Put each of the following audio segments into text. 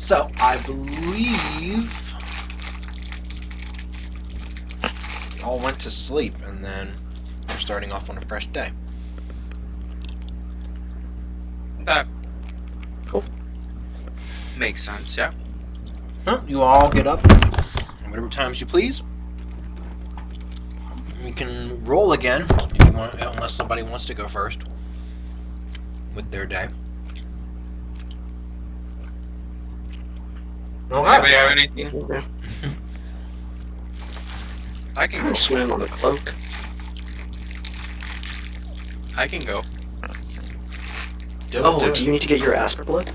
So, I believe we all went to sleep, and then we're starting off on a fresh day. That Cool. makes sense, yeah. Well, you all get up at whatever times you please. We can roll again if you want, unless somebody wants to go first with their day. Anybody have anything? Yeah. I can go. Swim on the cloak. I can go. Oh, do you need to get your Asper blood?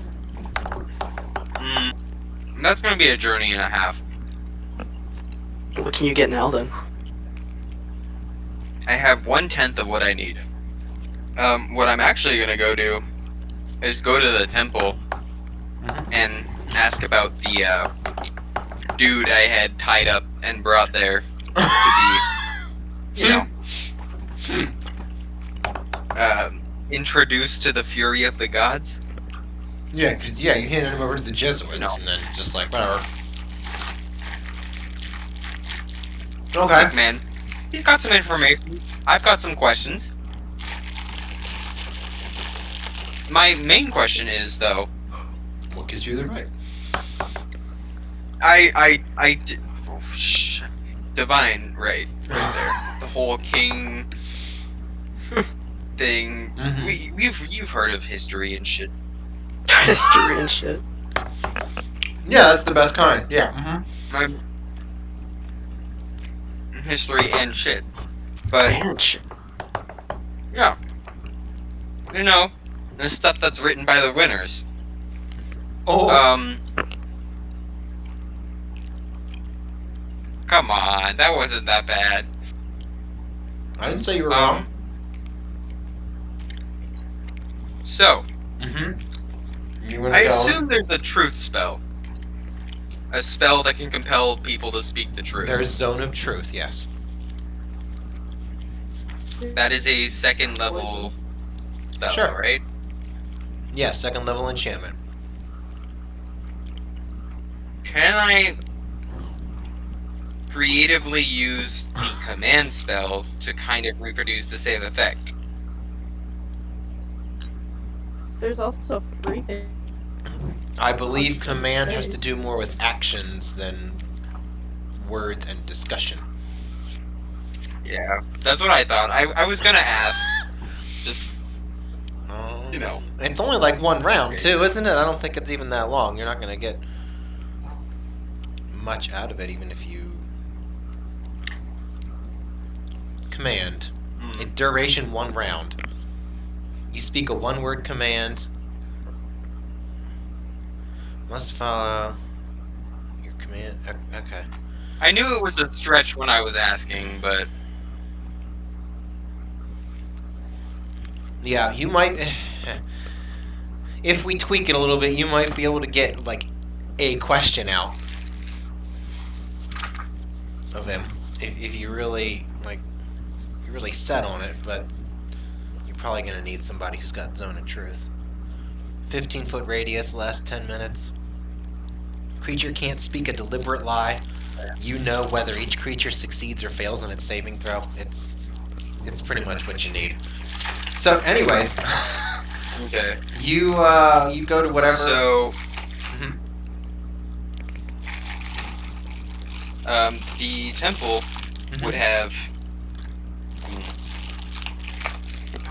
That's gonna be a journey and a half. What can you get now then? I have 1/10 of what I need. What I'm actually gonna go do is go to the temple and ask about the dude I had tied up and brought there to be, introduced to the fury of the gods. Yeah, you handed him over to the Jesuits, No. and then just like, whatever. Okay. Man, he's got some information. I've got some questions. My main question is, though, What gives you the right? divine right there. The whole king thing. Mhm. You've heard of history and shit. History and shit. Yeah, that's the best kind. Yeah. My history and shit. But And shit. yeah, you know, the stuff that's written by the winners. Oh. Come on, that wasn't that bad. I didn't say you were wrong. So, You wanna I go? assume there's a truth spell. A spell that can compel people to speak the truth. There's Zone of Truth, yes. That is a second level spell, Sure. right? Yeah, second level enchantment. Can I creatively use the command spell to kind of reproduce the same effect? There's also free thing. I believe command has to do more with actions than words and discussion. Yeah, that's what I thought. I was gonna ask. Just, you know. It's only like one round, too, isn't it? I don't think it's even that long. You're not going to get much out of it, even if you... Command. A duration 1 round. You speak a 1-word command. Must follow your command. Okay. I knew it was a stretch when I was asking, but Yeah, you might... If we tweak it a little bit, you might be able to get, like, a question out of him. If you really, like, you're really set on it, but you're probably going to need somebody who's got Zone of Truth. 15-foot radius, last 10 minutes. Creature can't speak a deliberate lie. You know whether each creature succeeds or fails on its saving throw. It's pretty much what you need. So, anyways, okay. you go to whatever. So, Mhm. The temple would have.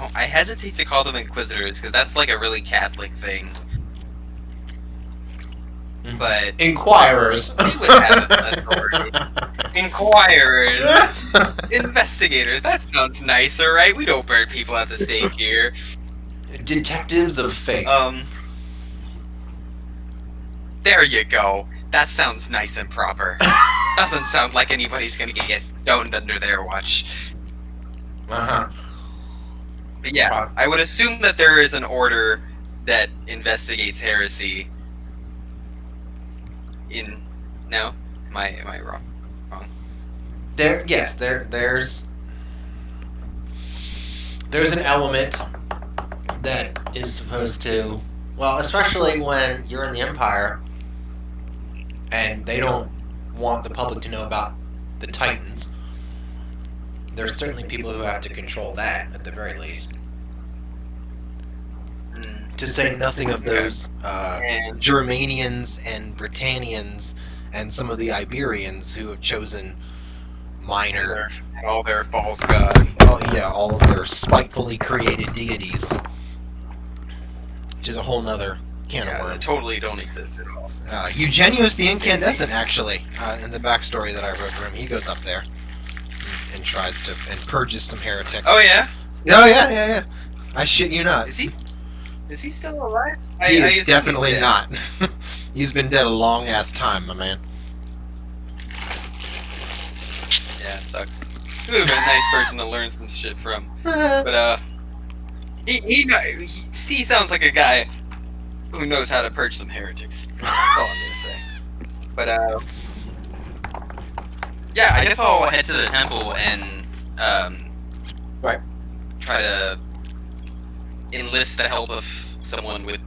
Oh, I hesitate to call them inquisitors because that's like a really Catholic thing. But Inquirers. they would have authority. Inquirers, investigators. That sounds nicer, right? We don't burn people at the stake here. Detectives of faith. There you go. That sounds nice and proper. Doesn't sound like anybody's gonna get stoned under their watch. Uh-huh. But yeah, I would assume that there is an order that investigates heresy. No? Am I wrong? There's an element that is supposed to, well, especially when you're in the Empire, and they don't want the public to know about the Titans. There's certainly people who have to control that, at the very least. To say nothing of those Germanians and Britannians and some of the Iberians who have chosen minor, And all their false gods. all of their spitefully created deities, which is a whole nother can of Yeah, they worms. totally don't exist at all. Eugenius the Incandescent, actually, in the backstory that I wrote for him, he goes up there and tries to and purges some heretics. Oh yeah? Oh yeah. I shit you not. Is he still alive? He I is assume definitely he's dead. not. He's been dead a long ass time, my man. Yeah, it sucks. He would have been a nice person to learn some shit from. But he sounds like a guy who knows how to purge some heretics. That's all I'm gonna say. But yeah, I guess I'll head to the temple and Right. try to enlist the help of someone with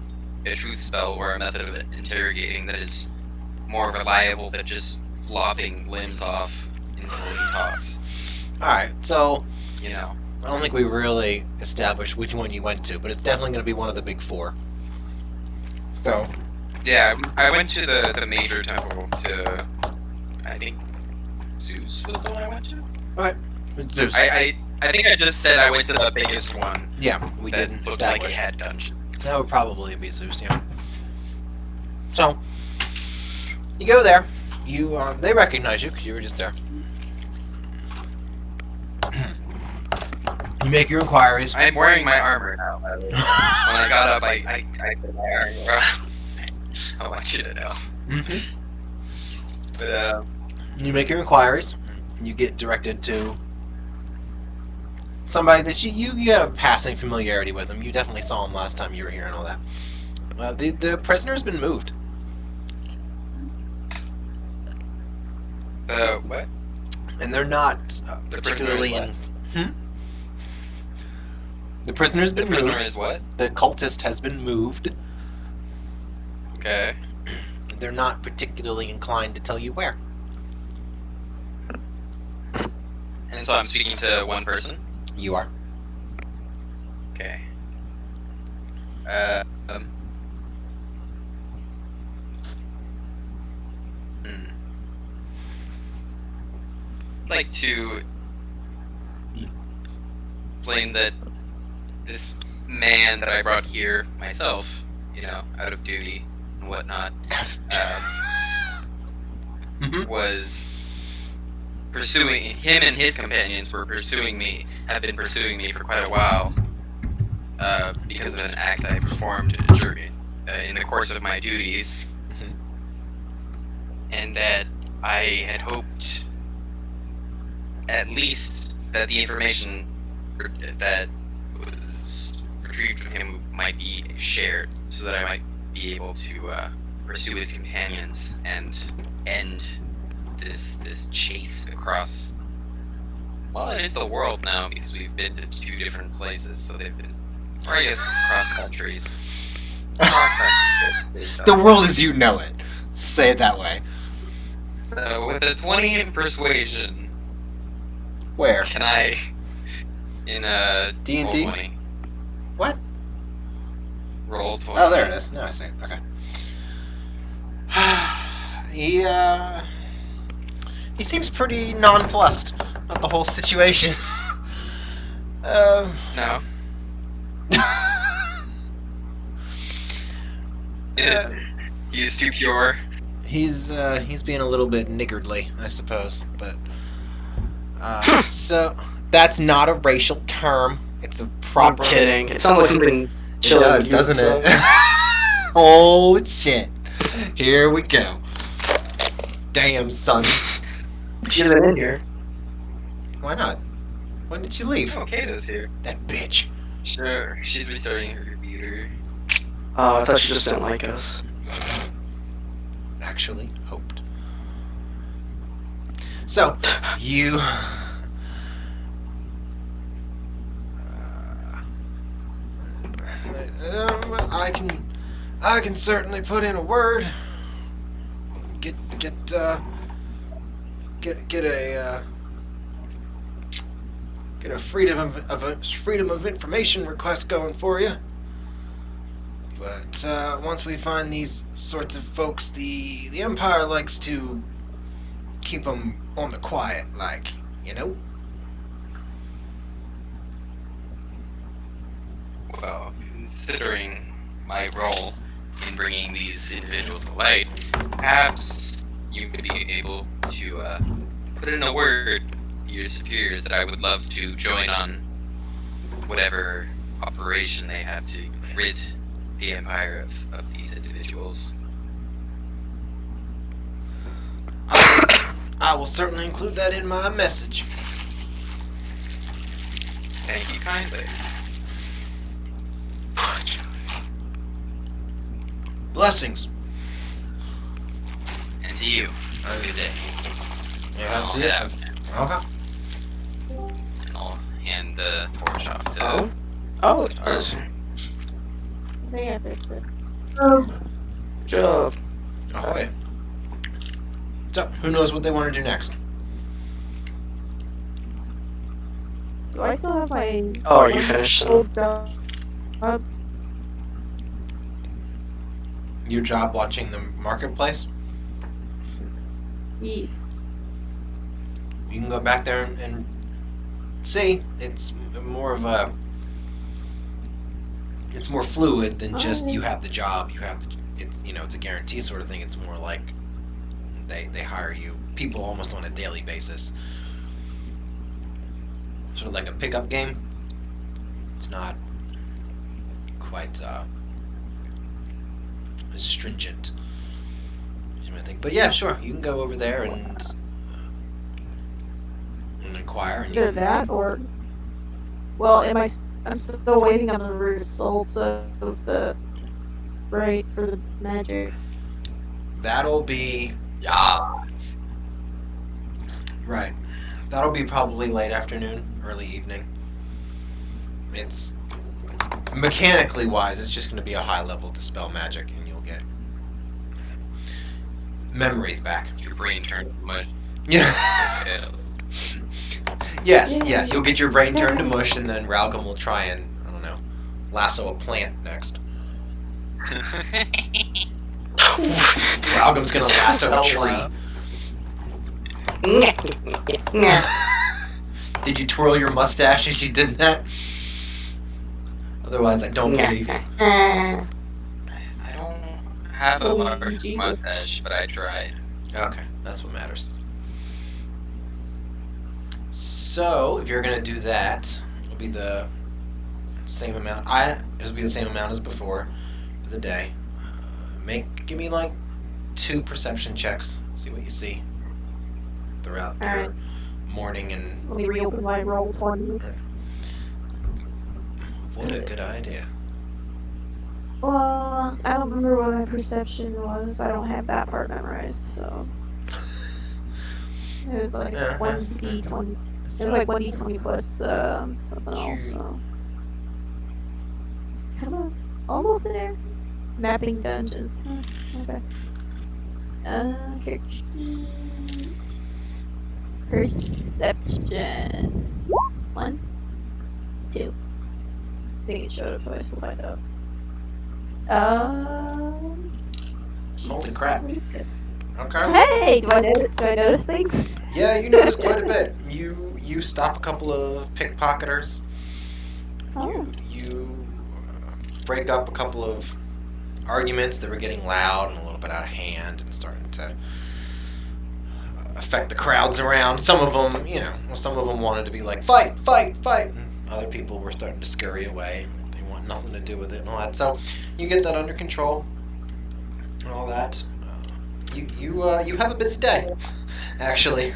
a truth spell or a method of interrogating that is more reliable than just lopping limbs off until he talks. Alright, so You know. I don't think we really established which one you went to, but it's definitely going to be one of the big four. So, Yeah, I went to the major temple to, I think, Zeus was the one I went to? Zeus. I think I just said I went to the biggest one Yeah, we that didn't looked like it establish. had dungeons. That would probably be Zeus, yeah. So, you go there. They recognize you because you were just there. You make your inquiries. I'm wearing my armor now, by the way. When I got up, I put my armor on. I want you to know. Mm-hmm. But, You make your inquiries. You get directed to somebody that you have a passing familiarity with him. You definitely saw him last time you were here and all that. The prisoner's been moved. what? And they're not particularly prisoner in. is The prisoner's been Prisoner moved. is what? The cultist has been moved. Okay. They're not particularly inclined to tell you where. And so I'm speaking to one person? You are. Okay. I'd like to explain that this man that I brought here myself, out of duty and whatnot, Mhm. was pursuing him and his companions have been pursuing me for quite a while, because of an act I performed in the course of my duties, Mhm. and that I had hoped at least that the information that was retrieved from him might be shared, so that I might be able to pursue his companions and end this chase across. Well, it is the world now because we've been to 2 different places, so they've been, or I guess cross countries. The world as you know it. Say it that way. With a 20 in persuasion, Where? can I in a D&D? roll 20? What? Roll 20. Oh, there it is. No, I see it. Okay. He seems pretty nonplussed about the whole situation. No. He's too pure. He's being a little bit niggardly, I suppose, but so that's not a racial term. It's a I'm proper. kidding. It sounds like something It Chili does, would doesn't use, it? Oh shit! Here we go. Damn, son. She isn't in here. Why not? When did she leave? Oh, Kata's here. That bitch. Sure, she's restarting her computer. Oh, I thought she just didn't like us. Actually, hoped. So, you. I can certainly put in a word. get a freedom of information request going for you. But once we find these sorts of folks, the Empire likes to keep them on the quiet, like, you know. Well, considering my role in bringing these individuals to light, perhaps you could be able to put in a word to your superiors that I would love to join on whatever operation they have to rid the Empire of these individuals. I will certainly include that in my message. Thank you kindly. Blessings. And to you, good day. Yeah, I'll that's head out, Okay. and I'll hand the torch off to Oh, Stars. I think I fixed it. good job. Oh, yeah. So, who knows what they want to do next? Do I still have my Oh, are you finished? old job? Your job watching the marketplace? Yes. You can go back there and see. It's more of a. It's more fluid than just you have the job. You have the. It's it's a guarantee sort of thing. It's more like they hire you people almost on a daily basis. Sort of like a pickup game. It's not quite as stringent as you might think. But yeah, sure, you can go over there and inquire. And you Either can, that or, well, I'm still waiting on the results of the right for the magic. that'll be Yes. right. That'll be probably late afternoon, early evening. It's mechanically wise, it's just going to be a high level dispel magic, and you'll get memories back. Your brain turned to mush. Yeah. Yes, Yeah. yes. You'll get your brain turned to mush, and then Ralgam will try and, I don't know, lasso a plant next. Ralgam's gonna lasso a tree. Did you twirl your mustache as you did that? Otherwise, I don't believe you. I don't have a Oh, large Jesus. mustache, but I tried. Okay, that's what matters. So, if you're gonna do that, it'll be the same amount. It'll be the same amount as before for the day. Give me like 2 perception checks. See what you see throughout your Alright. morning, and Let me reopen my roll 20. what a good idea. Well, I don't remember what my perception was. I don't have that part memorized, so. It was like Uh-huh. 1d20. It was like 1d20 plus something else, Shoot. so. Come on. Almost there. Mapping dungeons. Okay. Here. Perception. 1, 2. I think it showed up twice. We'll find out. Holy Jesus, crap. pretty good. Okay. Hey, do I notice things? Yeah, you notice quite a bit. You stop a couple of pickpocketers. Oh. You break up a couple of arguments that were getting loud and a little bit out of hand and starting to affect the crowds around. Some of them wanted to be like, fight, fight, fight. And other people were starting to scurry away. They want nothing to do with it and all that. So you get that under control and all that. You have a busy day, actually,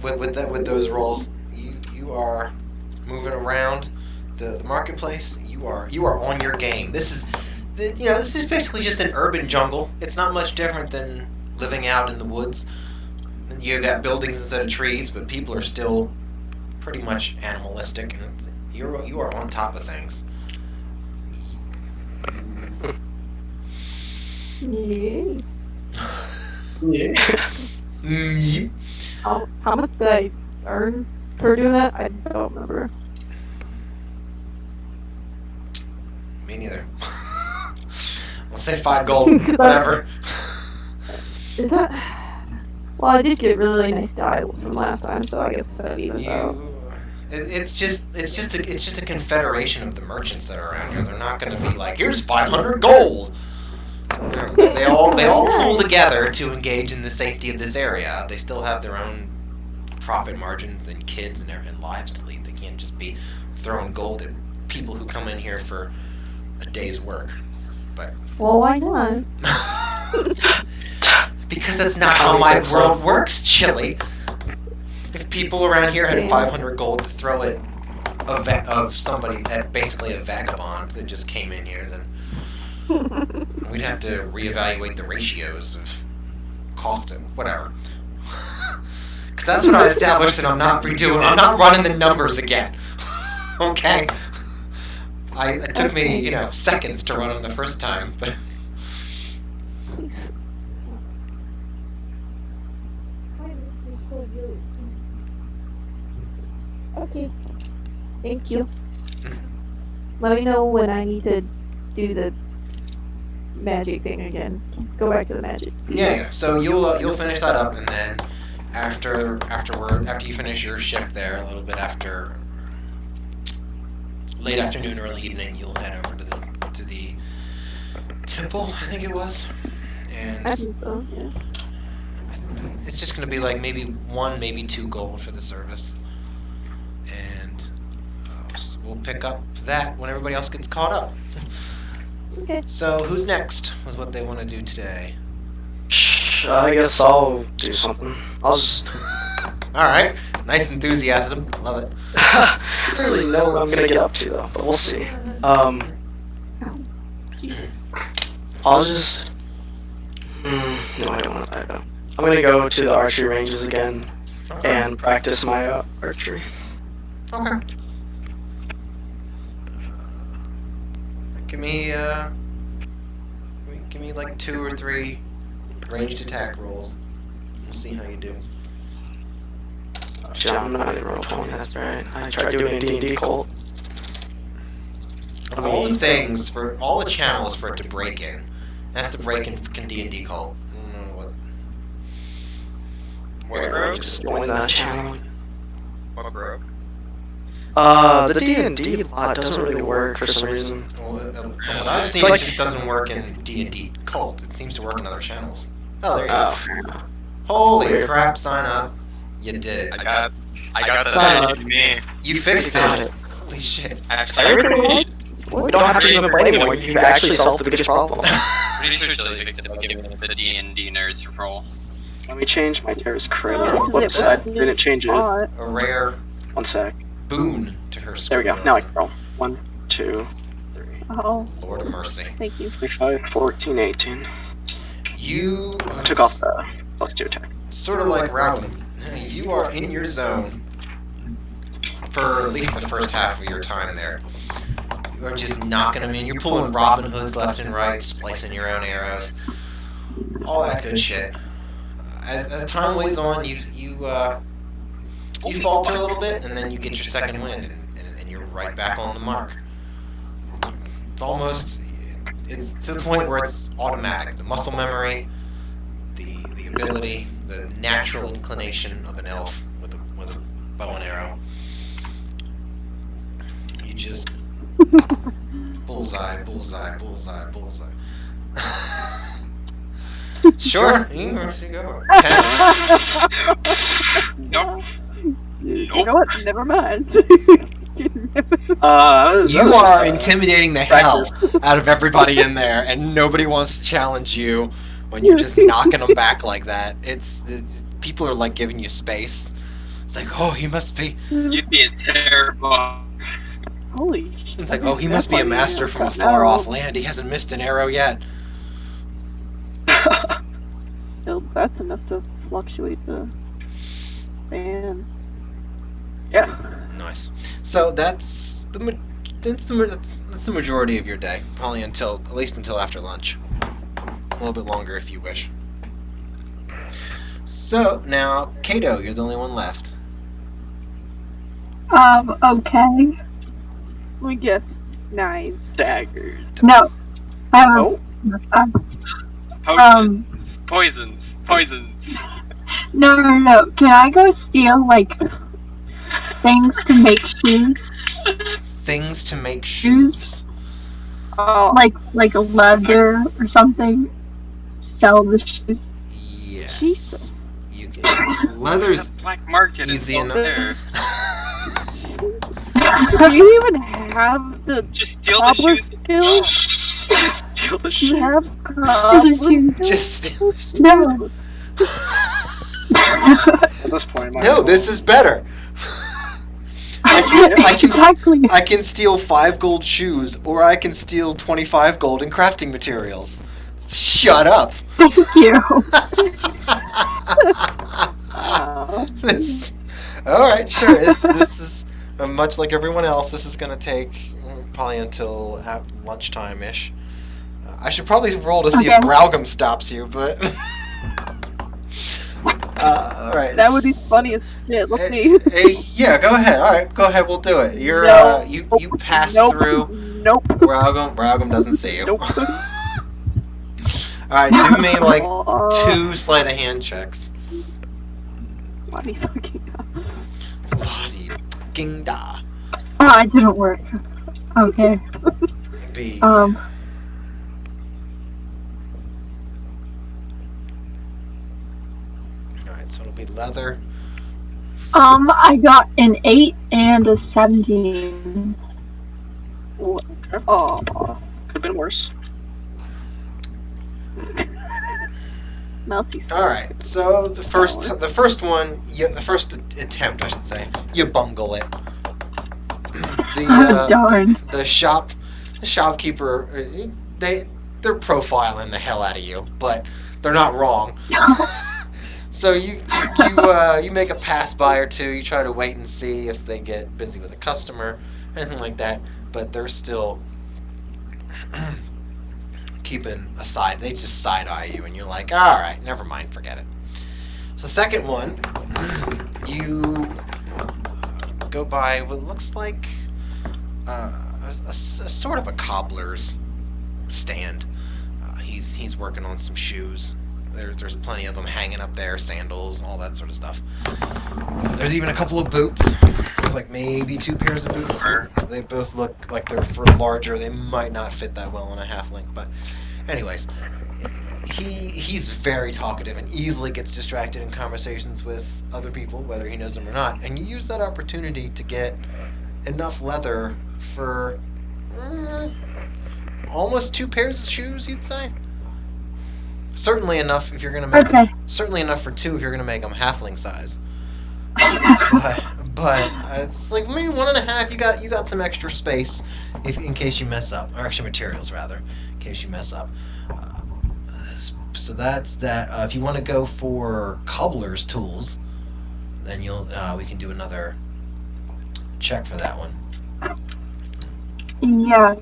with those rolls. You are moving around the marketplace. You are on your game. This is basically just an urban jungle. It's not much different than living out in the woods. You got buildings instead of trees, but people are still pretty much animalistic, and you are on top of things. Yeah. Yep. How much did I earn for doing that? I don't remember. Me neither. We'll say 5 gold. Whatever. Is that? Well, I did get really nice dye from last time, so I guess that evens out. It's just a confederation of the merchants that are around here. They're not going to be like, here's 500 gold. They all pull together to engage in the safety of this area. They still have their own profit margins and kids and lives to lead. They can't just be throwing gold at people who come in here for a day's work. But Well, why not? because that's not how my world works, Chili. If people around here had 500 gold to throw at of somebody at basically a vagabond that just came in here, then we'd have to reevaluate the ratios of cost and whatever. Because that's what I established, and I'm not redoing. I'm not running the numbers again. Okay. It took me, seconds to run them the first time, but Okay. Thank you. Let me know when I need to do the magic thing again. Go back to the magic. yeah. So you'll finish that up, and then after you finish your shift there, a little bit after late afternoon, early evening, you'll head over to the temple. I think it was, and I think so, yeah. it's just gonna be like maybe 1, maybe 2 gold for the service, and so we'll pick up that when everybody else gets caught up. Okay. So who's next? Was what they want to do today. I guess I'll do something. I'll just. All right, nice enthusiasm. Love it. I don't really know what I'm gonna get up to though, but we'll see. I'll just. No, I don't want to. I'm gonna go to the archery ranges again Okay. and practice my archery. Okay. Give me like 2 or 3 ranged attack rolls. We'll see how you do. Shit, I'm not in Roll20, that's right. I tried doing a D&D cult. Of all the things for all the channels for it to break in, it has to break in freaking D&D cult. I don't know what. What broke? Just join that channel. What broke? The D&D lot doesn't really work for some reason. Well, from what I've seen, It's like- it just doesn't work in D&D cult. It seems to work in other channels. Oh, there you go. Oh, Holy weird. crap! Sign up. You did it. I got the Sign magic in me. You fixed got it. it. Holy shit. Actually, We don't have to even play anymore. You actually solved the biggest problem. pretty sure Chili fixed it by giving it the D&D nerds roll. Let me change my Terrace crit. Oh, Whoops, I didn't change it. Alright. A rare One sec. boon to her. There we go. Now I can roll. 1, 2, 3, Oh, Lord of mercy. thank you. 5, 14, 18. You Took off the +2 attack. sort of like Rowland. You are in your zone for at least the first half of your time there. You are just knocking them in. You're pulling Robin Hoods left and right, splicing your own arrows, all that good shit. As time weighs on, you falter a little bit, and then you get your second wind, and you're right back on the mark. It's to the point where it's automatic. The muscle memory, the ability, the natural inclination of an elf with a bow and arrow. You just bullseye, bullseye, bullseye, bullseye. Sure, you should go. Nope. You know what? Never mind. You are intimidating the hell out of everybody in there, and nobody wants to challenge you when you're just knocking them back like that. It's people are like giving you space. It's like, oh, he must be. You'd be a terrible. Holy shit. It's like, oh, he must be a master from a far off land. He hasn't missed an arrow yet. Well, that's enough to fluctuate the band. Yeah. Nice. So that's the majority of your day, probably at least until after lunch. A little bit longer if you wish. So now, Kato, you're the only one left. Okay. Let me guess. Knives. Dagger. No. Oh, Poisons. Poisons. No. Can I go steal, like, things to make shoes? Things to make shoes. Oh, Like a leather or something? Sell the shoes? Yes. Jesus. You can. Leather's Black market is easy over enough. there. Do you even have the Just steal the cobbler shoes. skills? just steal the Do shit. you have Steal cobbler the shoes? Just steal. No. At this point, might as No, well. this is better. I can Exactly. I can steal 5 gold shoes, or I can steal 25 gold in crafting materials. Shut up. Thank you. Oh. This. All right, sure. This is much like everyone else. This is going to take probably until at lunchtime ish. I should probably roll to see if Okay. Ralgam stops you, but. All right. That would be funny as shit. Let me. Yeah, go ahead. All right, go ahead. We'll do it. You're No. you pass Nope. through. Nope. Ralgam doesn't see you. Nope. All right, do me like Oh, 2 sleight of hand checks. Bloody fucking. Vadi Gingda. Oh, it didn't work. Okay. B. Alright, so it'll be leather. I got an 8 and a 17. Okay. Oh. Could have been worse. Mousy. Alright, so the first one, the first attempt, I should say, you bungle it. Oh, darn. The shopkeeper, they're profiling the hell out of you, but they're not wrong. So you make a pass by or two. You try to wait and see if they get busy with a customer, anything like that. But they're still keeping aside. They just side eye you, and you're like, all right, never mind, forget it. So the second one, you go by what looks like a sort of a cobbler's stand. He's working on some shoes. There's plenty of them hanging up there, sandals, all that sort of stuff. There's even a couple of boots. There's like maybe 2 pairs of boots. They both look like they're for larger. They might not fit that well on a halfling, but anyways, he's very talkative and easily gets distracted in conversations with other people, whether he knows them or not. And you use that opportunity to get enough leather for almost 2 pairs of shoes, you'd say. Certainly enough if you're gonna make Okay. certainly enough for 2 if you're gonna make them halfling size. But it's like maybe 1.5. You got some extra space in case you mess up, or extra materials rather, in case you mess up. So that's that. If you want to go for cobbler's tools, then we can do another check for that one. Yeah.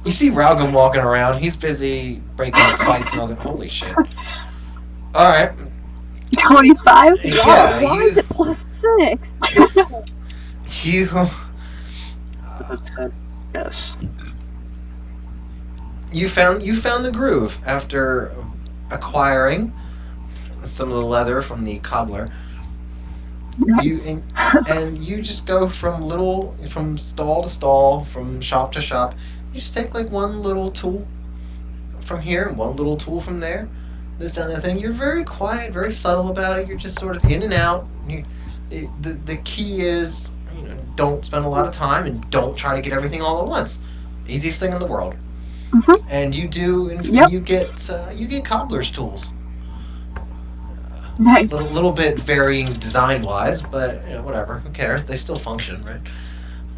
You see Ralgam walking around. He's busy breaking up fights and other. Holy shit! All right. 25? Yeah. Why is it +6? You. That's yes. You found the groove after acquiring some of the leather from the cobbler. And you just go from stall to stall, from shop to shop. You just take like one little tool from here and one little tool from there. This and that thing. You're very quiet, very subtle about it. You're just sort of in and out. The key is, don't spend a lot of time and don't try to get everything all at once. Easiest thing in the world. Mhm. And you do. Yep. You get cobbler's tools. Nice. A little bit varying design-wise, but whatever. Who cares? They still function, right?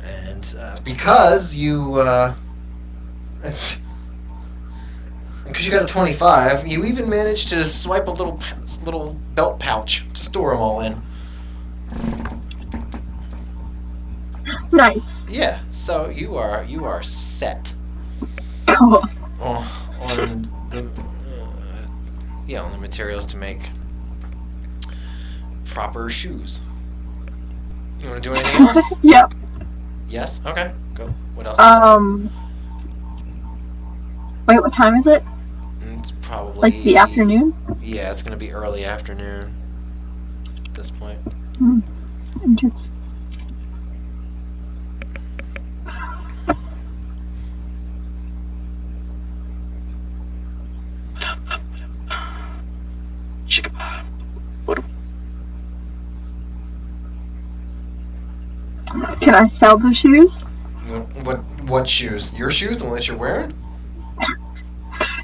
And because you got a 25, you even managed to swipe a little belt pouch to store them all in. Nice. Yeah. So you are set Cool. on the materials to make proper shoes. You want to do anything else? Yep. Yes. Okay. Go. What else? Wait, what time is it? It's probably Like the afternoon? Yeah, it's gonna be early afternoon at this point. Interesting. Can I sell the shoes? What shoes? Your shoes, the one that you're wearing?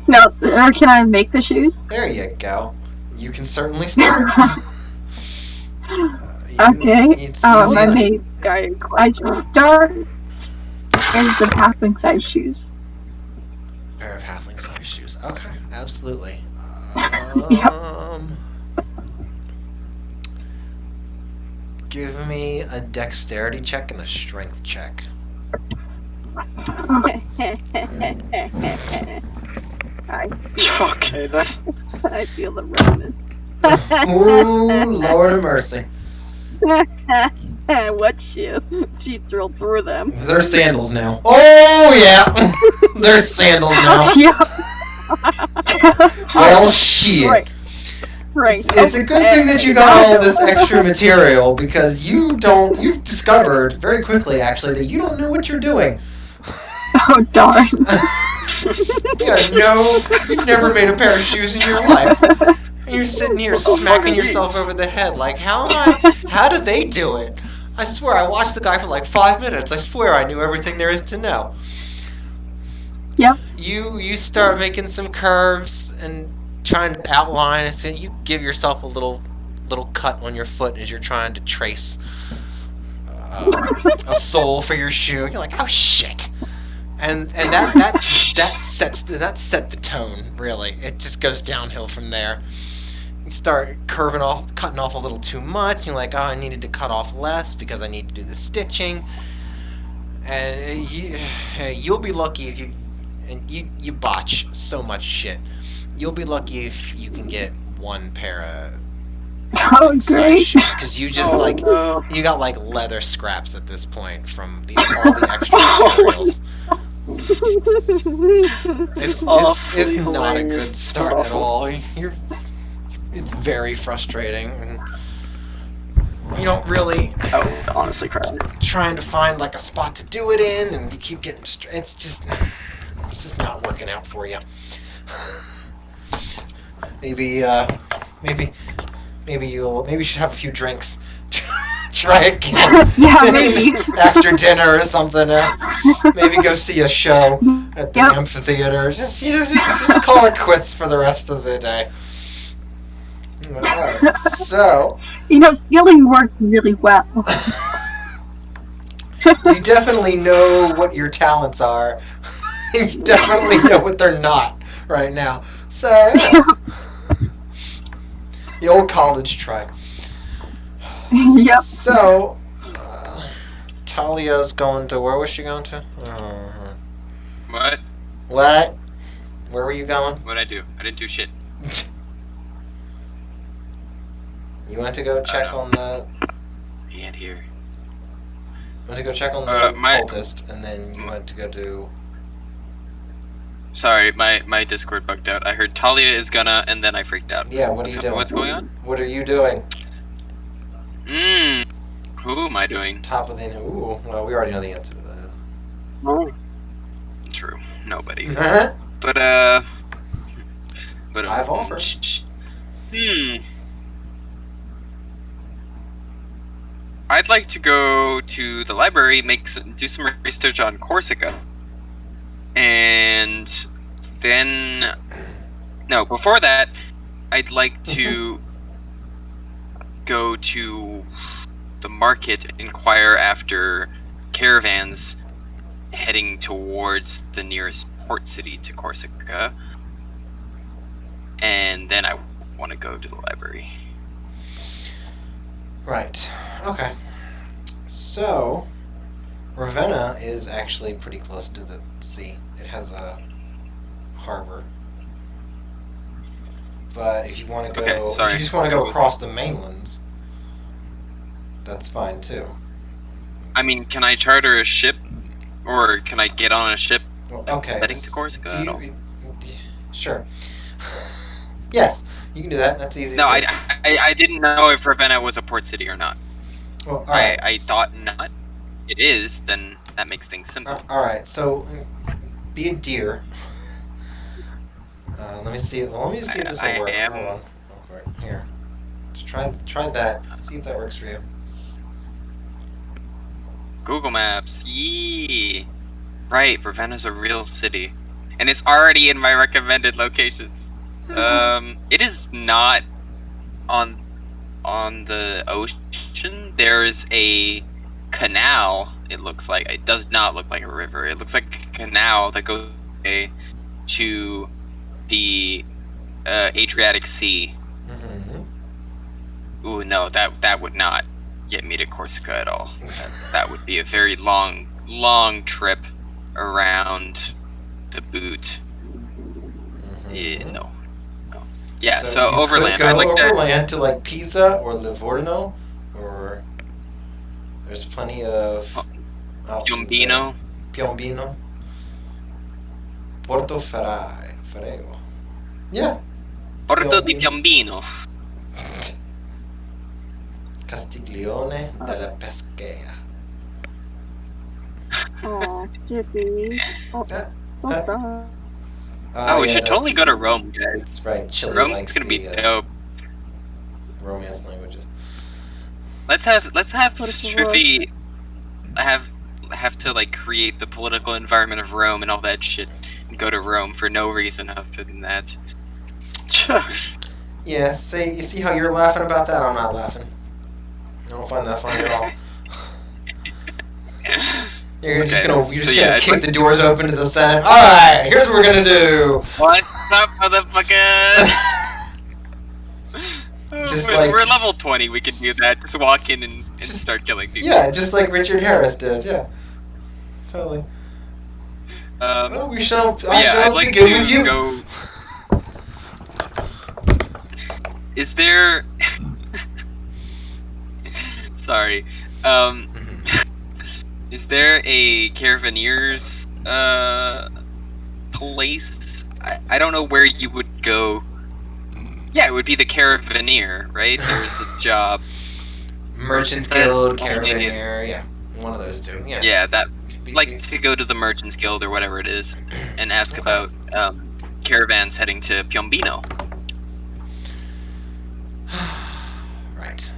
No, or can I make the shoes? There you go. You can certainly start. Okay. It's I easy. made. I start as of halfling size shoes. Pair of halfling size shoes. Okay, absolutely. Yep. Give me a dexterity check and a strength check. Okay, then. I feel the Roman. Ooh, Lord of mercy. What shoes? She drilled through them. They're sandals now. Oh, yeah. They're sandals now. Well, shit. Right. It's a good thing that you got all of this extra material, because you've discovered very quickly, actually, that you don't know what you're doing. Oh darn. You've never made a pair of shoes in your life. And you're sitting here smacking yourself over the head like, how did they do it? I swear, I watched the guy for like 5 minutes. I swear I knew everything there is to know. Yep. You start making some curves and trying to outline it, and you give yourself a little cut on your foot as you're trying to trace a sole for your shoe. You're like, oh shit, and that set the tone. Really, it just goes downhill from there. You start cutting off a little too much. You're like, oh, I needed to cut off less because I need to do the stitching, and you'll be lucky if you botch so much shit. You'll be lucky if you can get one pair of Oh great. shoes, because you just you got like leather scraps at this point from all the extra materials. It's not a good start at all. It's very frustrating. You don't really. I would honestly cry. Trying to find like a spot to do it in, and you keep getting. It's just not working out for you. Maybe you should have a few drinks. Try again. Yeah, maybe. After dinner or something. Maybe go see a show at the amphitheater. Just call it quits for the rest of the day. Alright, so stealing worked really well. you definitely know what your talents are. And you definitely know what they're not right now. So the old college try. Yep. So Talia's going to, where was she going to? What? What? Where were you going? What'd I do? I didn't do shit. You went to go check on the. And here. Went to go check on the cultist, and then you went to go do. Sorry, my Discord bugged out. I heard Talia is gonna, and then I freaked out. Yeah, what are you doing? What's going on? What are you doing? Who am I doing? Top of the. Ooh, well, we already know the answer to that. Oh. True. Nobody. Uh-huh. But I've offered. I'd like to go to the library, do some research on Corsica, and then before that, I'd like to go to the market, inquire after caravans heading towards the nearest port city to Corsica, and then I want to go to the library. Right. Okay. So, Ravenna is actually pretty close to the sea. It has a harbor. But if you want to go, Okay, if sorry. you just want to go across the mainlands, that's fine too. I mean, can I charter a ship, or can I get on a ship Well, okay. heading to Corsica do at you- all? Sure. Yes, you can do that. That's easy. No, to do. I didn't know if Ravenna was a port city or not. Well, all right. I thought not. It is, then that makes things simple. All right. So, be a deer. Let me see. Well, let me just see if this will I work. am. Hold on. Real quick. Here. Just try that. See if that works for you. Google Maps, yee. Right, Ravenna's a real city, and it's already in my recommended locations. It is not on the ocean. There's a canal. It looks like it does not look like a river. It looks like a canal that goes to the Adriatic Sea. Mm-hmm. Ooh, no, that would not get me to Corsica at all. That would be a very long trip around the boot. Yeah, no. Yeah, so you overland. Could go I'd like overland to like Pisa or Livorno, or there's plenty of options there. Piombino. Piombino. Porto Ferrago. Yeah. Porto di Piombino. Castiglione della Pesquea. Oh, Jiffy. Oh, Uh, Oh, we yeah, should totally go that's- to Rome, guys. That's right. Chile Rome's likes gonna be the, dope. Romance languages. Let's have What is the Strippy have to like create the political environment of Rome and all that shit, and go to Rome for no reason other than that. Yeah. See, you see how you're laughing about that? I'm not laughing. I don't find that funny at all. You're just Okay, gonna so yeah, kick it's the doors open to the Senate. All right, here's what we're gonna do. What's up, motherfucker? Just we're, like- we're level 20. We can do that. Just walk in and Just- start killing people. Yeah, just like Richard Harris did. Yeah, totally. Well, I Yeah, shall I'd like begin to with you. go. Is there? Sorry. Is there a Caravaneers place? I don't know where you would go. Yeah, it would be the Caravaneer, right? There's a job. Merchants That- Guild, Caravaneer, yeah, one of those two. Yeah. Yeah, that Be- like to go to the Merchants Guild or whatever it is, and ask Okay. about caravans heading to Piombino Right.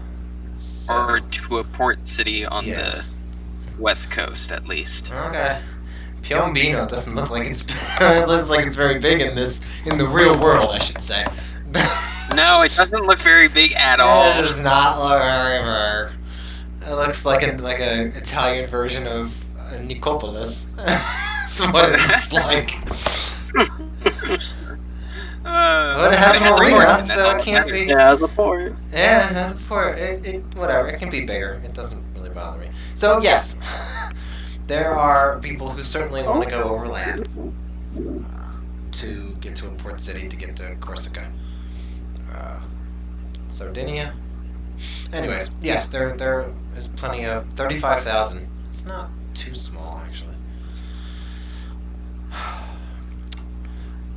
So, or to a port city on yes. the west coast, at least. Okay. Piombino doesn't look like it's. It looks like it's very big in the real world, I should say. No, it doesn't look very big at all. It does not look very big. It looks like a Italian version of Nicopolis. That's what it looks like. But it has a marina, so it can't be. Yeah, as a port. Yeah, it has a port. Whatever. It can be bigger. It doesn't really bother me. So yes, there are people who certainly want to go overland to get to a port city to get to Corsica, Sardinia. Anyways, yes, there is plenty of 35,000. It's not too small actually,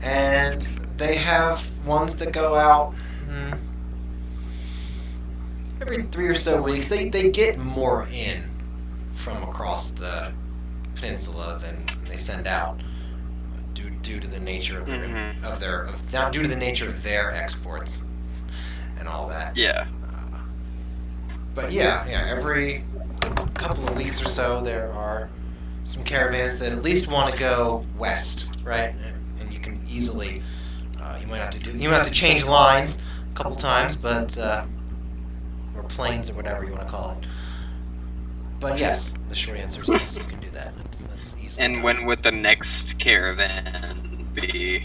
and they have ones that go out. Every 3 or so weeks. They get more in from across the peninsula than they send out due to the nature of their not due to the nature of their exports and all that. Yeah. But yeah, every couple of weeks or so there are some caravans that at least want to go west, right? And you can easily you might have to change lines a couple times, but or planes or whatever you want to call it. But yes, the short answer is yes, you can do that. That's easy. And when would the next caravan be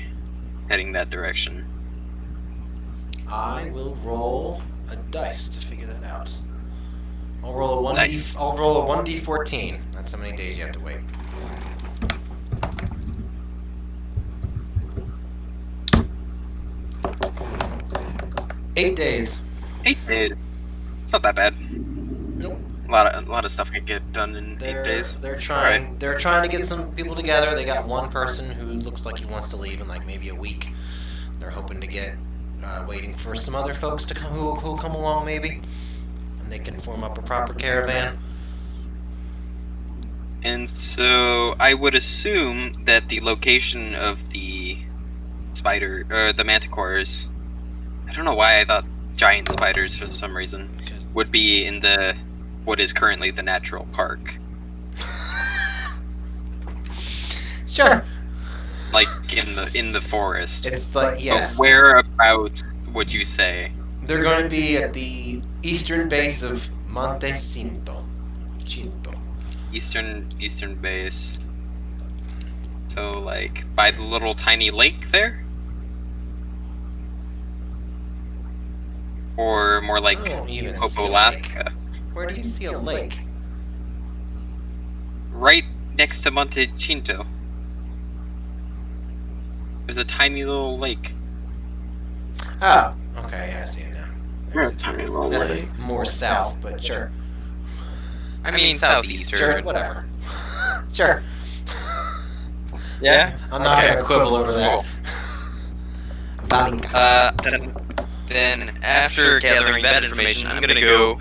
heading that direction? I will roll a dice to figure that out. I'll roll a 1d. Nice. I'll roll a 1d14. That's how many days you have to wait. 8 days. 8 days. It's not that bad. Nope. A lot of stuff can get done in 8 days. They're trying to get some people together. They got one person who looks like he wants to leave in like maybe a week. They're hoping to get waiting for some other folks to come who'll come along maybe, and they can form up a proper caravan. And so I would assume that the location of the spider or the manticores, I don't know why I thought giant spiders for some reason, would be in what is currently the natural park. Sure. Like in the forest. It's like, yes. But whereabouts would you say? They're going to be at the eastern base of Monte Cinto. Eastern base. So like by the little tiny lake there? Or more like I don't even see a Opolatka? Where do you see a lake? Right next to Monte Cinto. There's a tiny little lake. Oh, okay, yeah, I see it now. There's a tiny little That's lake. more south, but sure. I mean southeastern. Sure, whatever. Sure. Yeah? I'm not gonna quibble over that. Then after gathering that information, I'm gonna go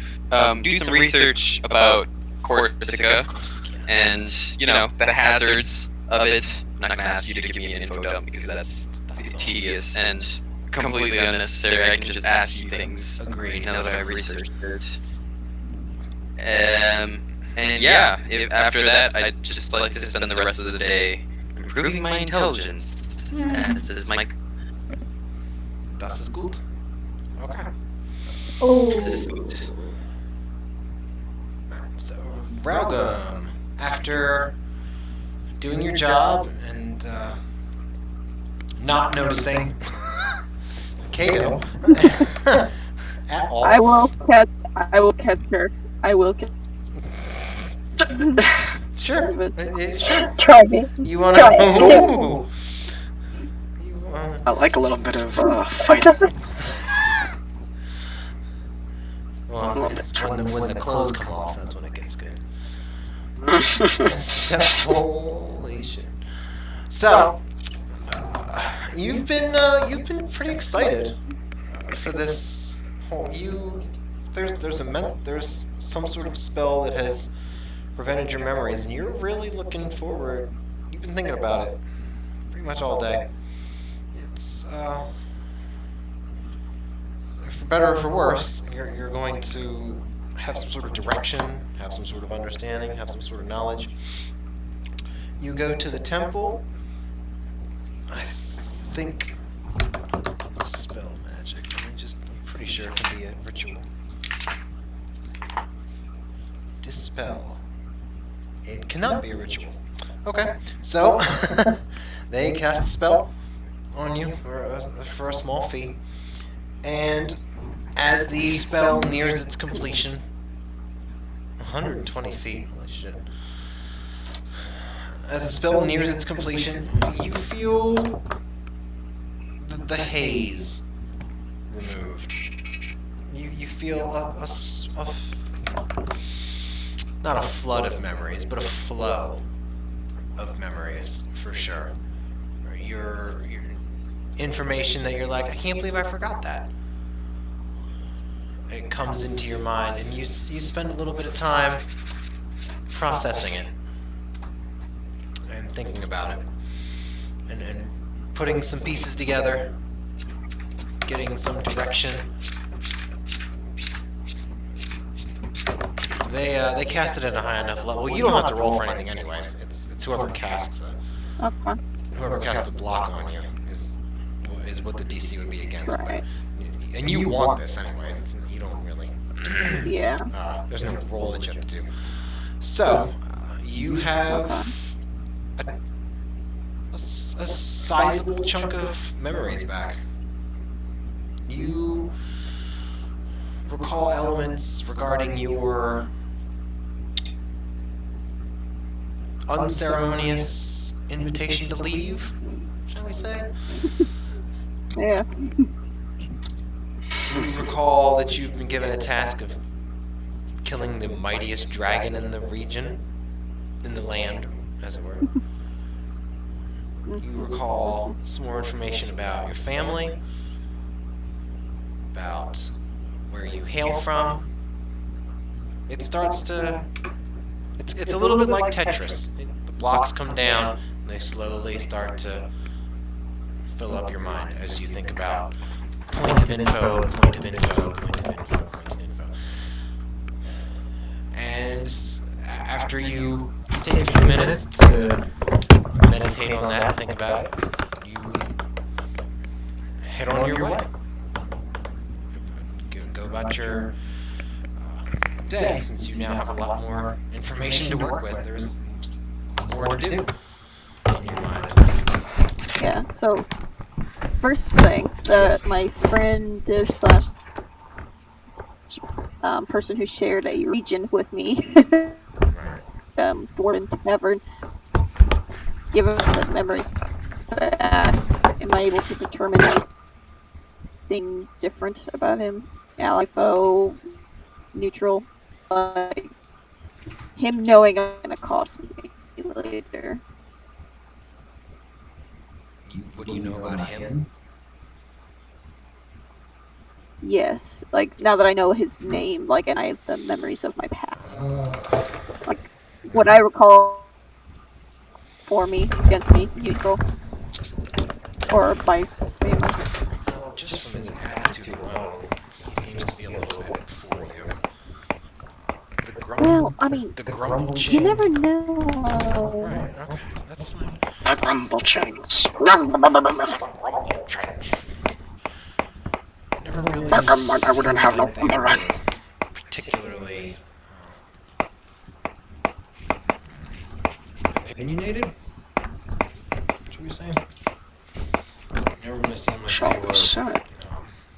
do some research about Corsica and, you know, the hazards of it. I'm not gonna ask you to give me an info dump because that's tedious and completely unnecessary. I can just ask you things Agreed. now that I've researched it. And yeah, if after that, I'd just like to spend the rest of the day improving my intelligence. This is my Das ist gut. Okay. Oh. So, Raugum, after doing your job and not noticing Kato at all. I will catch her. I will catch Sure. Sure. Try me. You wanna? Try it. Ooh. I like a little bit of fight. Well, when the clothes come off, that's when it gets good. Holy shit! So, you've been pretty excited for this whole. There's some sort of spell that has prevented your memories, and you're really looking forward. You've been thinking about it pretty much all day. It's for better or for worse, you're going to have some sort of direction, have some sort of understanding, have some sort of knowledge. You go to the temple. I think spell magic. I'm pretty sure it can be a ritual. Dispel. It cannot be a ritual. Okay, so they cast a spell on you for a small fee, and as the spell nears its completion, 120 feet, holy shit. As the spell nears its completion, you feel the haze removed. You feel not a flood of memories, but a flow of memories, for sure. Your information that you're like, I can't believe I forgot that. It comes into your mind, and you spend a little bit of time processing it and thinking about it and putting some pieces together, getting some direction. They cast it at a high enough level. You don't have to roll for anything anyways. It's whoever casts Okay. whoever casts the block on you is what the DC would be against. Right. But, and you want this anyways. You don't really. Yeah. There's no roll that you have to do. So you have a sizable chunk of memories back. You recall elements regarding your unceremonious invitation to leave, shall we say? Yeah. You recall that you've been given a task of killing the mightiest dragon in the region, in the land, as it were. You recall some more information about your family, about where you hail from. It starts to... It's a little bit like Tetris. The blocks come down, and they slowly start to fill up your mind as you think about point of info, point of info, point of info, point of info. And after you take a few minutes to meditate on that and think about it, you head on your way. Go about your day, since you now have a lot more information to work with. There's more to do in your mind. Yeah, so first thing, my friend slash person who shared a region with me, Gordon Tavern, given the memories back, am I able to determine anything different about him? Ally, foe, neutral? Like, him knowing I'm gonna cost me later. What do you know about him? Yes, like, now that I know his name, like, and I have the memories of my past. Like, what I recall for me, against me, neutral. Or my family. Well, just from his attitude alone, he seems to be a little bit for you. The grumble, Well, I mean, the grumble chains. you never know. Right, okay, that's fine. The grumble chains. Grumble chains. Never really I wouldn't have no anything run. particularly opinionated? Should we say? Never really seemed like Shall they we were say?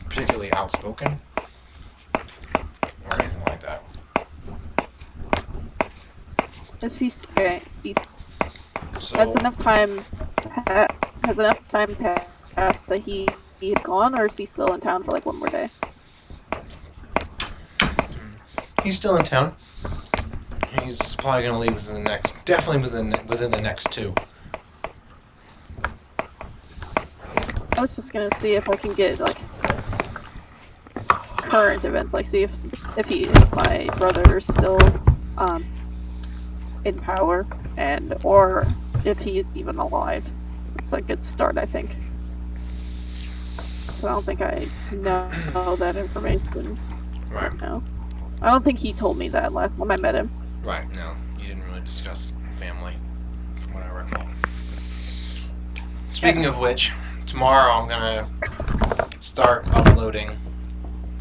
particularly outspoken or anything like that. As he So, has enough time passed that he had gone, or is he still in town for like one more day? he's still in town. He's probably going to leave definitely within the next 2. I was just gonna see if I can get like current events, like see if my brother is still in power, or if he's even alive. It's a good start, I think. So I don't think I know that information. Right. No, I don't think he told me that last when I met him. Right, no. You didn't really discuss family, from what I recall. Speaking of which, tomorrow I'm going to start uploading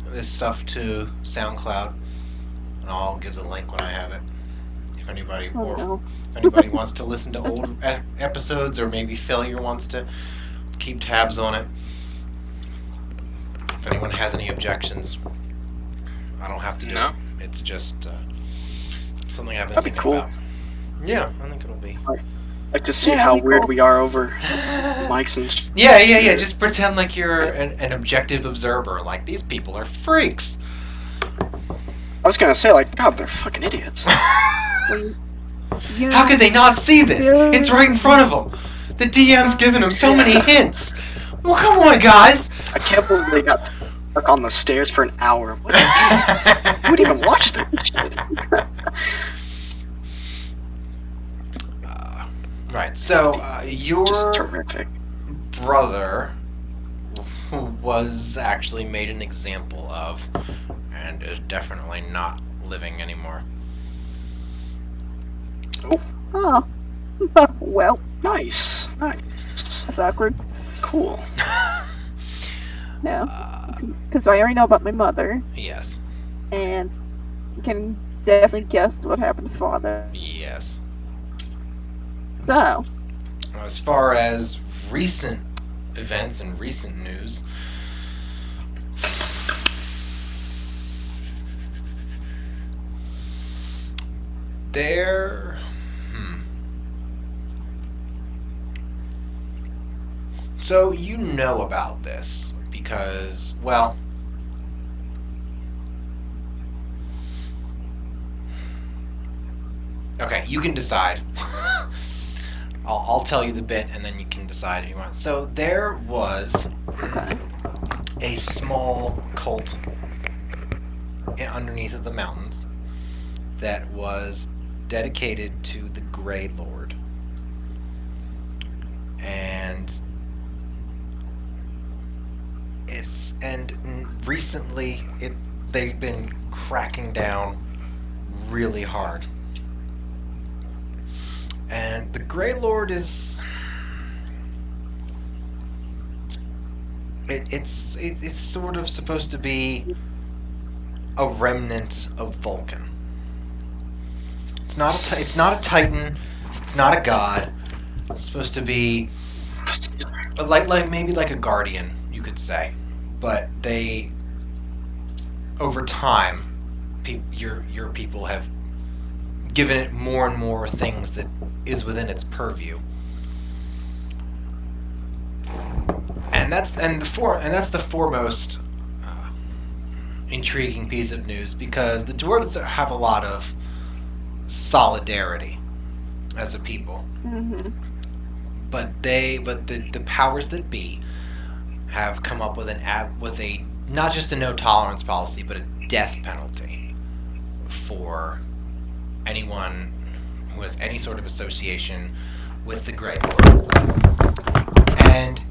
this stuff to SoundCloud, and I'll give the link when I have it. If anybody if anybody wants to listen to old episodes, or maybe Failure wants to keep tabs on it. If anyone has any objections, I don't have to do it. It's just something I've been That'd be thinking cool. about. Yeah, I think it'll be. Like to see Yeah, how that'd be weird cool. we are over mics and. Yeah. Just pretend like you're an objective observer. Like, these people are freaks. I was gonna say, like, God, they're fucking idiots. How could they not see this? It's right in front of them. The DM's giving them so many hints. Well, come on, guys. I can't believe they got stuck on the stairs for an hour. What idiots? Who would even watch that shit? Right, so your Just terrific. brother was actually made an example of, and is definitely not living anymore. Oh, well, Nice. that's awkward. Cool. No, because I already know about my mother, Yes. and you can definitely guess what happened to father. Yes. So, As far as recent events and recent news, there. So you know about this because, well, you can decide. I'll tell you the bit, and then you can decide if you want. So there was Okay. a small cult underneath of the mountains that was dedicated to the Grey Lord. And recently they've been cracking down really hard. And the Grey Lord is it's sort of supposed to be a remnant of Vulcan. It's not a Titan. It's not a god. It's supposed to be like maybe like a guardian, you could say. But they, over time, your people have given it more and more things that is within its purview. And that's the foremost intriguing piece of news, because the dwarves have a lot of solidarity as a people, but the powers that be have come up with a not just a no tolerance policy, but a death penalty for anyone who has any sort of association with the Grey Lord. And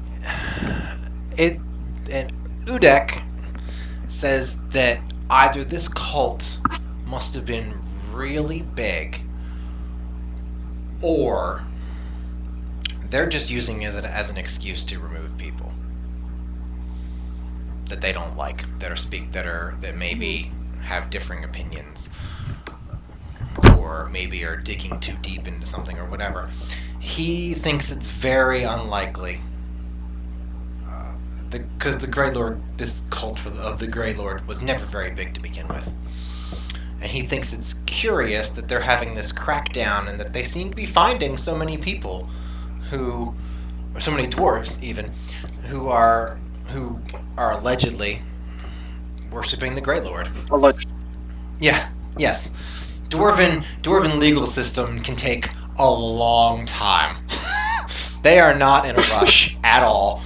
Udek says that either this cult must have been really big, or they're just using it as an excuse to remove people that they don't like, that maybe have differing opinions, or maybe are digging too deep into something or whatever. He thinks it's very unlikely, because the Grey Lord, this cult of the Grey Lord, was never very big to begin with. And he thinks it's curious that they're having this crackdown, and that they seem to be finding so many people or so many dwarves even, who are allegedly worshipping the Grey Lord. Alleged. Yeah, yes. Dwarven legal system can take a long time. They are not in a rush at all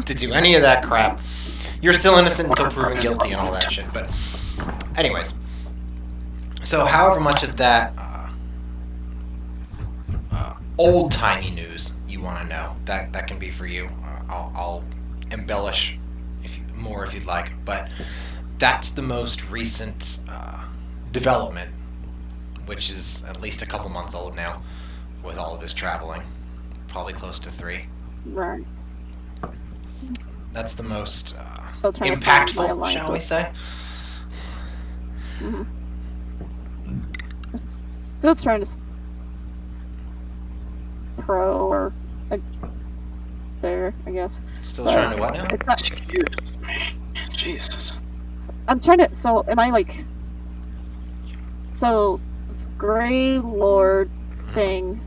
to do any of that crap. You're still innocent until proven guilty and all that shit. But anyways, so however much of that old-timey news you want to know, that can be for you. I'll embellish if you'd like, but that's the most recent development, which is at least a couple months old now, with all of his traveling, probably close to 3. Right. That's the most Still trying to find my impactful, shall we alliances. say? Still trying to pro or there, I guess. Still But trying to what now? it's not, Excuse me. Jesus. I'm trying to. So am I like? So this Grey Lord thing.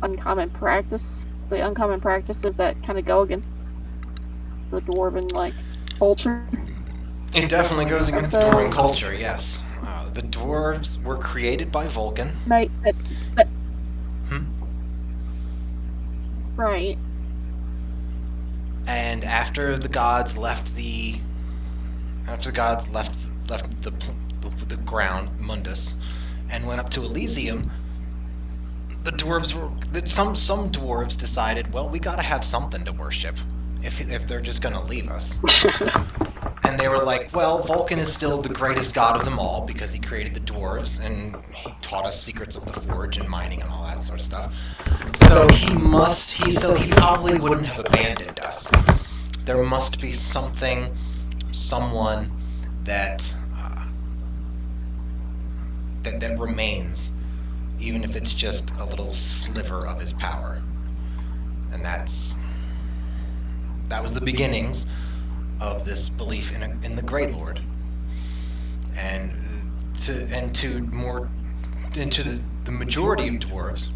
Uncommon practice. The uncommon practices that kind of go against the dwarven like culture. It definitely goes against the dwarven culture, yes. The dwarves were created by Vulcan. Right. Hmm? Right. And after the gods left the ground, Mundus, and went up to Elysium, the dwarves some dwarves decided, well, we gotta have something to worship if they're just gonna leave us. And they were like, well, Vulcan is still the greatest god of them all because he created the dwarves and he taught us secrets of the forge and mining and all that sort of stuff. So he probably wouldn't have abandoned us. There must be someone that that remains, even if it's just a little sliver of his power. And that was the beginnings of this belief in the Grey Lord, and to the majority of dwarves,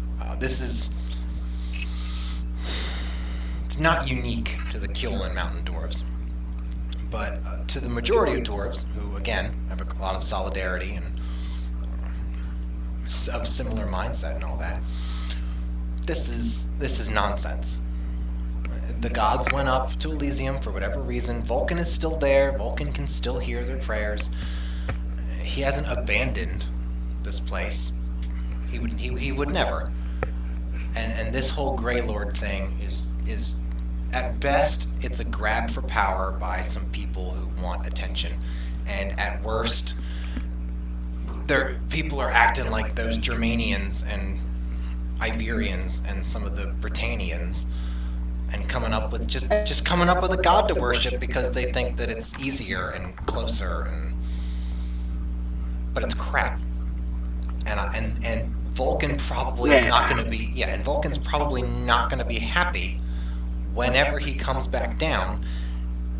it's not unique to the Kjolin Mountain dwarves. But to the majority of dwarves, who again have a lot of solidarity and of similar mindset and all that, this is nonsense. The gods went up to Elysium for whatever reason. Vulcan is still there. Vulcan can still hear their prayers. He hasn't abandoned this place. He would never. And this whole Grey Lord thing is at best it's a grab for power by some people who want attention, and at worst, people are acting like those Germanians and Iberians and some of the Britannians, and coming up with just coming up with a god to worship because they think that it's easier and closer, but it's crap. And Vulcan probably is not going to be and Vulcan's probably not going to be happy whenever he comes back down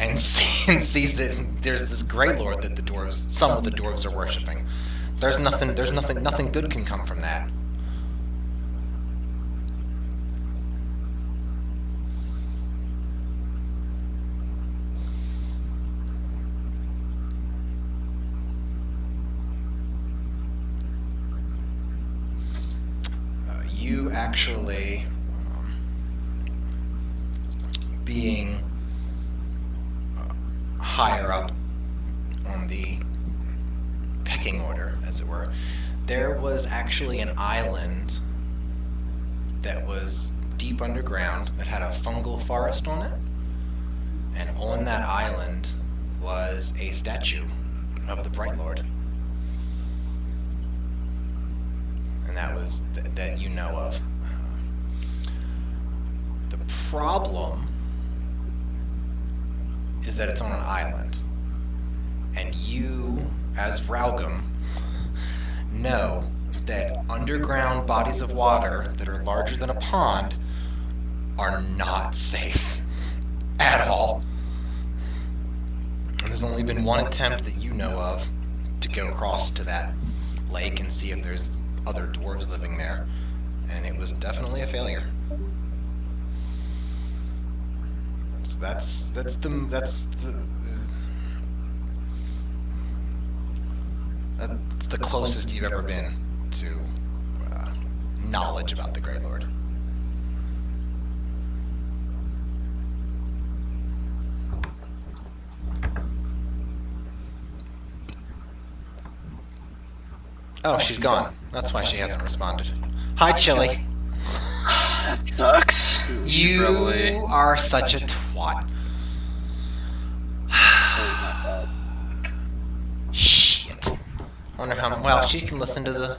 and sees that there's this Grey Lord that some of the dwarves are worshiping. There's nothing good can come from that. You actually being higher up on the pecking order, as it were, there was actually an island that was deep underground that had a fungal forest on it, and on that island was a statue of the Bright Lord. And that was that you know of. The problem is that it's on an island, and you, as Raugum, know that underground bodies of water that are larger than a pond are not safe at all. And there's only been one attempt that you know of to go across to that lake and see if there's other dwarves living there, and it was definitely a failure. So that's the closest you've ever been to knowledge about the Grey Lord. Oh, she's gone. That's why she hasn't responded. Hi, Chili. That sucks. You are such a twat. Shit. I wonder how well she can listen to the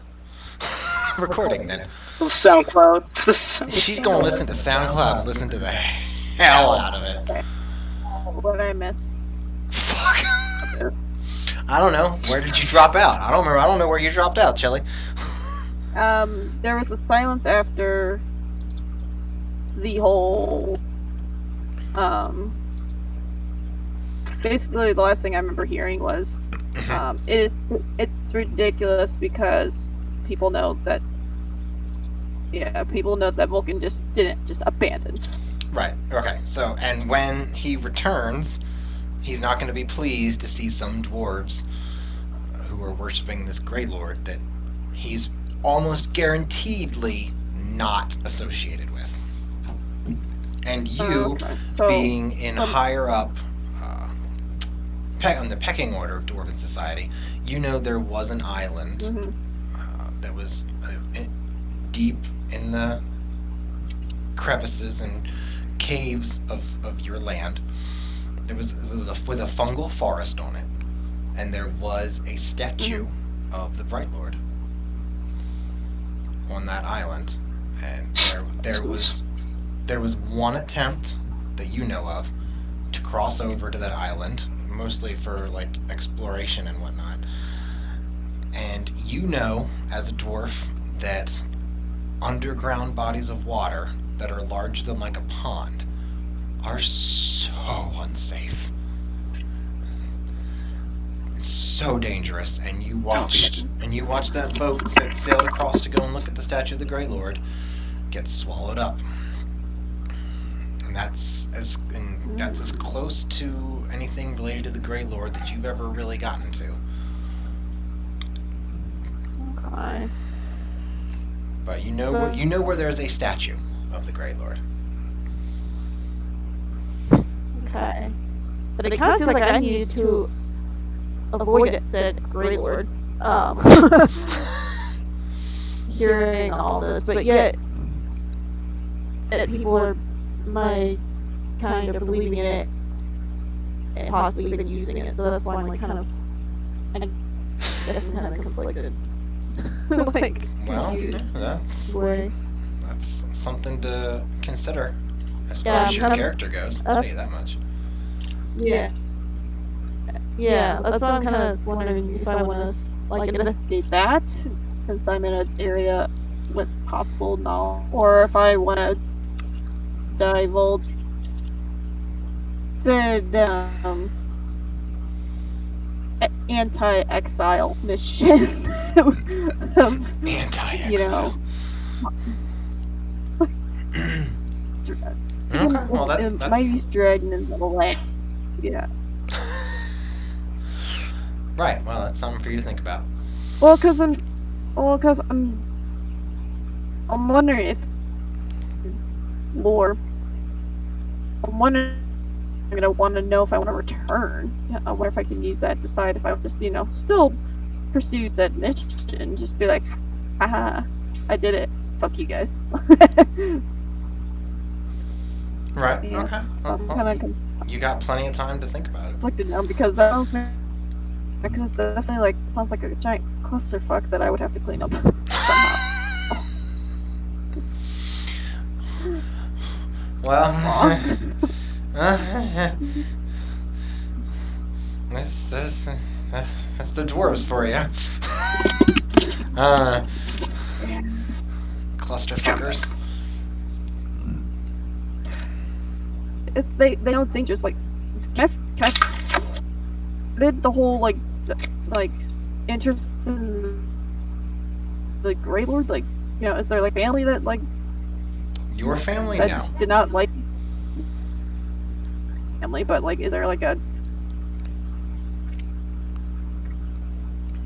recording then. SoundCloud. She's gonna listen to SoundCloud and listen to the hell out of it. What did I miss? Fuck. I don't know. Where did you drop out? I don't remember. I don't know where you dropped out, Chili. There was a silence after the whole, basically the last thing I remember hearing was, it's ridiculous because people know that Vulcan didn't just abandon. Right. Okay. So, and when he returns, he's not going to be pleased to see some dwarves who are worshiping this Grey Lord that he's almost guaranteedly not associated with. And you, being in higher up on the pecking order of Dwarven Society, you know there was an island that was deep in the crevices and caves of your land. There was with a fungal forest on it, and there was a statue of the Bright Lord on that island, and there was one attempt that you know of to cross over to that island, mostly for like exploration and whatnot. And you know, as a dwarf, that underground bodies of water that are larger than like a pond are so unsafe. It's so dangerous, and you watched that boat that sailed across to go and look at the statue of the Grey Lord get swallowed up. And that's as close to anything related to the Grey Lord that you've ever really gotten to. Okay. But you know where there's a statue of the Grey Lord. Okay. But it kind of feels like I need to avoid said Grey Lord. Hearing all this, but yet that people are my kind of believing in it and possibly even using it. So that's why I'm like kind of, I guess I'm kind of conflicted. Like, Well, confused that's way. something to consider as far Yeah, as I'm your kind of- character goes. I'll tell you that much. Yeah. Yeah, that's why I'm kind of wondering if I want to like investigate that, since I'm in an area with possible knowledge, or if I want to divulge said anti-exile mission. Anti-exile. You know. Okay, well that's Mighty's dragon in the land. Yeah. right. Well, that's something for you to think about. Well, cause I'm wondering if lore. I'm wondering. I'm gonna want to know if I want to return. Yeah, I wonder if I can use that to decide if I just, still pursue that mission. Just be like, haha, I did it. Fuck you guys. Right. Yeah, Okay. I'm Well, kind of you got plenty of time to think about it. conflicted now because I don't think. Because it's definitely sounds like a giant clusterfuck that I would have to clean up somehow. Well, that's the dwarves for you. Clusterfuckers. They don't seem just can I did the whole interest in the Grey Lord, is there family that Your family? that No. just did not like family, but is there a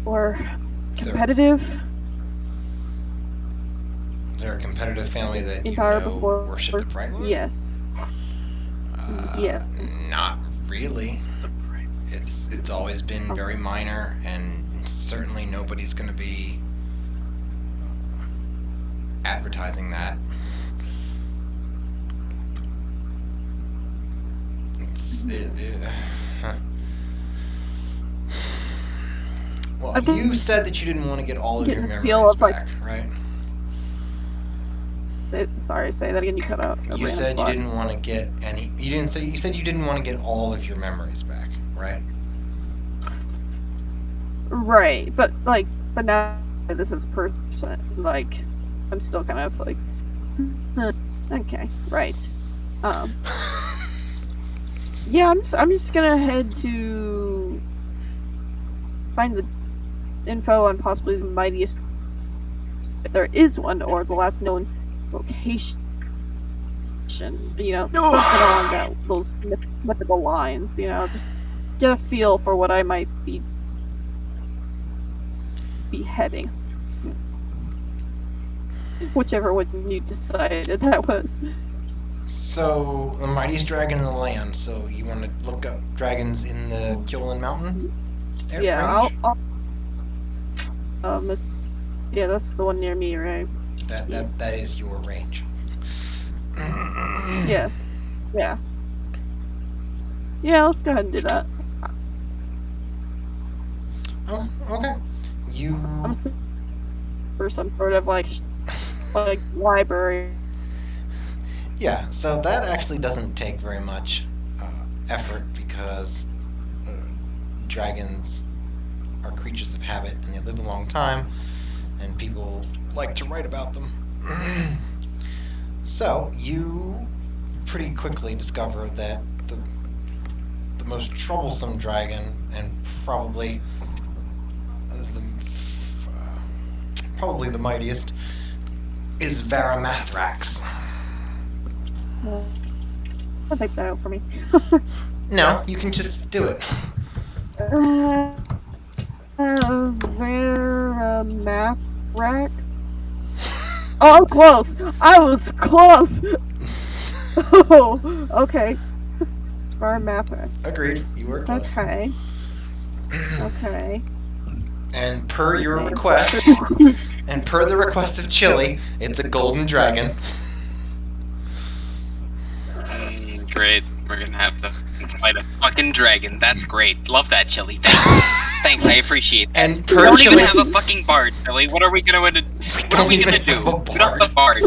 or Is there, competitive is there a competitive family that you Empire know before? worship the Bright Lord? Yes. Yeah. Not really. It's always been very minor, and certainly nobody's going to be advertising that. Huh. Well, I think- you said that you didn't want to get all of Getting your this feel memories of, back, right? Sorry, say that again. You cut out. You said you didn't want to get any. You didn't say. You said you didn't want to get all of your memories back, right? Right, but now this is person. I'm still kind of okay, right. Yeah, I'm just gonna head to find the info on possibly the mightiest, if there is one, or the last known location. Something along those mythical lines. Just get a feel for what I might be heading. Whichever one you decided that was. So the mightiest dragon in the land. So you want to look up dragons in the Kyolan Mountain? Yeah, range? I'll yeah, that's the one near me, right? That is your range. Yeah. Yeah. Yeah, let's go ahead and do that. Oh, okay. You. I'm for some sort of library. Yeah, so that actually doesn't take very much effort because dragons are creatures of habit and they live a long time, and people like to write about them. So you pretty quickly discover that the most troublesome dragon, and probably the mightiest, is Varamathrax. type that out for me. No, you can just do it. Math Rex. Oh, I'm close. I was close. Oh, okay. Math Rex. Agreed. You were close. Okay. Okay. And per your request, and per the request of Chili, it's a golden dragon. Great. We're gonna have to fight a fucking dragon. That's great. Love that, Chili. Thanks. Thanks, I appreciate that. And We per don't even Chili, have a fucking bard, Chili. What are we gonna do? What are we don't gonna even do? have a We don't have a bard.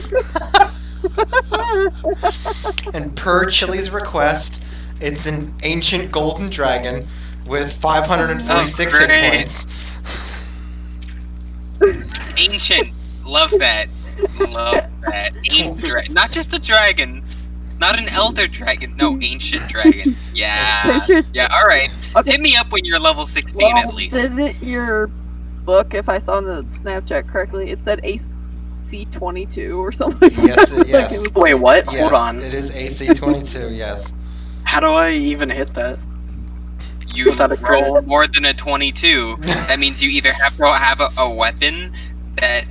and per Chili's request, it's an ancient golden dragon with 546 Oh, hit great. points. Ancient. Love that. Love that. Not just a dragon. Not an elder dragon. No, ancient dragon. Yeah. So sure. Yeah, alright. Okay. Hit me up when you're level 16 at Well, least. didn't your book, if I saw in the Snapchat correctly, it said AC 22 or something? Yes, Like, yes. it was- Wait, what? Yes, Hold on. it is AC 22. Yes. How do I even hit that? You Without a roll crit. more than a 22. That means you either have to have a weapon that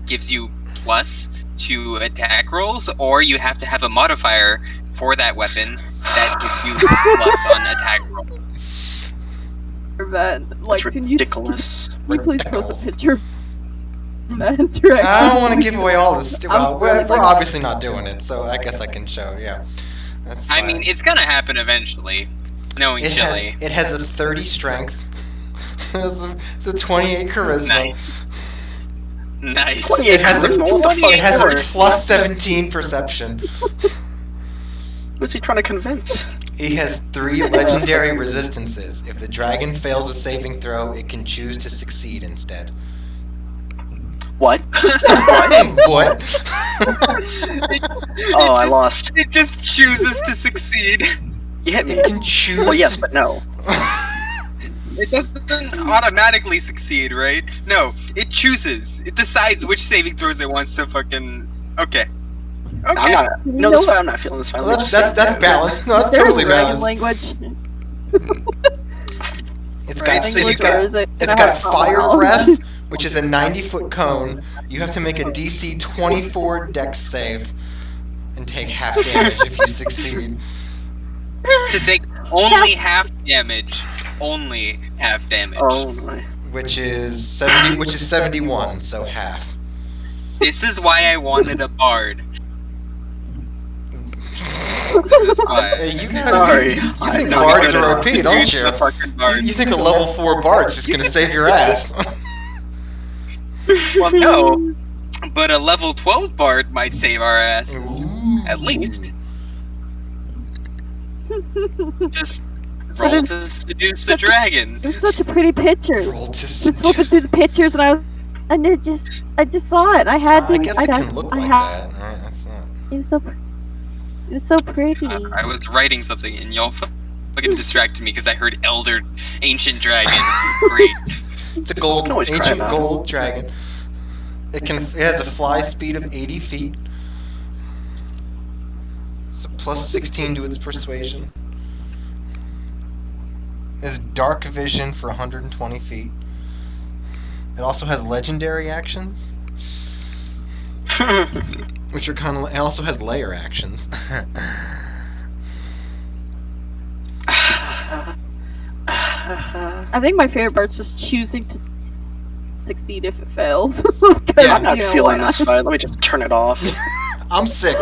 gives you plus to attack rolls, or you have to have a modifier for that weapon that gives you plus on attack rolls. that. Like, That's can ridiculous. you please post Ridiculous. a picture of that direction? I don't want to give away all this. Well, I'm we're really- obviously not doing it, so I guess I can show. Yeah. That's I fine. mean, it's gonna happen eventually. Knowing Chili. It has a 30 strength. It's a 28 charisma. Nice. 28 It has a- charisma, what the fuck It has a for? plus 17 perception. Who's he trying to convince? He has 3 legendary resistances. If the dragon fails a saving throw, it can choose to succeed instead. What? What? Oh, I lost. It just chooses to succeed. You hit me. It can choose. Well, yes, to- but no. It doesn't automatically succeed, right? No, it chooses. It decides which saving throws it wants to fucking. Okay. I'm Okay. not. You No, know that's what? fine. I'm not feeling this. Fine. Well, that's balanced. No, that's Is there a totally dragon balanced. language? It's got, so Language, you've got, or is it it's gonna got have fire common breath, knowledge? which is a 90-foot cone. You have to make a DC 24 Dex save and take half damage if you succeed. To take only half damage. Only half damage. Oh my. Which is 70. Which is 71, so half. This is why I wanted a bard. This is why. Hey, you Sorry. think I'm bards not are gonna- OP, don't Use you? the fucking bard. You think a level 4 bard's just gonna save your ass? Well, no. But a level 12 bard might save our ass. Ooh. At least. Just But roll it's to seduce the dragon. It was such a pretty picture. Roll to Just flipping through seduce. the pictures, and I just saw it. I had to. I guess it I can look I like had- that. Alright, that's not. It was so. It was so pretty. I was writing something and y'all fucking distracted me because I heard Elder Ancient Dragon. Great. It's a gold, can always try ancient that. gold dragon. It has a fly speed of 80 feet. It's a plus 16 to its persuasion. It has dark vision for 120 feet. It also has legendary actions, which are kind of. It also has layer actions. I think my favorite part's just choosing to succeed if it fails. 'Cause, Yeah. I'm not you know, feeling why this not? fight. Let me just turn it off. I'm sick.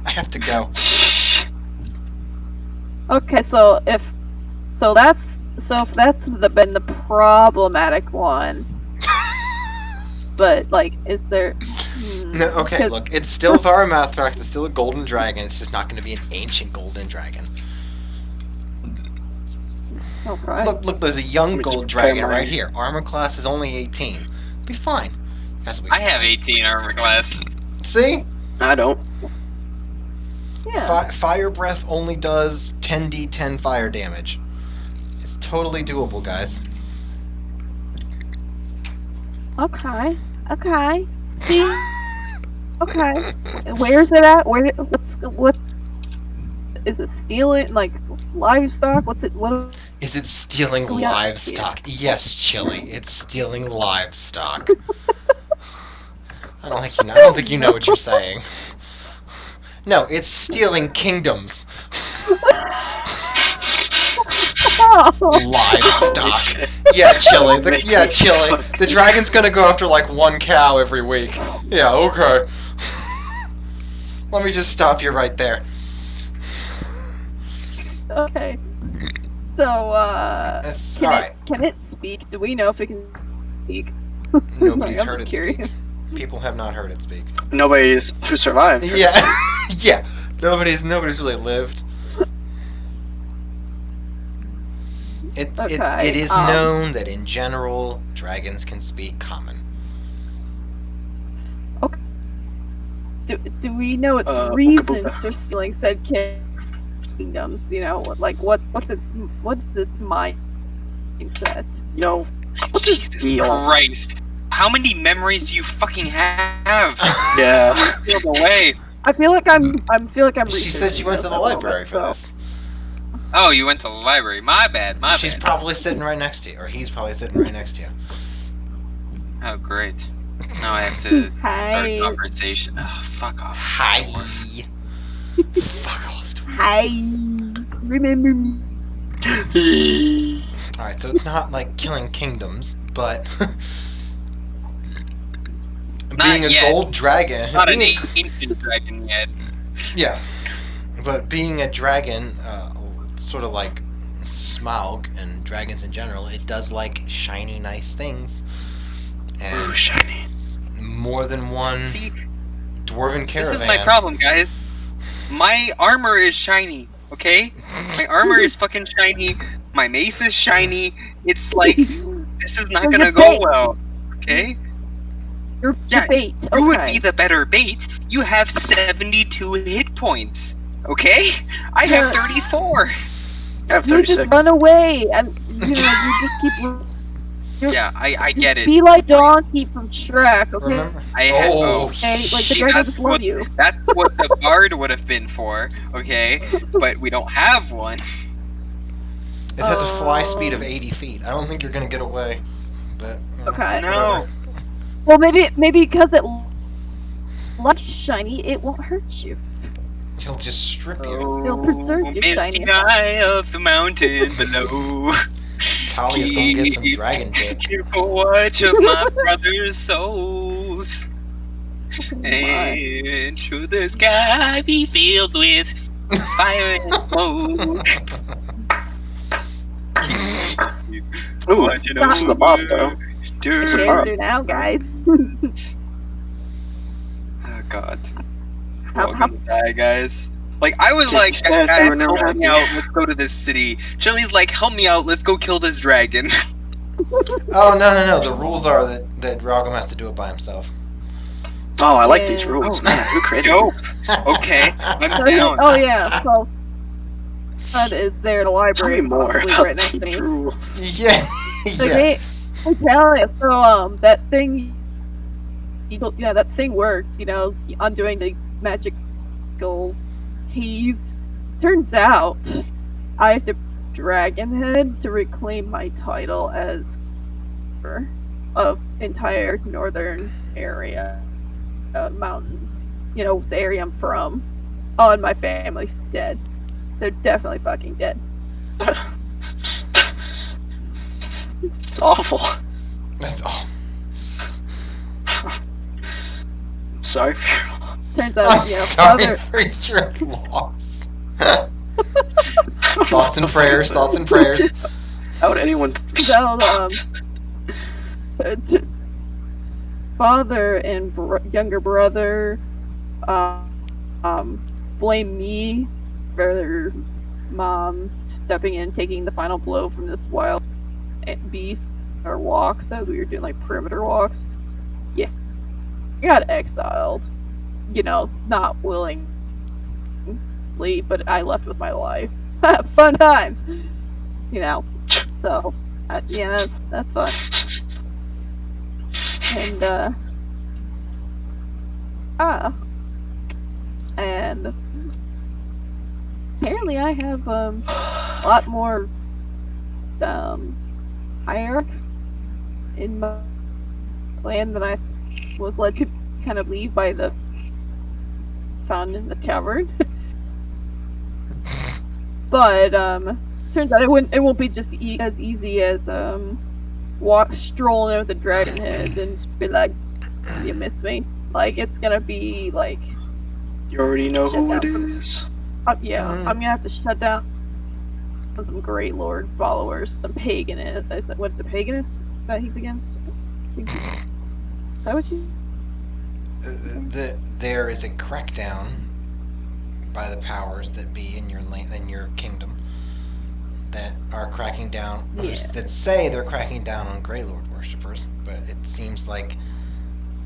I have to go. Okay, so if that's been the problematic one. But like, is there? No, okay, 'cause- look, it's still Varamathrax, it's still a golden dragon, it's just not going to be an ancient golden dragon. Okay. Look, there's a young Let me gold just dragon prepare my- right here. Armor class is only 18. Be fine. Guys will be I have fine. 18 armor class. See? I don't. Yeah. Fire breath only does 10d10 fire damage. It's totally doable, guys. Okay. Okay. See, Okay. And where's it at? What is it stealing? Like livestock? What's it? What? Is it stealing Oh, yeah. livestock? Yes, Chili. It's stealing livestock. I don't think you know what you're saying. No, it's stealing kingdoms. Livestock. Yeah, Chili. Chili. The dragon's gonna go after like one cow every week. Yeah, okay. Let me just stop you right there. Okay. So, That's alright. can it speak? Do we know if it can speak? Nobody's I'm heard just it curious. speak. People have not heard it speak. Nobody's who survived. Yeah, yeah. Nobody's really lived. Okay, It is known that in general dragons can speak common. Do we know its Ooga reasons booga. for stealing said kingdoms? You know, like what's its mindset? Yo, what's his Jesus deal? Christ. How many memories do you fucking have? Yeah. Steal away. I feel like I'm She said she went to the researching library this for at the this. Oh, you went to the library. My bad, my She's bad. probably sitting right next to you, or he's probably sitting right next to you. Oh, great. Now I have to start Hi. a conversation. Oh, fuck off. Hi. Fuck off. Hi. Remember me. Alright, so it's not like killing kingdoms, but being a yet. gold dragon. Not an being ancient dragon yet. Yeah, but being a dragon, sort of like Smaug and dragons in general, it does like shiny, nice things. And Ooh, shiny. more than one See, dwarven caravan. this is my problem, guys. My armor is shiny, okay? My armor is fucking shiny. My mace is shiny. It's like, this is not So gonna you're go bait. well, okay? You're Yeah, bait. You would Okay. be the better bait. You have 72 hit points, okay? I have Yeah. 34. I have You just 36. run away and you just keep. Yeah, I get it. Be like Donkey from Shrek, okay? Remember? Oh, Okay, like the see, dragon that's just love what- you. That's what the bard would have been for, okay? But we don't have one. It has a fly speed of Oh. 80 feet. I don't think you're gonna get away. But Okay. No. Well, maybe because it looks shiny, it won't hurt you. He'll just strip you. They'll preserve your in shiny the eye of the mountain below. Talia's gonna get some dragon dick. Keep watch of my brother's souls. Oh my. And should the sky be filled with fire and smoke? Ooh, Watching this is the bob, though. Dude. It's a What bar. do now, guys? Oh god. How, Welcome to die, guys. Like, I was Yeah, like, these guys guys, were never help me happy. out, let's go to this city. Chili's like, help me out, let's go kill this dragon. Oh no! The rules are that Rogum has to do it by himself. Oh, I like these Yeah. rules, man. Who created Dope. them? Okay, I'm so down. oh yeah, so that is there. The Tell library me more probably about right next to these me. rules. Yeah, So yeah. they, I tell you, so that thing, that thing works. You know, undoing the magical haze. Turns out, I have to dragon head to reclaim my title as of entire northern area mountains. You know, the area I'm from. Oh, and my family's dead. They're definitely fucking dead. It's awful. That's all. Sorry for your loss. Turns I'm out, sorry other, for your loss. Thoughts and prayers. Thoughts and prayers. How would anyone So, father and younger brother, blame me for their mom stepping in, taking the final blow from this wild beast. Our walks, as we were doing like perimeter walks. Yeah, I got exiled. You know, not willingly, but I left with my life. Fun times. You know. So, yeah, that's fun. And, Ah. And apparently I have a lot more hierarchy in my plan than I was led to kind of leave by the found in the tavern. But turns out it won't be just as easy as strolling over the dragon head and just be like, you miss me. Like, it's gonna be like, You already know who Shut it down. is. yeah, I'm gonna have to shut down some Great Lord followers, some paganist. What is it, paganist that he's against? Is that what you? There is a crackdown by the powers that be in your kingdom that are cracking down. Yeah. That say they're cracking down on Grey Lord worshippers, but it seems like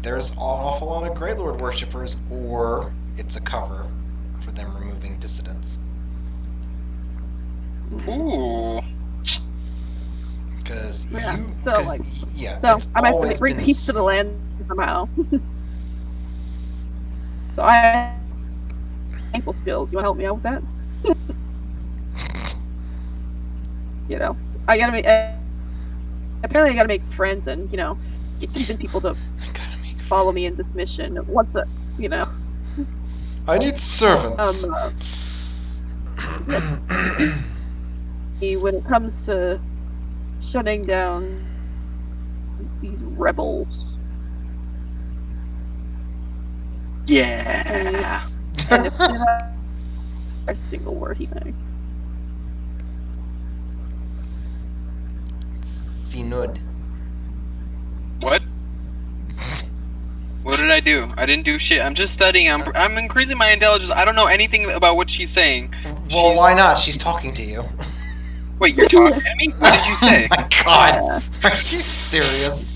there's an awful lot of Grey Lord worshippers, or it's a cover for them removing dissidents. Ooh. Because Yeah, you, so, 'cause like- yeah, So it's I'm gonna have always to bring been peace to the land somehow. So I have ankle skills. You wanna help me out with that? You know, I gotta make. Apparently, I gotta make friends and get even people to I gotta make. follow me in this mission. Once the I need servants. when it comes to shutting down these rebels. Yeah. And if Sinai, a single word he's saying. Sinud. What? What did I do? I didn't do shit. I'm just studying. I'm increasing my intelligence. I don't know anything about what she's saying. Well, why not? She's talking to you. Wait, you're talking to me? What did you say? Oh my God, are you serious?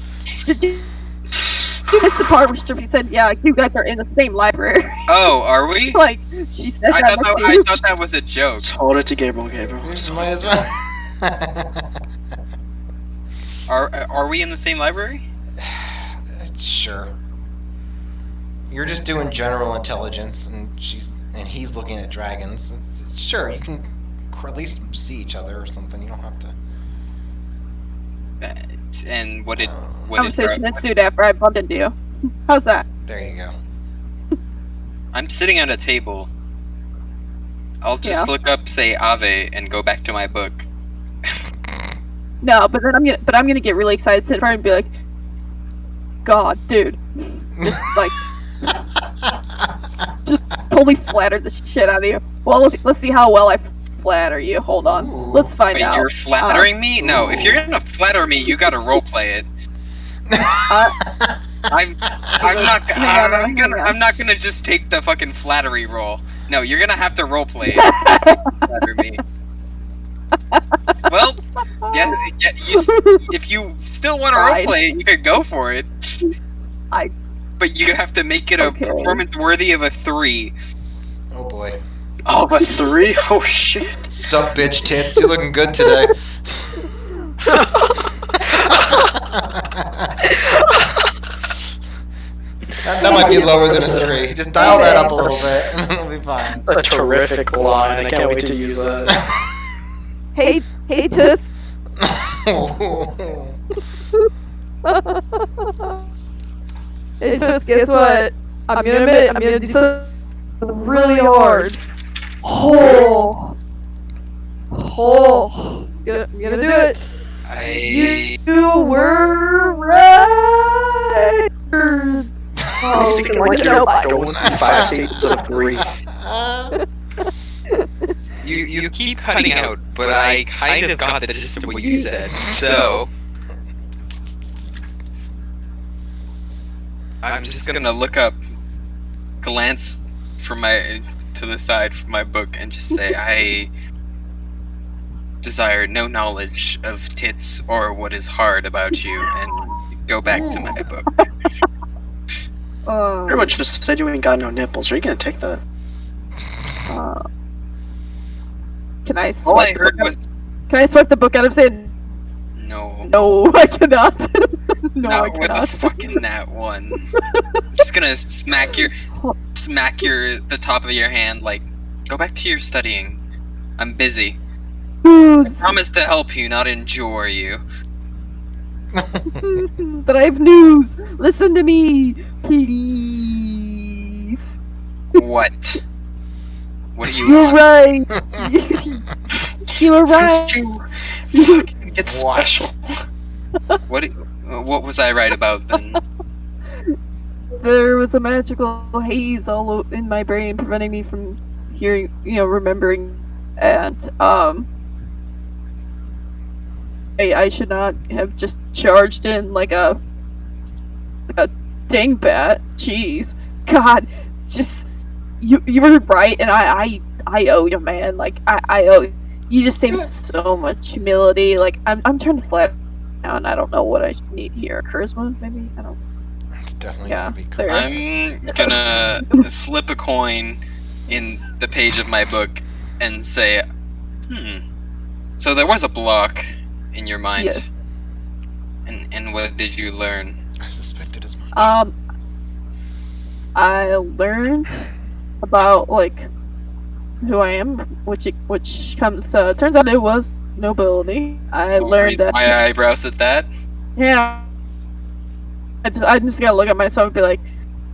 Did you miss the part where she said, "Yeah, like, you guys are in the same library"? Oh, are we? Like she said I that. thought that was a joke. Hold it to Gabriel. Gabriel. You just might as well. Are we in the same library? Sure. You're just doing general intelligence, and he's looking at dragons. Sure, you can at least see each other or something. You don't have to. And what did Conversation ensued after I bumped into you. How's that? There you go. I'm sitting at a table. I'll just Yeah. look up, say Ave, and go back to my book. No, but then I'm gonna get really excited, sit in front and be like, "God, dude," just like just totally flatter the shit out of you. Well, let's see how well I flatter you. Hold on, Ooh. let's find Wait, out. you're flattering me? No, if you're gonna flatter me, you gotta roleplay it. I'm not gonna just take the fucking flattery roll. No, you're gonna have to roleplay it. Flatter me. Well, if you still want to Fine. roleplay it, you could go for it. But you have to make it a Okay. performance worthy of a 3. Oh boy. Oh, but 3? Oh shit. Sup, bitch tits? You're looking good today. That might be lower than a 3. Just dial that up a little bit, and it'll be fine. A terrific line. I can't wait to use that. Hey, Tuss. Hey, Tuss, guess what? I'm gonna admit, I'm gonna do something really hard. I'm gonna do it. You were right. He's speaking like you're going through 5 stages of grief. You keep cutting out, but I kind of got the gist of what you said. So I'm just gonna look up, glance to the side from my book, and just say I desire no knowledge of tits or what is hard about you, and go back to my book. Pretty much just said you ain't got no nipples. Are you gonna take that? Can I All I swipe? heard was Can I swipe the book out of his hand? no. No, I cannot. No, Not I with cannot. a fucking nat 1. I'm just gonna smack the top of your hand, like, go back to your studying. I'm busy. News! Promise to help you, not injure you. But I have news! Listen to me! Please! What? What do you You're want? right! You were right! Christian fucking gets What? special. What was I right about then? There was a magical haze in my brain preventing me from hearing, remembering. And, I should not have just charged in like a dingbat. Jeez. God, just, you were right, and I owe you, man. Like, I owe you. You just saved so much humility. Like, I'm trying to flat down. I don't know what I need here. Charisma, maybe? I don't. It's definitely Yeah, gonna be there. cool. I'm gonna slip a coin in the page of my book and say, so there was a block in your mind. Yes. And what did you learn? I suspected as much. I learned about like who I am, which comes turns out it was nobility. I learned that. My eyebrows at that. Yeah. I just gotta look at myself and be like,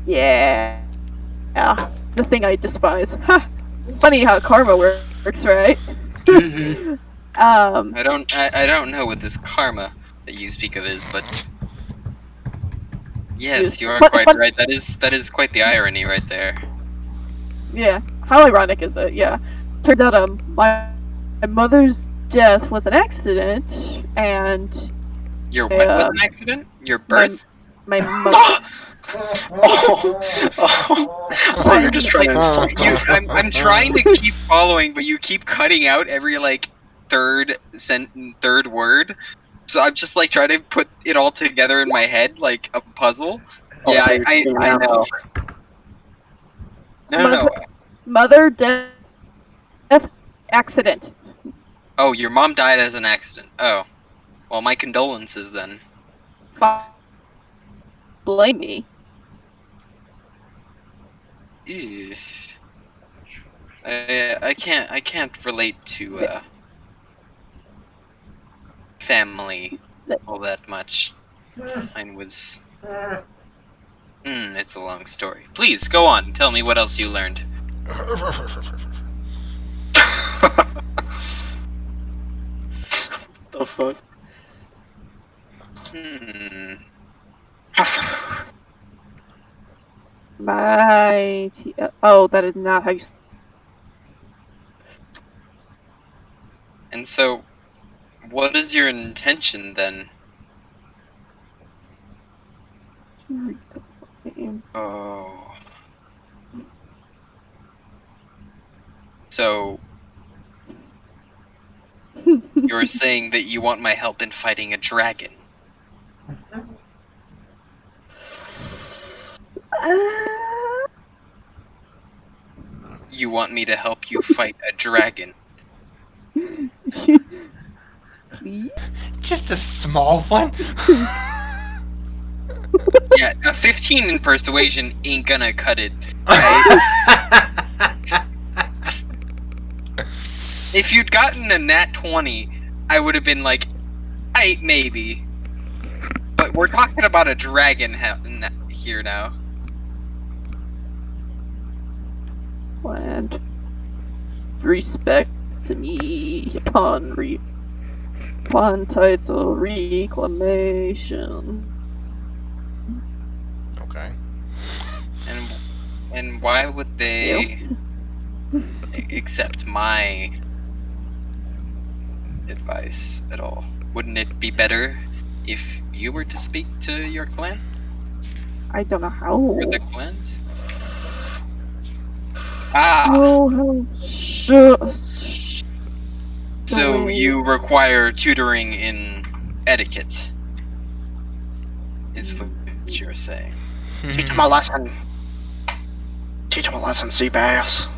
yeah, the thing I despise. Ha! Funny how karma works, right? I don't know what this karma that you speak of is, but yes, you are But- quite but- right. That is quite the irony right there. Yeah. How ironic is it? Yeah. Turns out, my mother's death was an accident, and Your what was an accident? Your birth? my mother. Oh, I thought you were just trying to insult You, him. I'm trying to keep following, but you keep cutting out every like third word. So I'm just like trying to put it all together in my head like a puzzle. Oh, Yeah, I thought you were I saying know. No. Mother death accident. Oh, your mom died as an accident. Oh, well, my condolences then. Blame me. Ew. I can't relate to family all that much. Mine was. It's a long story. Please go on. Tell me what else you learned. The fuck? Oh, that is not how you. And so, what is your intention then? Oh. So, you're saying that you want my help in fighting a dragon? You want me to help you fight a dragon? Please? Just a small one? Yeah, a 15 in persuasion ain't gonna cut it. If you'd gotten a nat 20, I would have been like, maybe. But we're talking about a dragon here now. And respect to me upon title reclamation. Okay. And why would they accept my advice at all? Wouldn't it be better if you were to speak to your clan? I don't know how. Or the clans? Ah, Oh, sure. so you require tutoring in etiquette, is what you're saying. Teach him a lesson. Teach him a lesson, Seabass.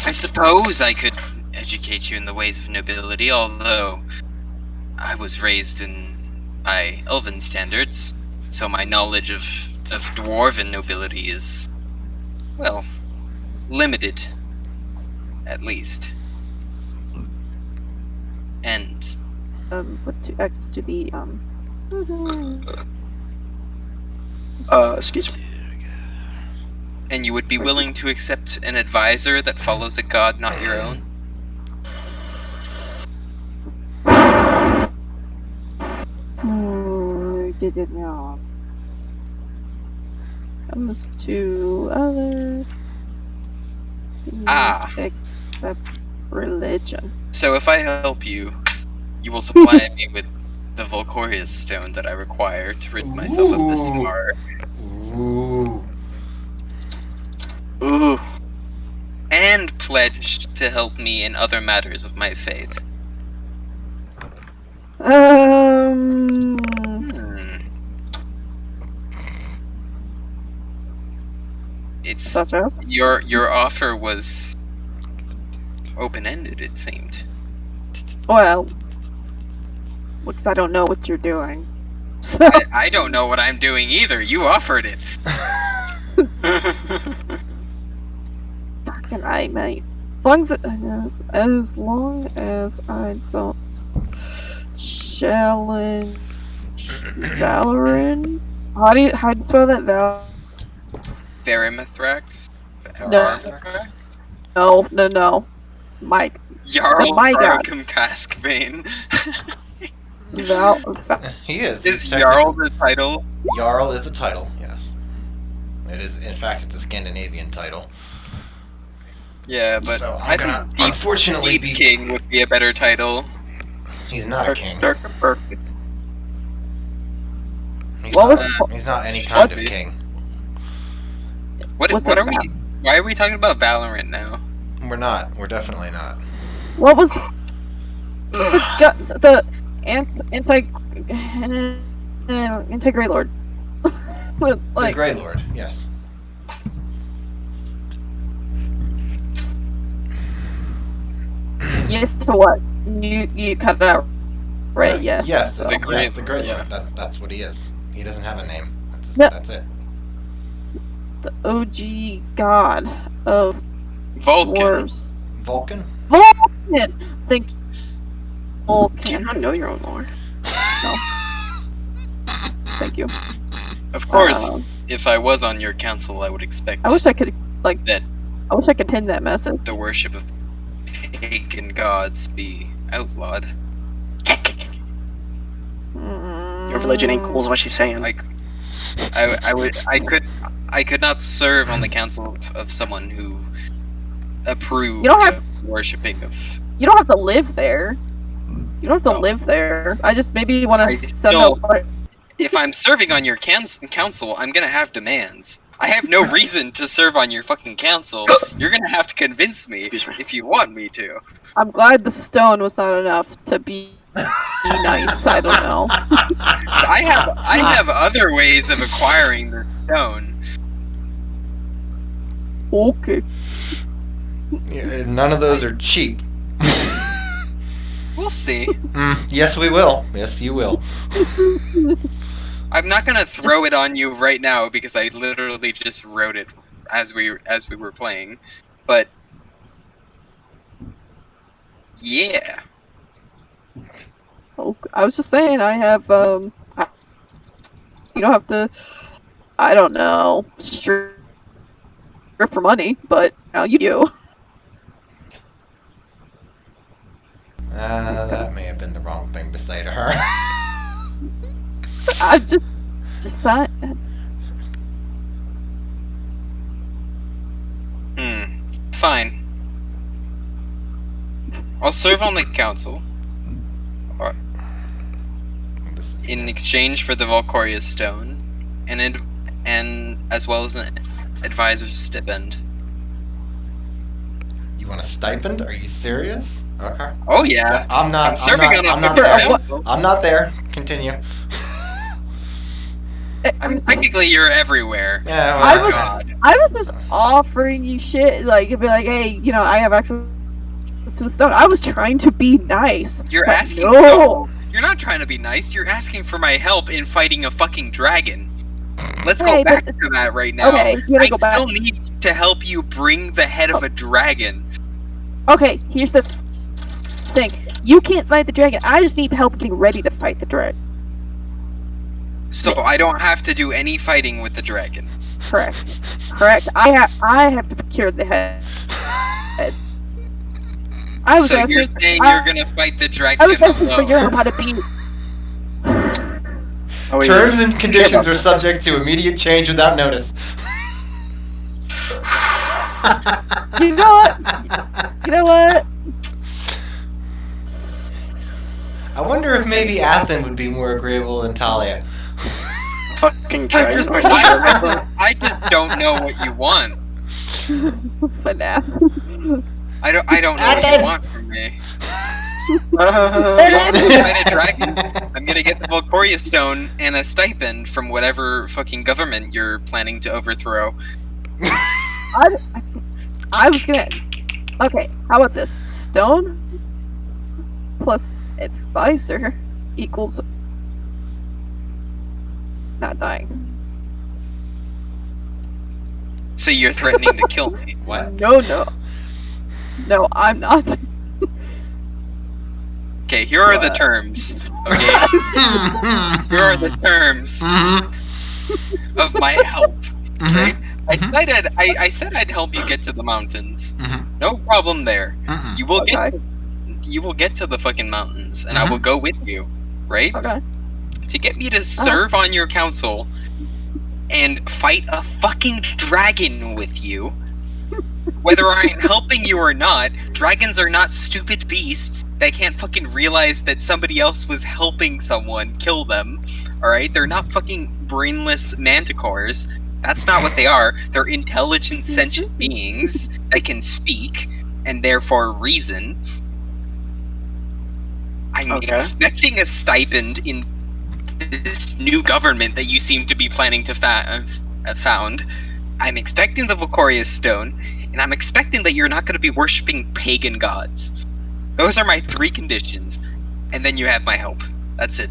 I suppose I could educate you in the ways of nobility, although I was raised by elven standards, so my knowledge of dwarven nobility is, well, limited, at least. And With access to the Excuse me. and you would be willing to accept an advisor that follows a god not your own? did it now. Comes to other things Ah. except religion. So if I help you, you will supply me with the Volcorius stone that I require to rid myself of this Ooh. mark, Ooh. Ooh. and pledge to help me in other matters of my faith. Um, It's such as? your offer was open-ended, it seemed. Well, because I don't know what you're doing. So, I don't know what I'm doing either. You offered it. fucking I, mate. As long as I don't challenge Valorant. How do you spell that? Verimithrax? No. No. Mike. Jarl my god. Arkham Caskbane. He is. Is He's Jarl technically- the title? Jarl is a title, yes. It is, in fact, it's a Scandinavian title. Yeah, but So I I'm gonna think Deep, unfortunately Deep be. King would be a better title. He's not a king. He's What was not, he's not any kind of What? king. What What's are that we? about? Why are we talking about Valorant now? We're not. We're definitely not. What was the anti Grey Lord? The Like, Grey Lord, yes. yes to what? You cut it out, right? Yes. Yes. The Grey Yes, the Grey Lord, Lord. That's what he is. He doesn't have a name. No. That's it. The OG god of Vulcan. dwarves. Vulcan. Vulcan. Think Do you Vulcan. not know your own lore? Thank you. Of course, Um, if I was on your council, I would expect I wish I could like that I wish I could pin that message. the worship of pagan gods be outlawed. Your religion ain't cool is what she's saying. Like, I could not serve on the council of someone who approved You don't have- of worshipping of. You don't have to live there. You don't have to No. live there. I just maybe want I to still- send out. If I'm serving on your council, I'm gonna have demands. I have no reason to serve on your fucking council. You're gonna have to convince me Excuse me. if you want me to. I'm glad the stone was not enough to be nice. I don't know. I have other ways of acquiring the stone. Okay. Yeah, none of those are cheap. We'll see. Yes, we will. Yes, you will. I'm not gonna throw it on you right now because I literally just wrote it as we were playing. But yeah. Oh, I was just saying I have you don't have to. I don't know. Strip for money, but now you do. That may have been the wrong thing to say to her. I'm just saying. Fine. I'll serve on the council This is- in exchange for the Volcorius stone, and as well as an advisor's stipend. You want a stipend? Are you serious? Okay. Oh yeah. I'm not. I'm serving on a I'm not fucking there. council. I'm not there. Continue. I mean, technically, you're everywhere. Yeah. I Well, was- God. I was just offering you shit, like, it'd be like, hey, you know, I have access to the stone. I was trying to be nice. You're but asking. No. You're not trying to be nice. You're asking for my help in fighting a fucking dragon. Let's Okay, go back but- to that right now. Okay, you gotta I go back. still need to help you bring the head of a dragon. Okay, here's the thing. You can't fight the dragon. I just need help getting ready to fight the dragon. So I don't have to do any fighting with the dragon. Correct. Correct. I have to procure the head. I was So asking, you're saying I- you're gonna fight the dragon I was asking for your alone? help how to beat. Oh, wait, Terms and conditions are subject to immediate change without notice. You know what? You know what? I wonder if maybe Athen would be more agreeable than Talia. fucking dragon. I just don't know what you want. But now. I don't know what you want from me. You want me to fight a dragon? I'm gonna get the Volcoria Stone and a stipend from whatever fucking government you're planning to overthrow. I was gonna. Okay, how about this? Stone plus advisor equals not dying. So you're threatening to kill me. What? No, no. No, I'm not. Okay, here are the terms. Okay? Here are the terms of my help. Okay? I said I'd help you get to the mountains. No problem there. You will Okay. get to the fucking mountains, and I will go with you, right? Okay. To get me to serve on your council and fight a fucking dragon with you. Whether I'm helping you or not, dragons are not stupid beasts that can't fucking realize that somebody else was helping someone kill them. Alright? They're not fucking brainless manticores. That's not what they are. They're intelligent, sentient beings that can speak and therefore reason. I'm Okay. expecting a stipend in this new government that you seem to be planning to found. I'm expecting the Volcoria Stone, and I'm expecting that you're not going to be worshipping pagan gods. Those are my 3 conditions, and then you have my help. That's it.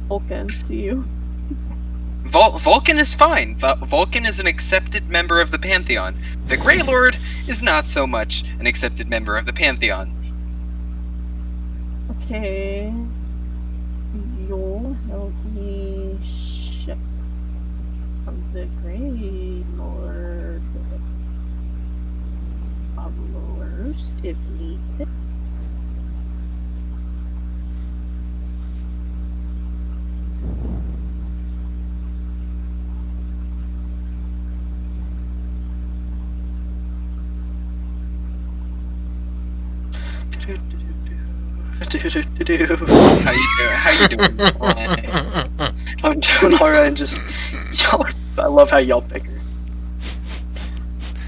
Vulcan to you. Vulcan is fine. Vulcan is an accepted member of the Pantheon. The Grey Lord is not so much an accepted member of the Pantheon. Okay. You'll help me ship from the Grey Lord followers if needed. How you doing? I'm doing alright and just y'all. I love how y'all bicker.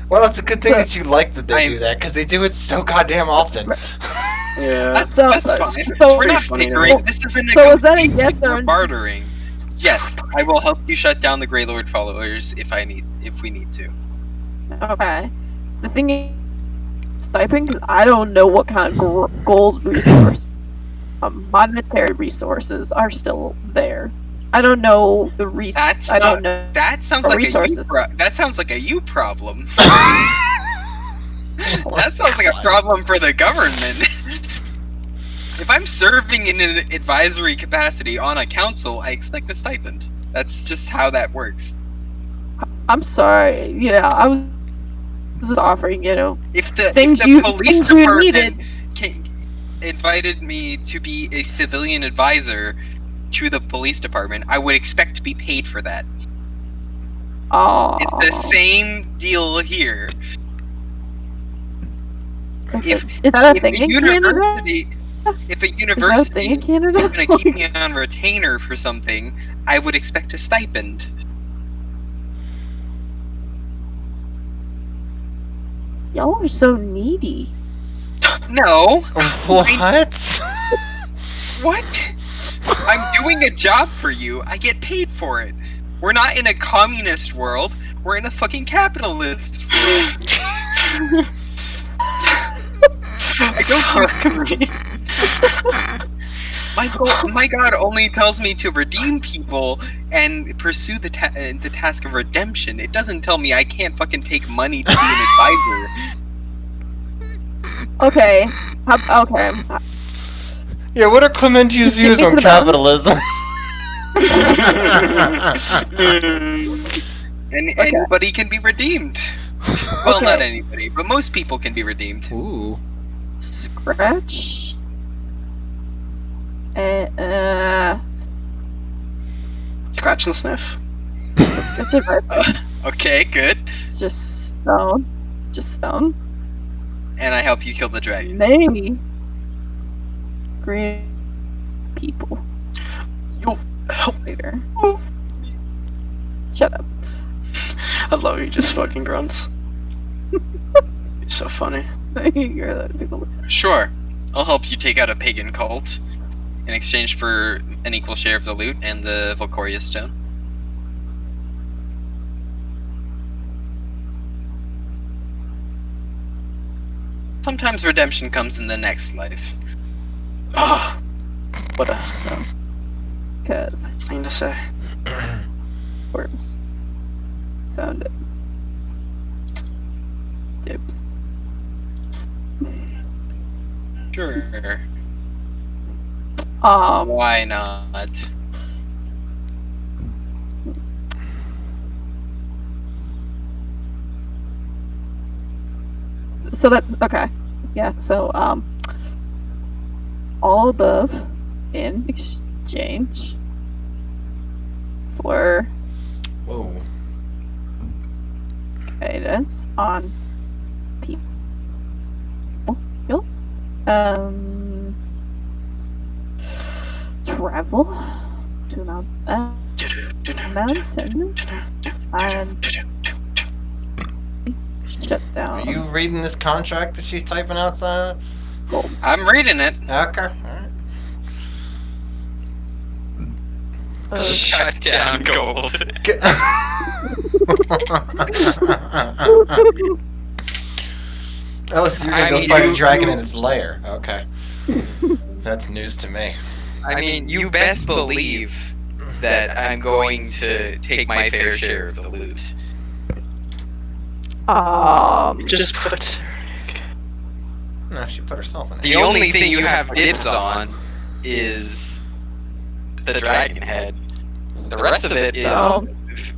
Well, it's a good thing So- that you like that they do that, because they do it so goddamn often. Yeah. That's that's fine. so We're not funny to bickering. me. This is a So is that a negotiation. yes or We're no? bartering? Yes, I will help you shut down the Grey Lord followers if we need to. Okay. The thing is, stipend, because I don't know what kind of gold resource, monetary resources are still there. I don't know the That's I don't not- know. That sounds Or like resources. that sounds like a you problem. That sounds like a problem for the government. If I'm serving in an advisory capacity on a council, I expect a stipend. That's just how that works. I'm sorry. I was just offering. If the Things police things you department needed. invited me to be a civilian advisor to the police department, I would expect to be paid for that. Oh. It's the same deal here. If Is that a if thing a in Canada? university, if a Is that a university thing in Canada? is gonna keep me on retainer for something, I would expect a stipend. Y'all are so needy. No, What? what? I'm doing a job for you. I get paid for it. We're not in a communist world. We're in a fucking capitalist world. I Fuck me. My god only tells me to redeem people and pursue the task of redemption. It doesn't tell me I can't fucking take money to be an advisor. Okay. Okay. Yeah, what are Clementia's views Get on to the capitalism? Anybody can be redeemed. Well, Okay. not anybody, but most people can be redeemed. Ooh. Scratch. Scratch and sniff. Scratch it right. Okay, good. Just stone. Just stone. And I help you kill the dragon. Maybe. Green people. Yo, help. Later. Shut up. I love you, just fucking grunts. It's so funny. You're the people. Sure, I'll help you take out a pagan cult in exchange for an equal share of the loot and the Valkyria stone. Sometimes redemption comes in the next life. Ah, what a Cause nice thing to say. worms. Found it. Dibs. Sure. Um. Why not? So that okay. Yeah. So all above in exchange for Whoa. guidance on people skills. Travel to mountain and shut Are down. you reading this contract that she's typing outside? I'm reading it. Okay. Alright. Shut down gold. Oh, so you're gonna I go mean, fight a you- dragon you- in its lair. Okay. That's news to me. I mean, you best believe that I'm going to take my fair share of the loot. Just put. No, she put herself in it. The only thing you have dibs on is the dragon head. The rest of it is Oh.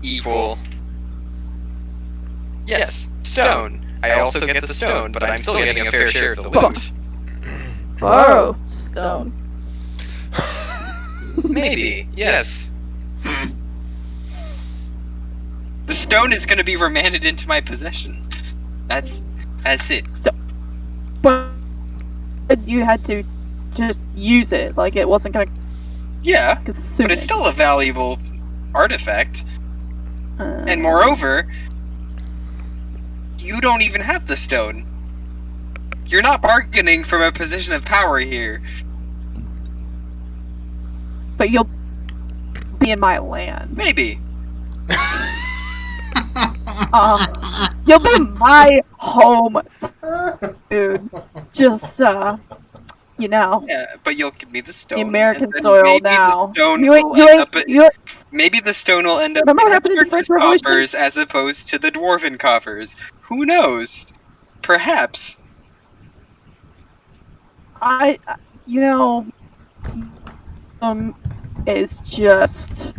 equal. Yes, stone. I also get the stone, but I'm still getting a fair share of the loot. Oh, stone. Maybe, yes. The stone is going to be remanded into my possession. That's it. But you had to just use it. Like it wasn't gonna Yeah, consume but it's it. still a valuable artifact. Uh, And moreover, you don't even have the stone. You're not bargaining from a position of power here. but you'll be in my land. Maybe. You'll be my home, dude. Just you know, Yeah, but you'll give me the stone. the American and then soil maybe now. The stone You ain't, will you end ain't, up you ain't, maybe the stone will end up Remember what in the happened in the Turkish French Revolution? coffers as opposed to the dwarven coffers. Who knows? Perhaps. you know, is just,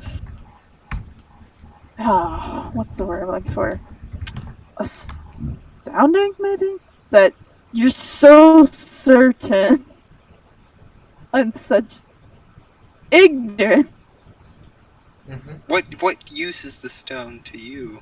what's the word I'm looking for? Astounding, maybe? That you're so certain and such ignorant. What use is the stone to you?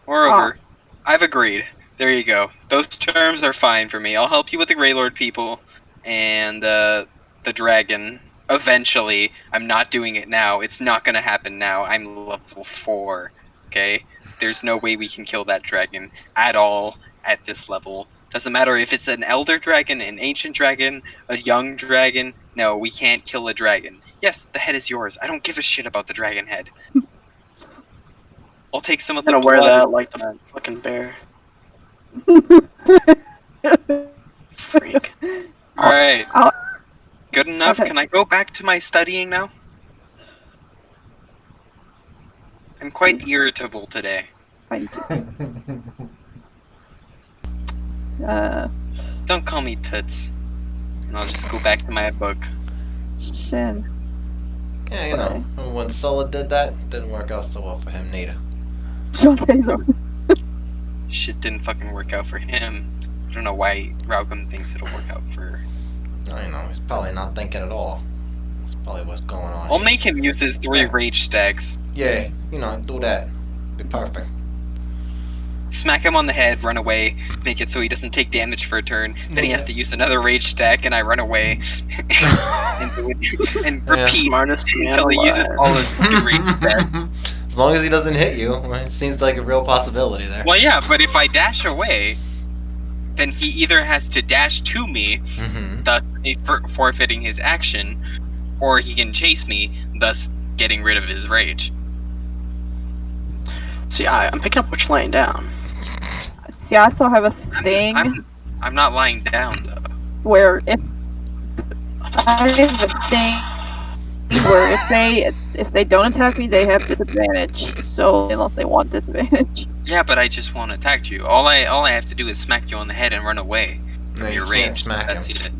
Moreover, I've agreed. There you go. Those terms are fine for me. I'll help you with the Greylord people and the dragon. Eventually, I'm not doing it now. It's not gonna happen now. I'm level 4. Okay? There's no way we can kill that dragon at all at this level. Doesn't matter if it's an elder dragon, an ancient dragon, a young dragon. No, we can't kill a dragon. Yes, the head is yours. I don't give a shit about the dragon head. I'll take some of I'm the gonna wear blood. that like the fucking bear. Freak. Alright. Oh. Good enough. Okay. Can I go back to my studying now? I'm quite irritable today. Fine. Don't call me Toots. And I'll just go back to my book. Shin. Yeah, you know, when Scylla did that, didn't work out so well for him neither. Shantae's over. Shit didn't fucking work out for him. I don't know why Raukum thinks it'll work out for... I know, he's probably not thinking at all. That's probably what's going on. I'll make him use his 3 rage stacks. Yeah, you know, do that. Be perfect. Smack him on the head, run away, make it so he doesn't take damage for a turn. Then he has to use another rage stack, and I run away. and repeat Smartest man until he uses alive. all of the rage stacks. As long as he doesn't hit you, it seems like a real possibility there. Well, yeah, but if I dash away, then he either has to dash to me, Mm-hmm. thus forfeiting his action, or he can chase me, thus getting rid of his rage. See, I'm picking up what you're laying down. See, I also have a thing I'm not lying down, though. where if I have a thing where if they don't attack me, they have disadvantage. So unless they want disadvantage. Yeah, but I just won't attack you. All I have to do is smack you on the head and run away. No, you You're can't raged. smack That's him. it.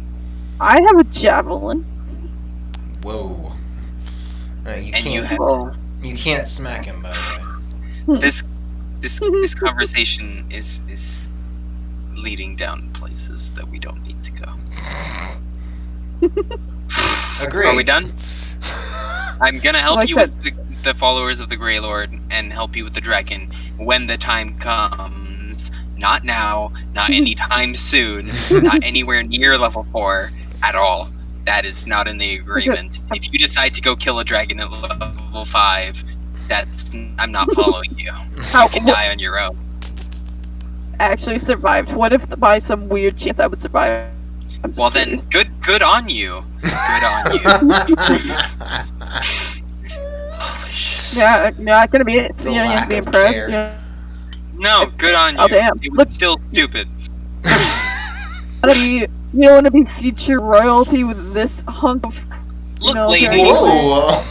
I have a javelin. Whoa. No, you And you can't. have Well, You can't smack him, by the way. This conversation is leading down places that we don't need to go. Agreed. Are we done? I'm gonna help Like you that- with the followers of the Grey Lord and help you with the dragon when the time comes. Not now, not anytime soon, not anywhere near level 4 at all. That is not in the agreement. If you decide to go kill a dragon at level 5, I'm not following you. How You can die on your own. actually survived? What if by some weird chance I would survive? I'm just Well then, curious. good on you. Good on you. Yeah, you're not gonna be. You The know, you have lack to be of impressed. care. You know, No, good on you. Oh, damn. It was Look- still stupid. you don't want to be future royalty with this hunk of. Look, No, lady, okay. Whoa!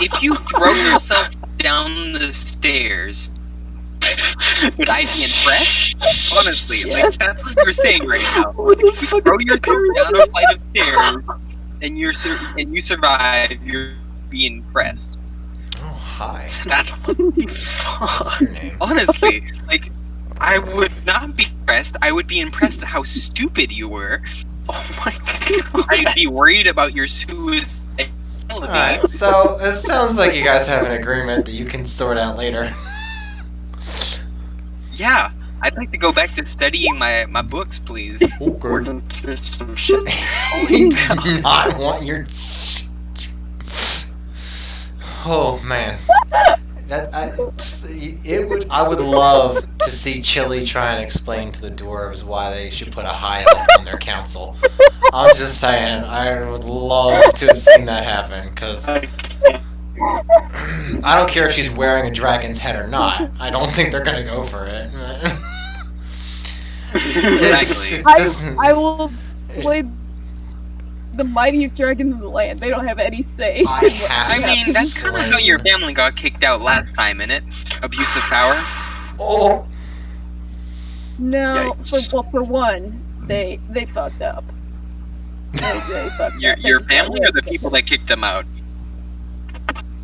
if you throw yourself down the stairs, would I be impressed? Honestly, Yes. like that's what you're saying right now. What the If you fuck throw is yourself down a flight of stairs and you survive, you're being impressed. Oh, hi. That's What's your name? honestly, like, I would not be impressed. I would be impressed at how stupid you were. oh my god. I'd be worried about your suicide. Alright, so it sounds like you guys have an agreement that you can sort out later. Yeah, I'd like to go back to studying my books, please. We're Okay. going through some shit. We do not want your. Oh man, I would love to see Chili try and explain to the dwarves why they should put a high elf on their council. I'm just saying, I would love to have seen that happen because I can't. I don't care if she's wearing a dragon's head or not. I don't think they're gonna go for it. Exactly. It doesn't- I will slay the mightiest dragon in the land. They don't have any say. I have I mean, that's kind of how your slain- family got kicked out last time, innit? Abuse of power. Oh, No, Yikes. for one, they fucked up. They fucked Your up. They your just got family or the ripped. people that kicked them out?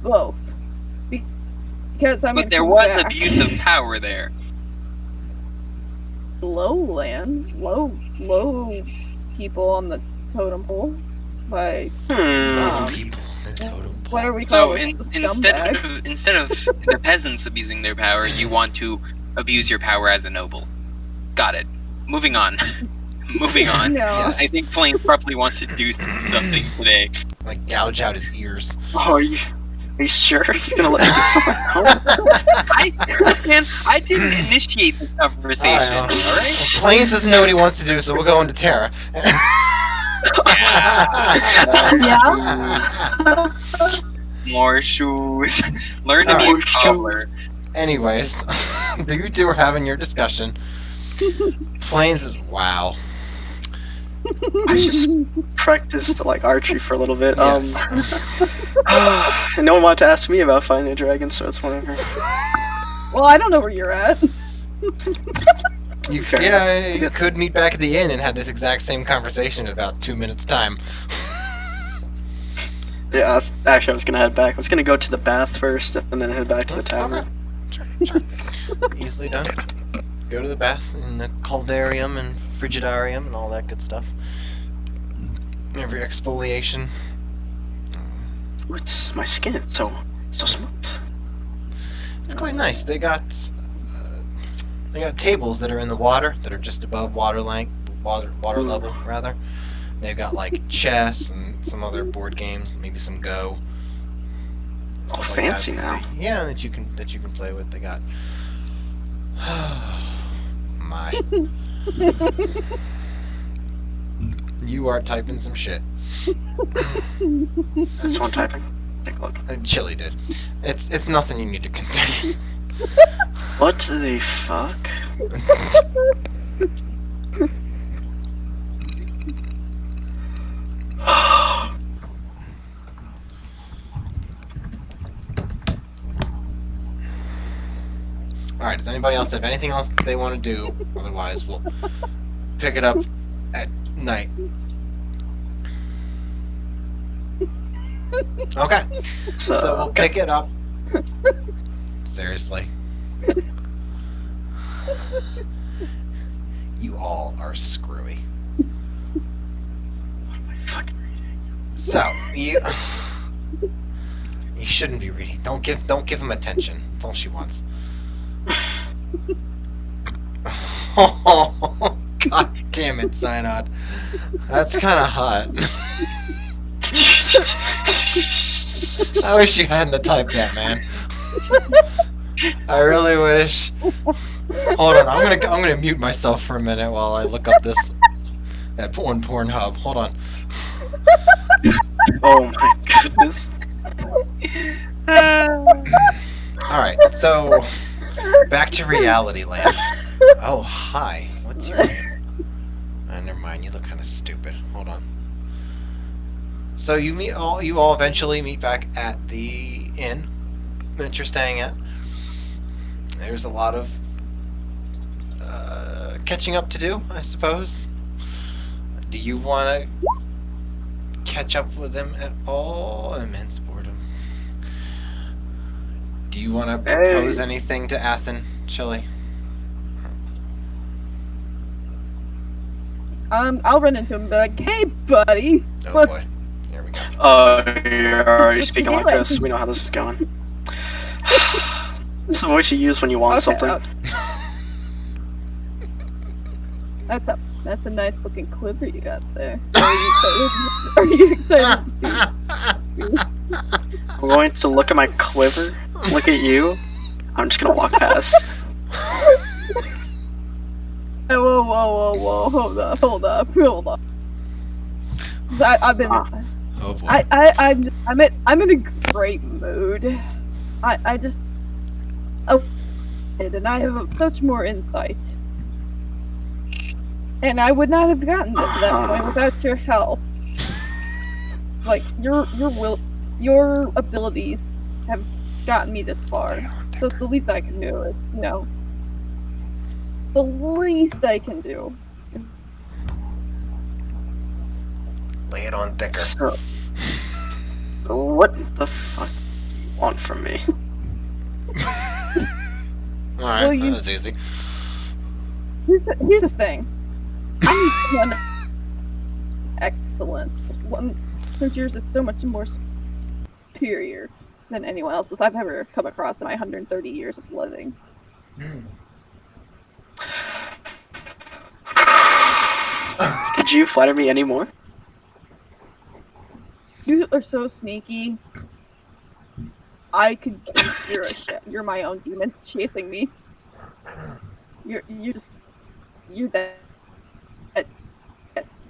Both. Because I mean, But there was abuse of power there. lowlands, low people on the totem pole. By people on the totem pole. what are we So calling it? The instead of the peasants abusing their power, you want to abuse your power as a noble. Got it. Moving on. Moving on. No. Yes. I think Flame probably wants to do something today. Like gouge out his ears. Oh, are you sure you're gonna let me do something? I didn't initiate the conversation. Alright, Alright? Plains doesn't know what he wants to do, so we'll go into Terra. More shoes. Learn to be Alright. a cobbler. Anyways, you two are having your discussion. Plains is wow. I just practiced like archery for a little bit. Yes. And no one wanted to ask me about fighting a dragon, so it's whatever. Well, I don't know where you're at. Fair Yeah, you could meet back at the inn and have this exact same conversation in about 2 minutes' time. Yeah, actually, I was gonna head back. I was gonna go to the bath first, and then head back to the tavern. Okay. Sure. Easily done. Go to the bath in the caldarium and frigidarium and all that good stuff. Every exfoliation. Ooh, my skin. It's so smooth. It's quite nice. They got tables that are in the water that are just above water level rather. They've got like chess and some other board games, maybe some Go. Oh, Stuff like fancy that. now. Yeah, that you can play with. They got. My. You are typing some shit. That's one typing. Take a look. Chili did. It's nothing you need to consider. What the fuck? Alright, does anybody else have anything else that they want to do? Otherwise, we'll pick it up at night. Okay, so we'll pick it up. Seriously. You all are screwy. What am I fucking reading? So, you shouldn't be reading. Don't give him attention. That's all she wants. Oh, God damn it, Synod. That's kind of hot. I wish you hadn't have typed that, man. I really wish. Hold on, I'm gonna mute myself for a minute while I look up this at Pornhub. Hold on. Oh my goodness. All right, so back to reality land. Oh, hi. What's your name? Never mind. You look kind of stupid. Hold on. So you all eventually meet back at the inn that you're staying at. There's a lot of catching up to do, I suppose. Do you want to catch up with him at all? Immense boredom. Do you want to propose anything to Athen, Chili? I'll run into him and be like, "Hey, buddy." Oh What? boy. Here we go. Oh, you're already speaking like doing? this. We know how this is going. This is the voice you use when you want Okay, something. That's a nice looking quiver you got there. Are you excited to see? I'm going to look at my quiver, look at you. I'm just gonna walk past. Whoa! Hold up! So I've been. Oh boy. I'm in a great mood. I just. Oh, and I have such more insight. And I would not have gotten to that point without your help. Like your abilities have gotten me this far. So the least I can do is the least I can do. Lay it on thicker. So what the fuck do you want from me? Alright, Well, that was easy. Here's the thing. I need one excellence. Since yours is so much more superior than anyone else's I've ever come across in my 130 years of living. Could you flatter me anymore? You are so sneaky. I could guess you're my own demons chasing me. You're that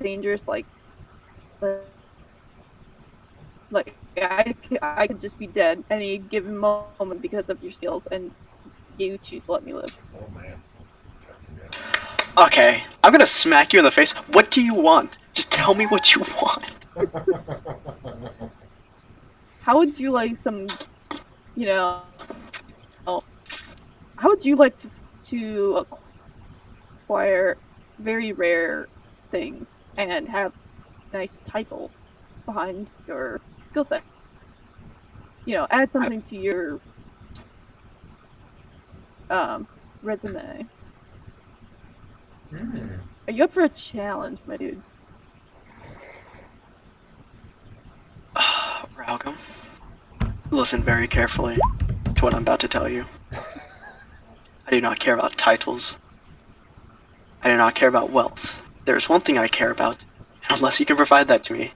dangerous. Like I could just be dead any given moment because of your skills, and you choose to let me live. Okay, I'm gonna smack you in the face. What do you want? Just tell me what you want. How would you like some, you know, how would you like to acquire very rare things and have a nice title behind your skill set? You know, add something to your resume. Are you up for a challenge, my dude? Ralgum, listen very carefully to what I'm about to tell you. I do not care about titles. I do not care about wealth. There's one thing I care about, and unless you can provide that to me,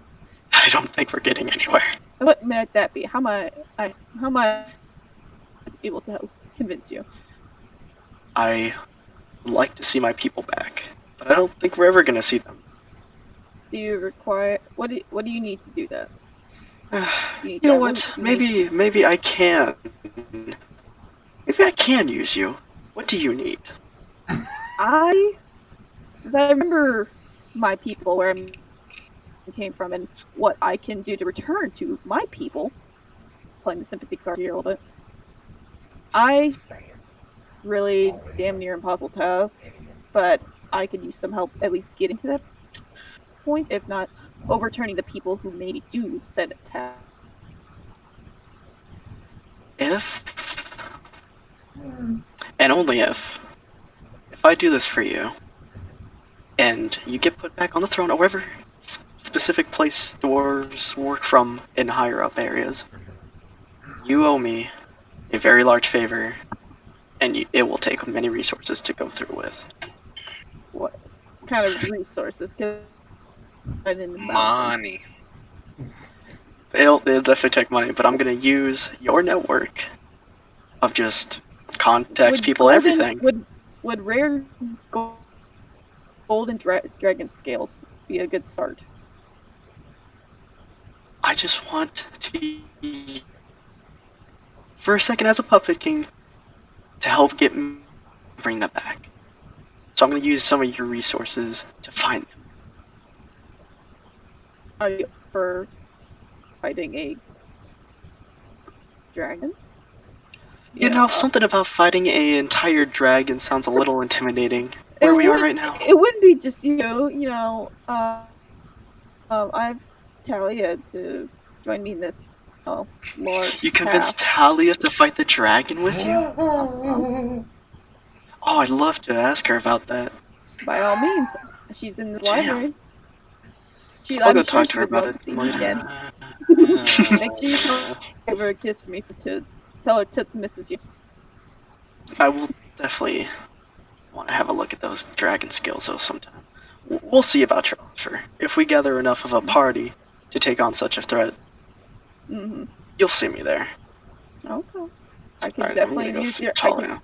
I don't think we're getting anywhere. What might that be? How am I able to help convince you? I would like to see my people back, but I don't think we're ever gonna see them. Do you require what do you need to do that? You know what? Maybe I can. Maybe I can use you. What do you need? Since I remember my people, where I came from, and what I can do to return to my people, playing the sympathy card here a little bit, I really damn near impossible task, but I could use some help at least getting to that point, if not overturning the people who maybe do said task. If, and only if I do this for you, and you get put back on the throne, or wherever specific place dwarves work from in higher up areas, you owe me a very large favor, and it will take many resources to go through with. What kind of resources? 'Cause I didn't know. Money. It'll definitely take money, but I'm gonna use your network of just contacts, Would people, golden- everything. Would rare golden dragon scales be a good start? I just want to, for a second, as a puppet king, to help bring them back. So I'm gonna use some of your resources to find them. Are you for fighting a dragon? You know, something about fighting an entire dragon sounds a little intimidating. It Where we are would- right now. It wouldn't be just I've Talia to join me in this large You convinced Talia to fight the dragon with you? Oh, I'd love to ask her about that. by all means. She's in the Damn. library. I'll I'm go sure talk she to her would love about to it see me later. again. Make sure you give her a kiss for me for Toots. Tell her Toots misses you. I will definitely want to have a look at those dragon skills though sometime. We'll see about your offer. If we gather enough of a party to take on such a threat, Mm-hmm. you'll see me there. Okay. I can Alright, I'm definitely gonna go use see your. Talia.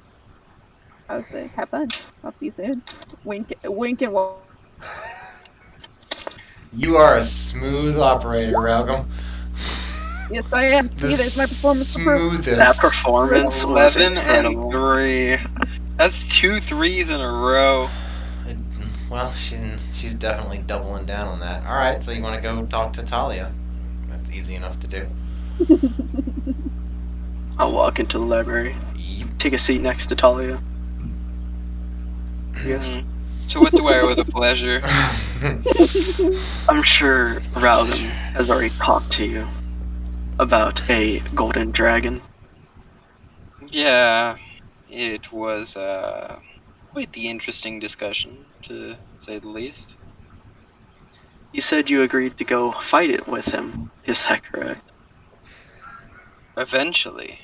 I would say, have fun. I'll see you soon. Wink and walk. You are a smooth operator, Ralgum. Yes, I am. The See, there's my performance for proof. smoothest. That performance was 11 incredible. and 3. That's 2 threes in a row. Well, she's definitely doubling down on that. All right, so you want to go talk to Talia? That's easy enough to do. I'll walk into the library, take a seat next to Talia. Yes. To what do I owe the pleasure? I'm sure Rowden has already talked to you about a golden dragon. Yeah, it was quite the interesting discussion, to say the least. You said you agreed to go fight it with him. Is that correct? Eventually.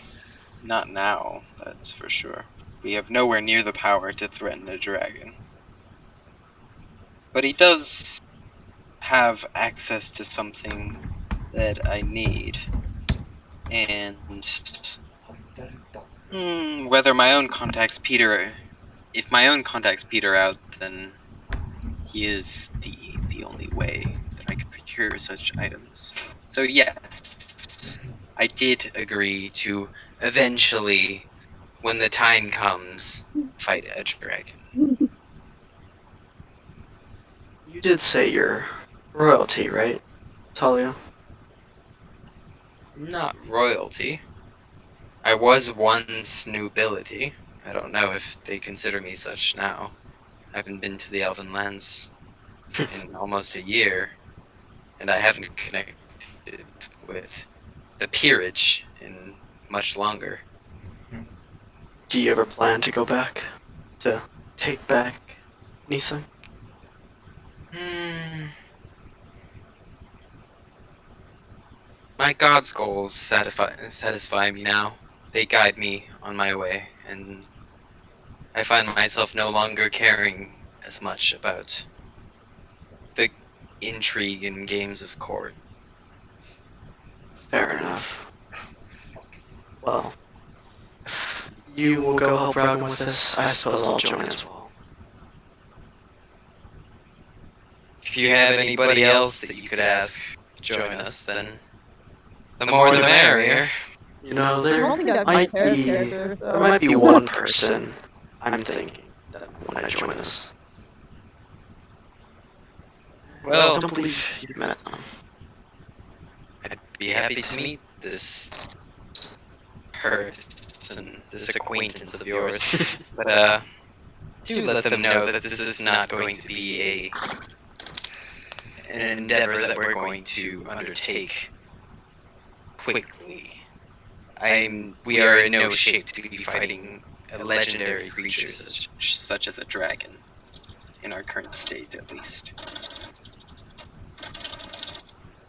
Not now, that's for sure. We have nowhere near the power to threaten a dragon. But he does have access to something that I need. And whether my own contacts peter, if my own contacts peter out, then he is the only way that I can procure such items. So yes, I did agree to eventually, when the time comes, fight a dragon. You did say you're royalty, right, Talia? Not royalty. I was once nobility. I don't know if they consider me such now. I haven't been to the Elven lands in almost a year, and I haven't connected with the peerage in much longer. Do you ever plan to go back? To take back anything? My god's goals satisfy me now. They guide me on my way, and I find myself no longer caring as much about the intrigue and games of court. Fair enough. Well, if you will go help Ragnar with this, I suppose I'll join as well. If you have anybody else that you could ask to join us, then the more the merrier. You know, I there don't think I've might prepared be characters, there might be one person I'm thinking that when I join us. Well, Don't believe you've met them. I'd be happy to meet this person, this acquaintance of yours. But do let them know that this is not going to be an endeavor that we're going to undertake quickly. We are in no shape to be fighting a legendary creature such as a dragon, in our current state at least.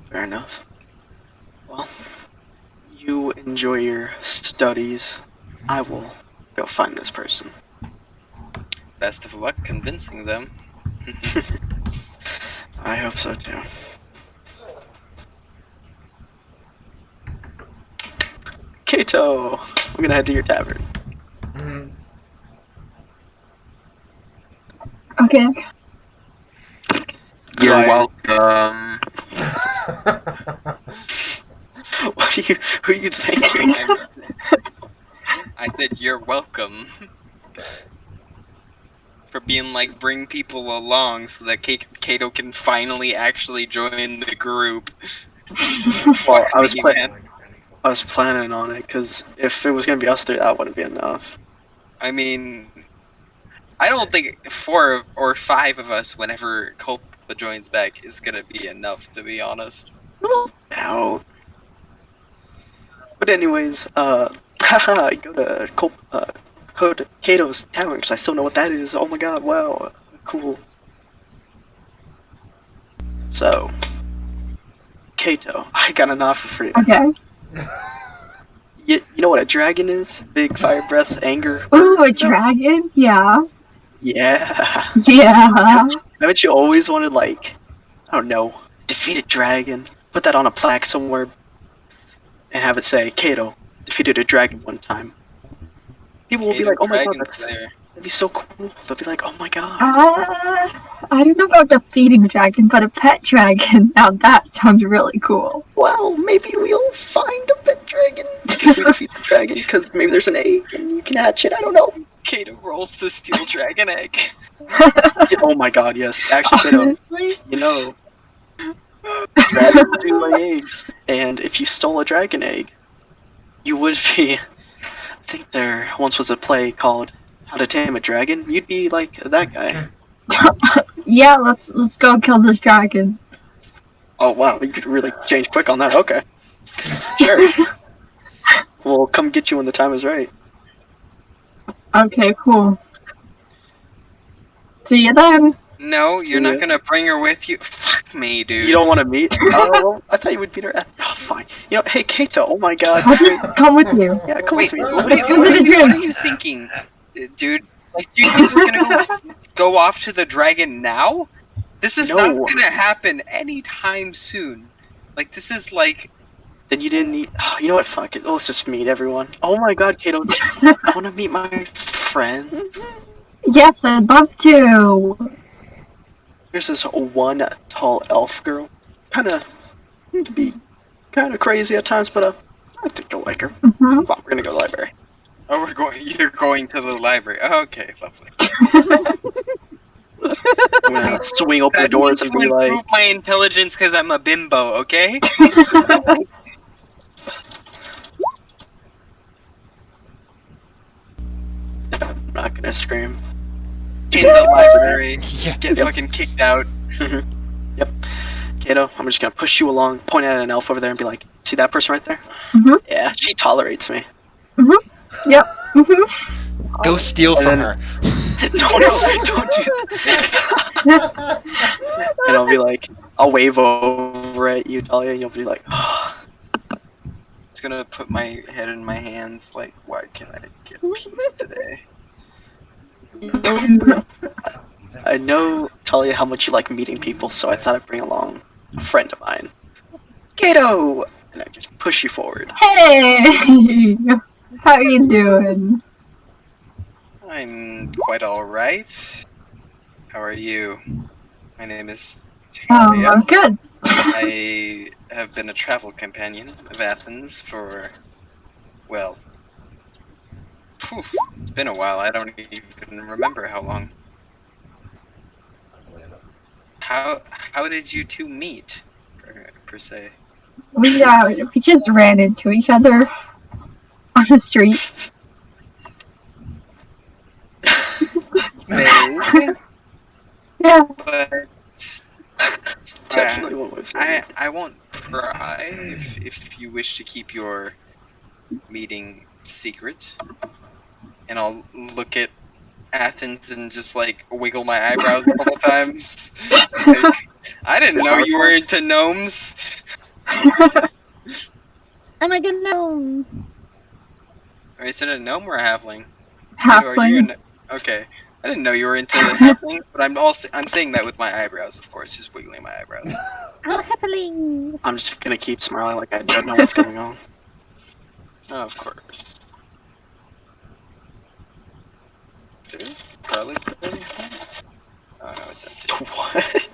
Fair enough. Well, you enjoy your studies. I will go find this person. Best of luck convincing them. I hope so too. Kato! I'm gonna head to your tavern. Okay. You're Right. welcome. Who are you thinking? I said you're welcome. For being like, bring people along so that Kato can finally actually join the group. Well, I was Me, planning. man. I was planning on it because if it was gonna be us three, that wouldn't be enough. I mean, I don't think 4 or 5 of us, whenever Culpa joins back, is gonna be enough, to be honest. Ow. But anyways, haha, I go to Kato's Tavern because I still know what that is. Oh my god, wow, cool. So, Kato, I got an offer for you. Okay. You know what a dragon is? Big fire breath, anger. Ooh, a dragon? Yeah. Yeah. Yeah. Haven't you always wanted, like, I don't know, defeat a dragon, put that on a plaque somewhere, and have it say, Kato defeated a dragon one time. People will be Kato like, oh my god, Dragon's that'd there. be so cool. They'll be like, oh my god. I don't know about defeating a dragon, but a pet dragon, now that sounds really cool. Well, maybe we'll find a pet dragon if we defeat the dragon, because maybe there's an egg and you can hatch it, I don't know. Kato rolls to steal dragon egg. Oh my god, yes. Actually, Kato, Honestly? you know, dragons do lay eggs, and if you stole a dragon egg, you would be. I think there once was a play called How to Tame a Dragon. You'd be like that guy. Yeah, let's go kill this dragon. Oh wow, you could really change quick on that. Okay, sure. We'll come get you when the time is right. Okay, cool. See you then. No, See you're ya. not gonna bring her with you. Fuck me, dude. You don't want to meet? Oh, well, I thought you would meet her at. Oh, fine. You know, hey Kato. Oh my god. I'll just come with you. Yeah, come Wait, with me. what Let's go get a are drink. you thinking, dude? Like, you think we're gonna go off to the dragon now? This is not No. gonna happen anytime soon. Like, this is like, Then you didn't need. Oh, you know what? Fuck it. Let's just meet everyone. Oh my god, Kato. I want to meet my friends. Yes, I'd love to. There's this one tall elf girl. Can be kind of crazy at times, but I think you'll like her. hmm Come on, we're gonna go to the library. oh, you're going to the library. Okay, lovely. I'm gonna swing open the That doors means and to be like, improve my intelligence because I'm a bimbo, okay? I'm not gonna scream. In the library, Yeah. get Yep. fucking kicked out. Yep. Kato, I'm just gonna push you along, point at an elf over there, and be like, see that person right there? Mhm. Yeah, she tolerates me. Yep. Go steal And from then- her. No, don't do that. And I'll be like, I'll wave over at you, Talia, and you'll be like, Just gonna put my head in my hands, like, why can't I get peace today? I know, Talia, how much you like meeting people, so I thought I'd bring along a friend of mine. Kato! And I just push you forward. Hey, how you doing? I'm quite alright. How are you? My name is I'm Talia. good. I have been a travel companion of Athens for, well, phew, it's been a while. I don't even remember how long. How did you two meet, per se? We just ran into each other on the street. Vague, Yeah. but It's definitely one way of saying it. I won't pry if you wish to keep your meeting secret. And I'll look at Athens and just like wiggle my eyebrows a couple times. Like, I didn't know you were into gnomes. Am I gonna know? Or is it a gnome or a halfling? Are you Halfling. okay. I didn't know you were into the halfling, but I'm saying that with my eyebrows, of course, just wiggling my eyebrows. I'm happening. I'm just gonna keep smiling like I don't know what's going on. Oh, of course. Did it? Garlic? Oh no, it's empty. What?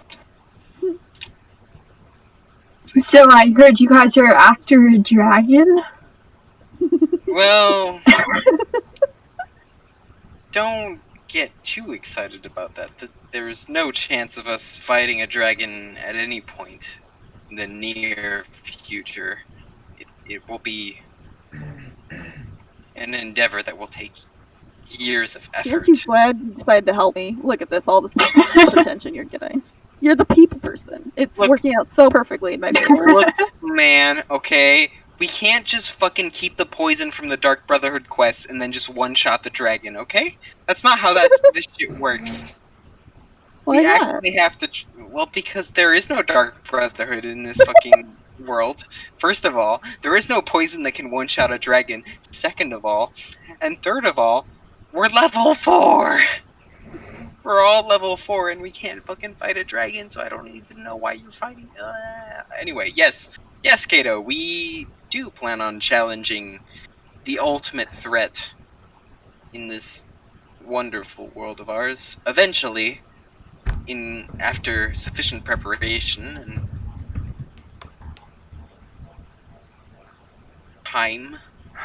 So I heard you guys are after a dragon. Well, don't get too excited about that. There is no chance of us fighting a dragon at any point in the near future. It will be an endeavor that will take years of effort. Aren't you glad you decided to help me? Look at this, all this attention you're getting. You're the people person. It's Look. working out so perfectly in my favor. Look, man, okay? We can't just fucking keep the poison from the Dark Brotherhood quest and then just one-shot the dragon, okay? That's not how this shit works. Why We not? actually have to... Well, because there is no Dark Brotherhood in this fucking world. First of all, there is no poison that can one-shot a dragon. Second of all, and third of all, we're level 4! We're all level 4 and we can't fucking fight a dragon, so I don't even know why you're fighting. Anyway, yes, Kato, we do plan on challenging the ultimate threat in this wonderful world of ours. Eventually, after sufficient preparation and time,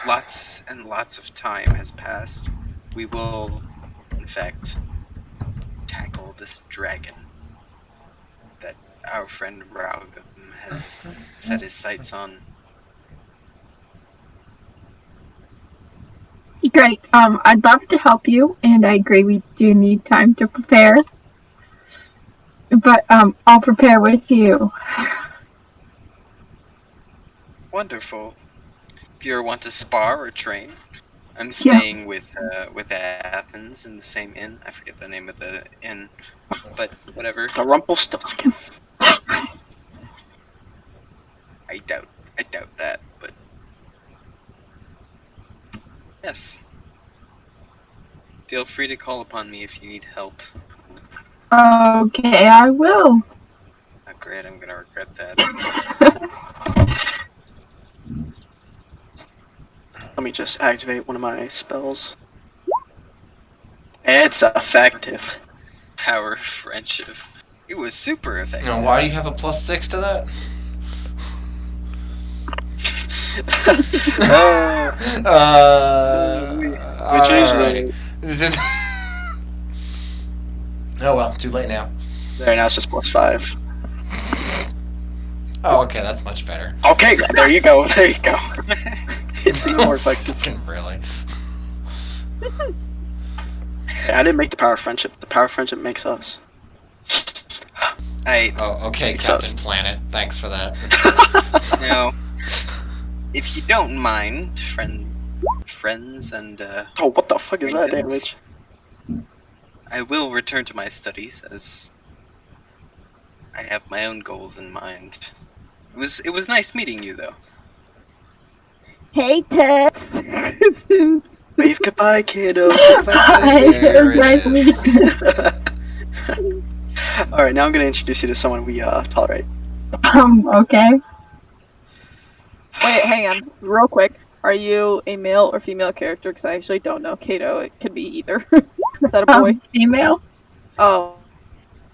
lots and lots of time has passed, we will, in fact, tackle this dragon that our friend Raugum has set his sights on. Great. I'd love to help you, and I agree we do need time to prepare. But I'll prepare with you. Wonderful. If you ever want to spar or train, I'm staying with Athens in the same inn. I forget the name of the inn, but whatever. The Rumpelstiltskin. I doubt that, but yes. Feel free to call upon me if you need help. Okay, I will. Oh, great, I'm gonna regret that. Let me just activate one of my spells. It's effective. Power of friendship. It was super effective. You know, why do you have a +6 to that? We changed alright. Oh well, too late now. There, now it's just +5. Oh, okay, that's much better. Okay, there you go. There you go. It's even more effective. Fucking really. Hey, I didn't make the power of friendship. The power of friendship makes us. Oh, okay, Makes Captain us. Planet. Thanks for that. Now, if you don't mind, friends, and Oh, what the fuck is that Acquaintance. damage? I will return to my studies as I have my own goals in mind. It was nice meeting you, though. Hey, Tex. Wave goodbye, kiddos. Bye. There it Nice is. meeting you. Alright, now I'm gonna introduce you to someone we tolerate. Okay. Wait, hang on, real quick. Are you a male or female character? Because I actually don't know. Kato, it could be either. Is that a boy? Female. Oh.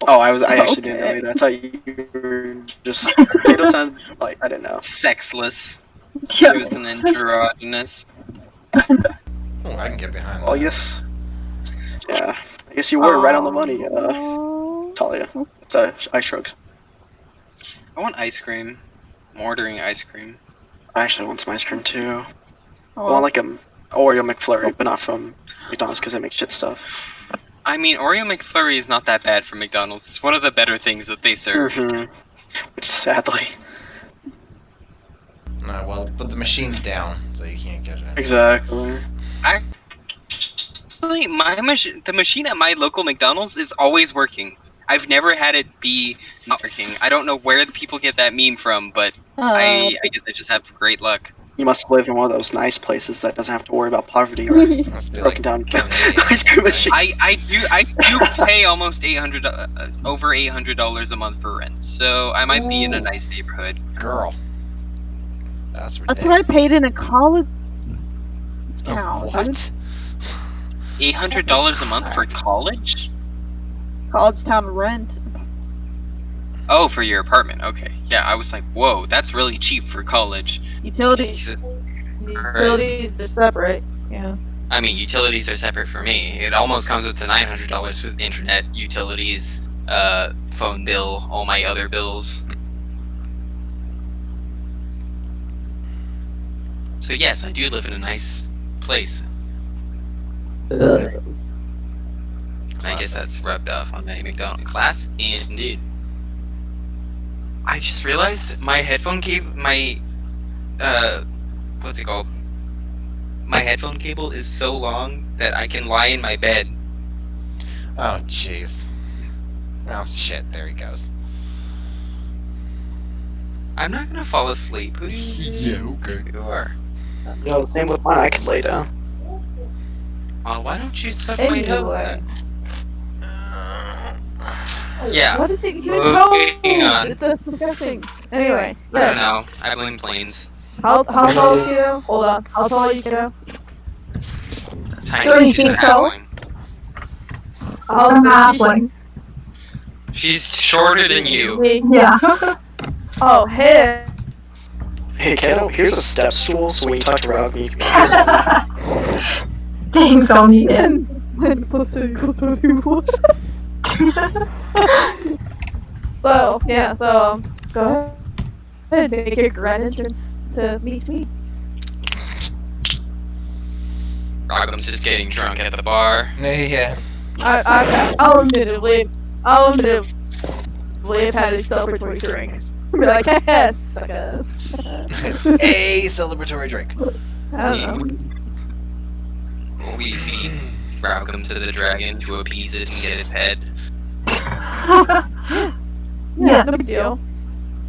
Oh, I actually didn't know Okay. either. I thought you were just Kato sounded like I didn't know. Sexless. She was an androgynous. Oh, I can get behind Well, that. yes. Yeah. I guess you were right on the money, Talia. It's I shrugs. I want ice cream. I'm ordering ice cream. I actually want some ice cream too. Oh, I want like a Oreo McFlurry, but not from McDonald's because they make shit stuff. I mean, Oreo McFlurry is not that bad for McDonald's. It's one of the better things that they serve. Which sadly. No, well, but the machine's down, so you can't get it. Exactly. Actually, the machine at my local McDonald's is always working. I've never had it be not working. I don't know where the people get that meme from, but I guess I just have great luck. You must live in one of those nice places that doesn't have to worry about poverty or Must be broken like down Canadian ice cream machine. I do pay almost over $800 a month for rent, so I might be in a Ooh. nice neighborhood. girl. That's That's ridiculous. what I paid in a college town. What? $800 a month for college? College town rent. Oh, for your apartment. Okay. Yeah, I was like, whoa, that's really cheap for college. Utilities. Jesus. Utilities are separate. Yeah. I mean, utilities are separate for me. It almost comes up to $900 with internet, utilities, phone bill, all my other bills. So yes, I do live in a nice place. I guess that's rubbed off on my McDonald's class. Indeed. I just realized my headphone cable, what's it called? My headphone cable is so long that I can lie in my bed. Oh, jeez. Oh, shit, there he goes. I'm not gonna fall asleep. Who do you okay. you are? Yo, same with mine. I can lay down. Why don't you suck my head? Yeah. What is it you Moving on. It's disgusting. Anyway, I don't yes. know. I blame planes. How tall are you? Hold on. How tall are you, kiddo? Tiny. 30 She's a feet tall. halfling. I'm halfling. She's shorter than you. Yeah. Oh, hey. Hey, Kato, here's a step stool so when you talk to Rob, you can Thanks, I'll need it. And plus 2 equals 21. So, yeah, so, go ahead, make your grand entrance to meet me. Ragham's just getting drunk at the bar. Yeah. I'll admittedly have had a celebratory drink. Be like, yes, suckers. A celebratory drink. I don't know. We feed Ragam to the dragon to appease it and get its head. Yeah, no big deal.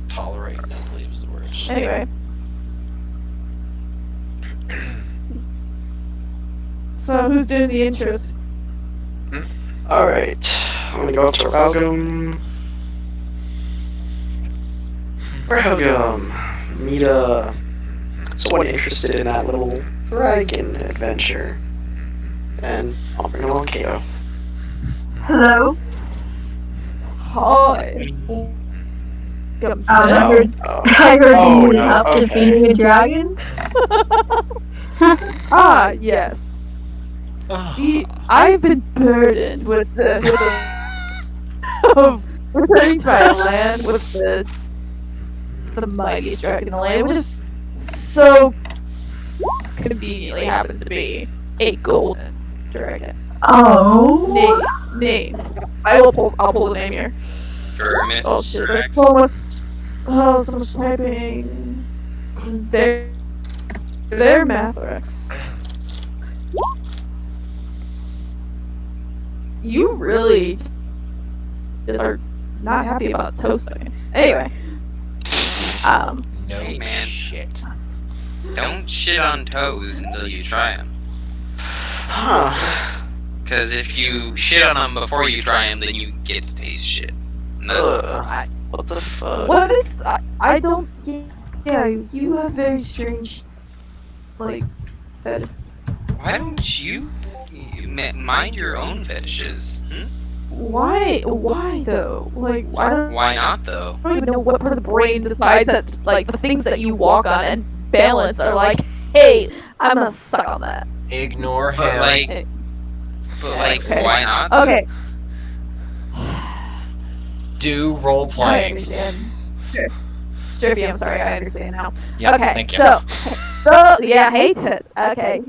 Tolerate, I believe is the word. Anyway. So, who's doing the intros? Alright, I'm gonna go up to Ralgum. Ralgum, meet someone interested in that little dragon adventure. And I'll bring along Kato. Hello. Hi. I heard, Oh, I heard Oh, you needed no, help okay. defeating a dragon. Ah, yes. I've been burdened with the of returning to my land with the mightiest dragon in the land, which is so conveniently happens to be a golden dragon. Oh. Name. I'll pull the name here. Vermith Oh shit, there's Rex. so much typing. They're Mathrex. You really just are not happy about toasting. Anyway. No Hey, man. shit. Don't shit on toes until you try them. Huh. Because if you shit on them before you try them, then you get to taste shit. And that's- Ugh. What the fuck? What is I don't yeah, you have very strange like fetish. Why don't you mind your own fetishes? Hmm? Why though? Like I don't Why not, though? even know what part of the brain decides that like the things that you walk on and balance are like, hey, I'm gonna suck on that. Ignore him. But like, Hey. but why not? Okay. Do role I playing. understand. Sure. Strippy, I'm sorry, I understand now. Yeah, okay, thank you. so yeah, hey tits. Okay.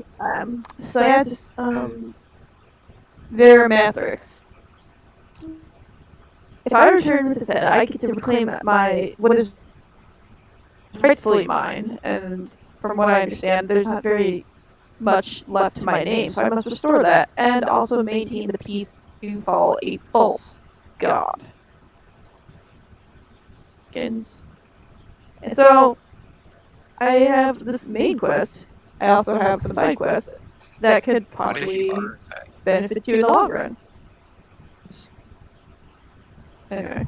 So yeah, just they're Mathrex. If I return with this head, I get to reclaim what is rightfully mine, and from what I understand, there's not very much left to my name, so I must restore that, and also maintain the peace to follow a false god. And so, I have this main quest. I also have some side quests that could possibly benefit you in the long run. Anyway.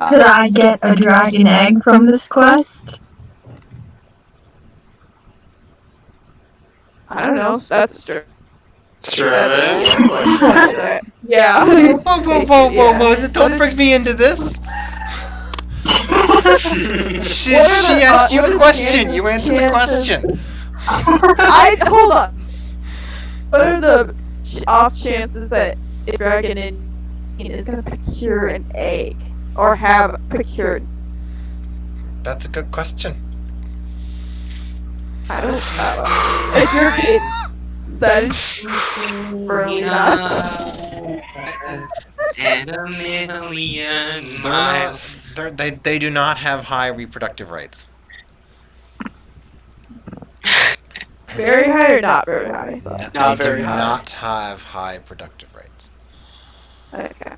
Could I get a dragon egg from this quest? I don't know. That's a straight. Sure. Yeah. Whoa, don't bring me into this! She asked you a question, you answered the question! Hold on. What are the off chances that a dragon is gonna procure an egg or have procured? That's a good question. I don't know. If you're that is really not. And a million miles. They do not have high reproductive rates. Very high or not very high? So. Not They very do high. not have high productive rates. Okay.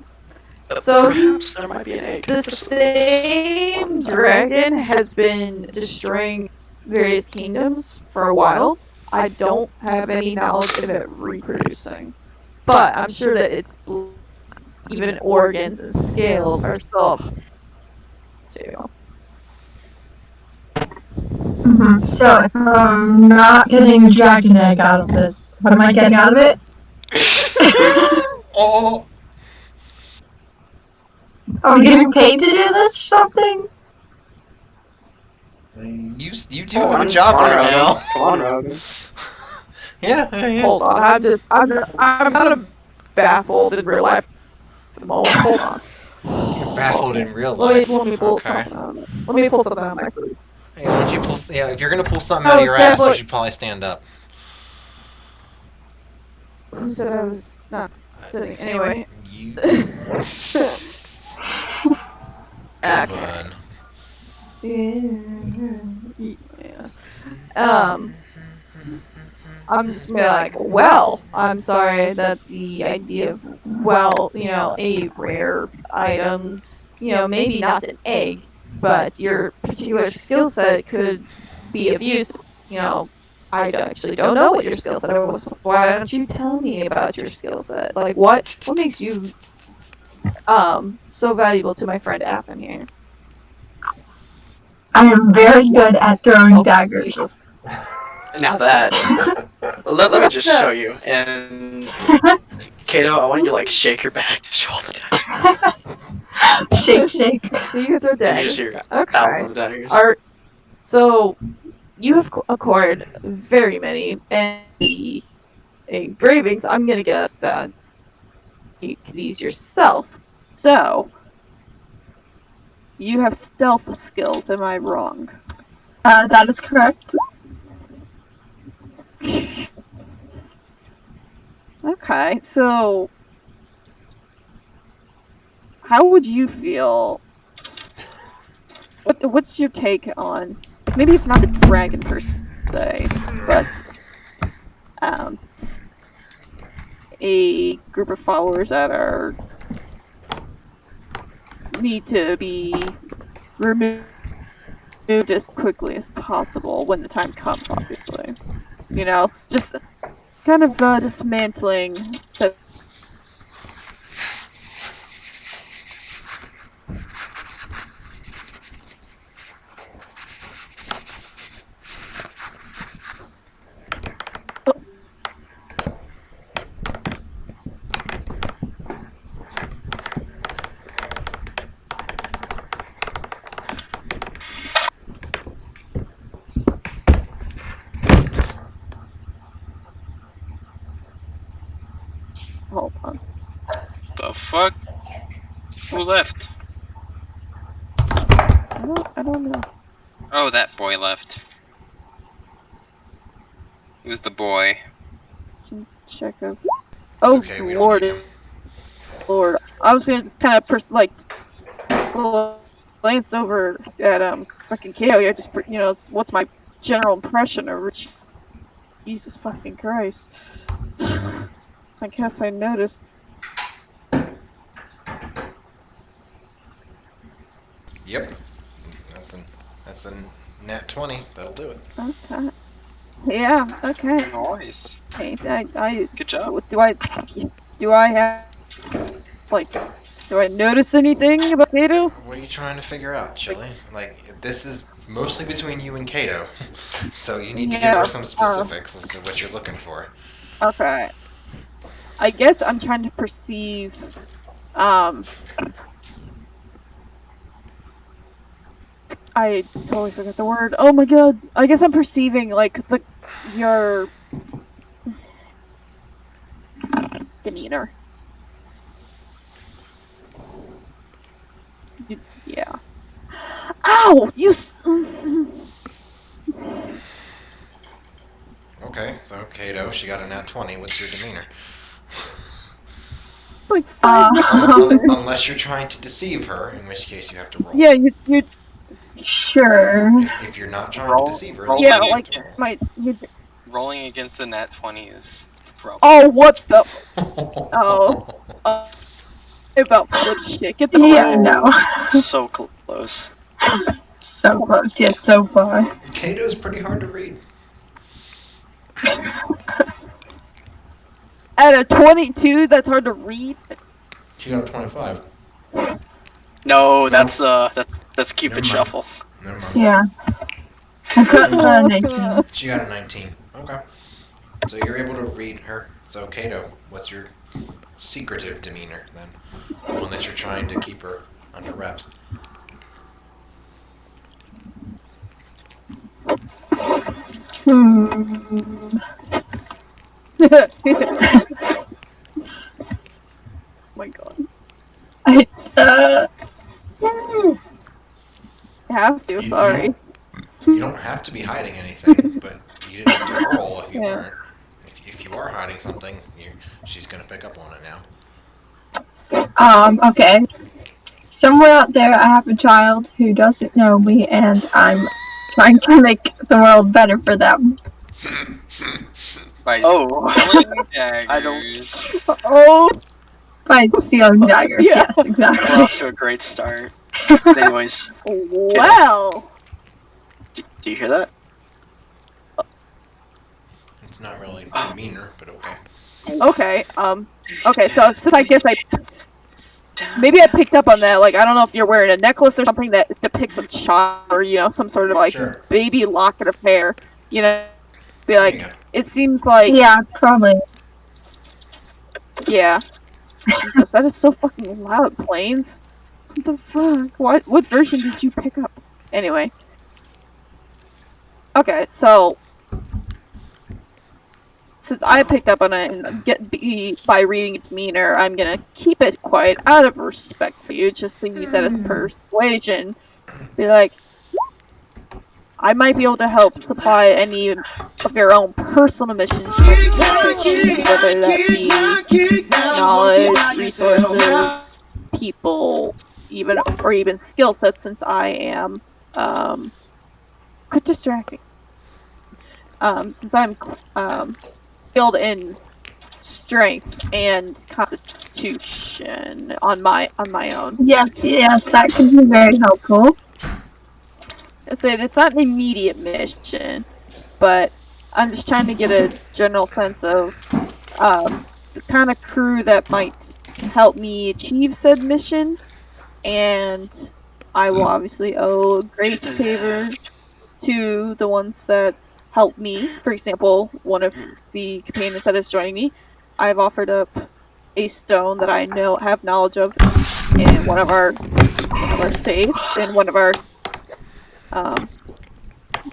So Perhaps there might be an egg. the same dragon has been destroying various kingdoms for a while. I don't have any knowledge of it reproducing, but I'm sure that its even organs and scales are still too. So if I'm not getting a dragon egg out of this, what am I getting out of it? Oh! Are we getting paid to do this or something? You do have a job right now. Come on, Rogan. Yeah. Hold on, I'm kind of baffled in real life at the moment. Hold on. You're baffled in real Let life. me pull Okay. something out. Let me pull something out of my food. Hey, why don't you pull? Yeah, if you're gonna pull something out of your ass, you should probably stand up. Who said I was not sitting? Anyway. You. Okay. Good one. Yes. I'm just gonna be like, well, I'm sorry that the idea of, well, a rare items, maybe not an egg, but your particular skill set could be of use. I actually don't know what your skill set is. Why don't you tell me about your skill set? Like, what makes you so valuable to my friend Affin here? I am very good at throwing daggers. Now that, let me just show you. And Kato, I want you to like shake your back to show all the daggers. Shake, shake. So you can throw You just daggers. hear Okay. thousands of daggers. So you have acquired very many engravings. I'm gonna guess that you make these yourself. So you have stealth skills, am I wrong? That is correct. Okay, so how would you feel? What's your take on? Maybe it's not a dragon per se, but a group of followers that are need to be removed as quickly as possible when the time comes. Obviously, you know, just kind of dismantling. So hold on. The fuck? Who left? I don't know. Oh, that boy left. It was the boy. Check out. Oh Okay, we don't Lord, need him. Lord! I was gonna kind of glance over at fucking Kato. I just what's my general impression of Rich? Jesus fucking Christ! I guess I noticed. Yep. That's the nat 20. That'll do it. Okay. Yeah. Okay. Nice. Hey, I Good job. do I have do I notice anything about Kato? What are you trying to figure out, Chili? Like, this is mostly between you and Kato, so you need to give Yeah, her some specifics as to what you're looking for. Okay. I guess I'm trying to perceive, I totally forgot the word. Oh my god. I guess I'm perceiving, like, your demeanor. Yeah. Ow! Okay, so Kato, she got a nat 20. What's your demeanor? Like, Unless you're trying to deceive her, in which case you have to roll. yeah, you Sure. If you're not trying Roll- to deceive her, roll then yeah, you like, have to Rolling against a nat 20 is trouble. oh, what the? roll. Oh. About flip shit. Get the Yeah, fuck- no. So close. So close, yet so far. Kato's pretty hard to read. At a 22, that's hard to read. She got a 25. No, that's Cupid Never mind. Shuffle. Never mind. Yeah. I got the 19. She got a 19. Okay. So you're able to read her. So Kato, what's your secretive demeanor then? The one that you're trying to keep her under wraps. My god. I, You have to, sorry. You don't have to be hiding anything, but you didn't have to roll if you Yeah. weren't. If you are hiding something, she's gonna pick up on it now. okay. Somewhere out there, I have a child who doesn't know me, and I'm trying to make the world better for them. By Oh, rolling I don't- daggers. Oh, By stealing daggers, Yeah. yes, we're exactly. off to a great start. Anyways, well. do you hear that? It's not really demeanor, but okay. Okay, okay, so since I guess maybe I picked up on that, like, I don't know if you're wearing a necklace or something that depicts a child or, some sort of, like, Sure. baby locket of hair, be There like, you go. it seems like, Yeah, probably. yeah. Jesus, that is so fucking loud, Planes. What the fuck? What version did you pick up? Anyway. Okay, so since I picked up on it and by reading its demeanor, I'm gonna keep it quiet out of respect for you, just to use that as persuasion. Be like, I might be able to help supply any of your own personal missions you might be wanting, whether that be knowledge, resources, people, even skill sets, since I am quit distracting. Since I'm skilled in strength and constitution on my own. Yes, that could be very helpful. I said it's not an immediate mission, but I'm just trying to get a general sense of the kind of crew that might help me achieve said mission, and I will obviously owe a great favor to the ones that help me. For example, one of the companions that is joining me, I've offered up a stone that I have knowledge of in one of our safes, in one of our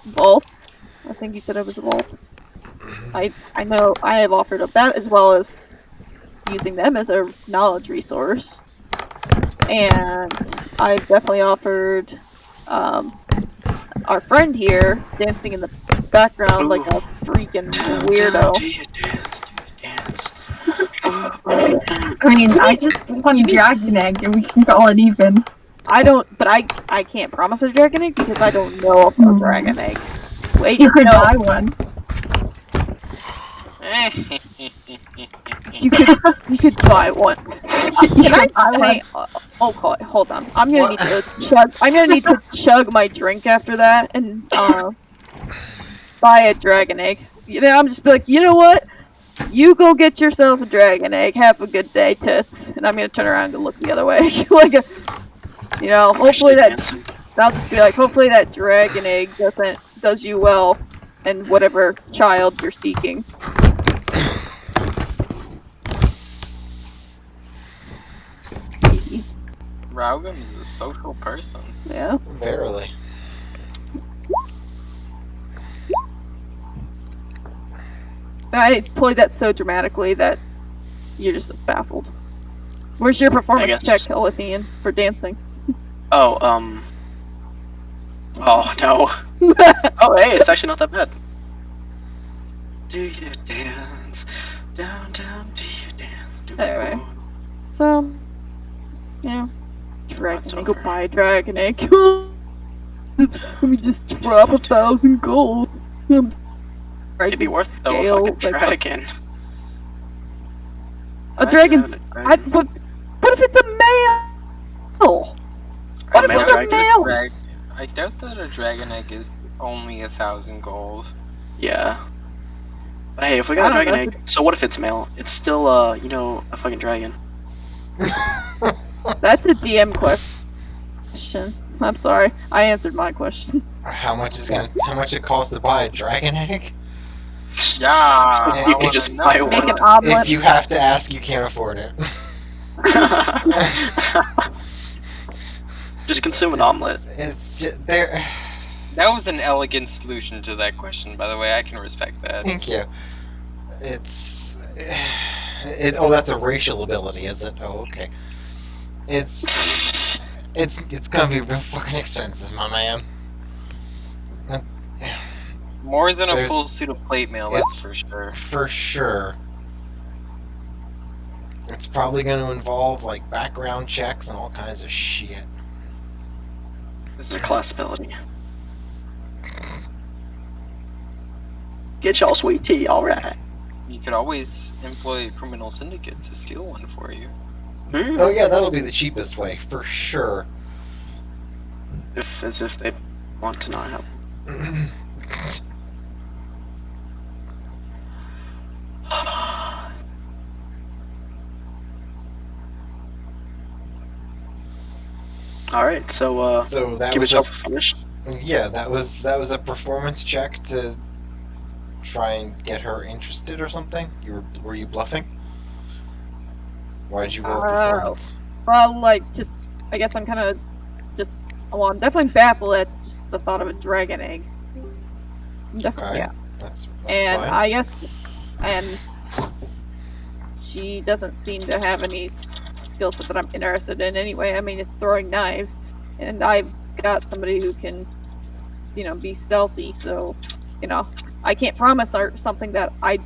vaults. I think you said it was a vault. I know I have offered up that, as well as using them as a knowledge resource. And I've definitely offered our friend here dancing in the background like a freaking weirdo. Do you dance? I mean, I just want a dragon egg and we can call it even. I can't promise a dragon egg because I don't know of a dragon egg. Wait, You could no, buy one. you could buy one. Can I buy one? Hold on. I'm gonna need to chug. I'm gonna need to chug my drink after that and buy a dragon egg. You know, I'm just be like, you know what? You go get yourself a dragon egg. Have a good day, tits. And I'm gonna turn around and look the other way, hopefully I'll just be like, hopefully that dragon egg does you well, and whatever child you're seeking. Raugum is a social person. Yeah. Verily. I played that so dramatically that you're just baffled. Where's your performance check, Elithian, for dancing? Oh, oh no. Oh, hey, it's actually not that bad. Do you dance? Down, do you dance? Anyway. So, yeah. Dragon egg, go buy a dragon egg. Let me just drop 1,000 gold. It'd be worth it though if I could dragon. A dragon's. What if it's a male? What if it's a male? I doubt that a dragon egg is only 1,000 gold. Yeah. But hey, if we got a dragon egg, so what if it's male? It's still, a fucking dragon. That's a DM question. I'm sorry, I answered my question. How much it costs to buy a dragon egg? Yeah, You can just buy Make one. an omelet. If you have to ask, you can't afford it. Just consume an omelet. It's just, there. that was an elegant solution to that question, by the way. I can respect that. Thank you. It's. Oh, that's a racial ability, is it? Oh, okay. It's gonna be real fucking expensive, my man. More than a There's- full suit of plate mail, that's it's- for sure. For sure. It's probably gonna involve, like, background checks and all kinds of shit. This is a class ability. Get y'all sweet tea, alright. You could always employ a criminal syndicate to steal one for you. Oh yeah, that'll be the cheapest way, for sure. As if they want to not help. Alright, so So that give was yourself a finish. yeah, that was a performance check to try and get her interested or something. Were you bluffing? Why'd you roll performance? Well, I guess I'm kind of I'm definitely baffled at just the thought of a dragon egg. Definitely, Okay. yeah. That's And fine. I guess and she doesn't seem to have any skill set that I'm interested in anyway. I mean, it's throwing knives, and I've got somebody who can, be stealthy. So, I can't promise her something that I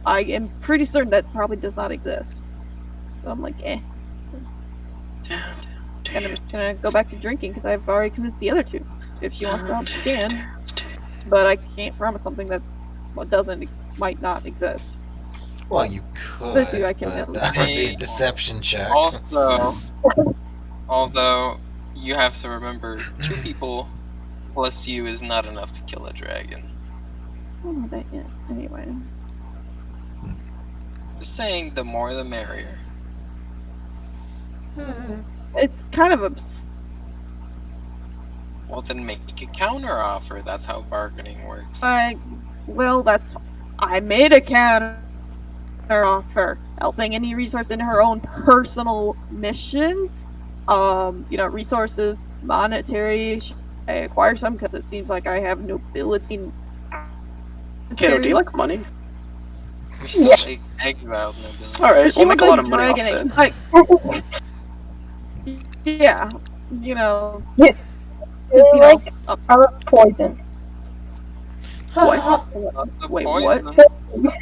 am pretty certain that probably does not exist. So I'm like, eh. And I'm just gonna go back to drinking because I've already convinced the other two. If she wants to help, she can. But I can't promise something that might not exist. Well, you could, But dude, I can but at that would be a Hey. deception check. Also, although you have to remember, 2 people plus you is not enough to kill a dragon. I don't know that yet. Anyway. Just saying, the more the merrier. It's kind of Well, then make a counter offer. That's how bargaining works. I made a counter offer, helping any resource in her own personal missions. Resources, monetary. I acquire some because it seems like I have nobility. Kato, do you like money? We still exiled nobility. Alright, She we'll make a was lot of money off dragon that. Like, yeah, You you like know, I love poison. what? Lots of Wait, poison. what?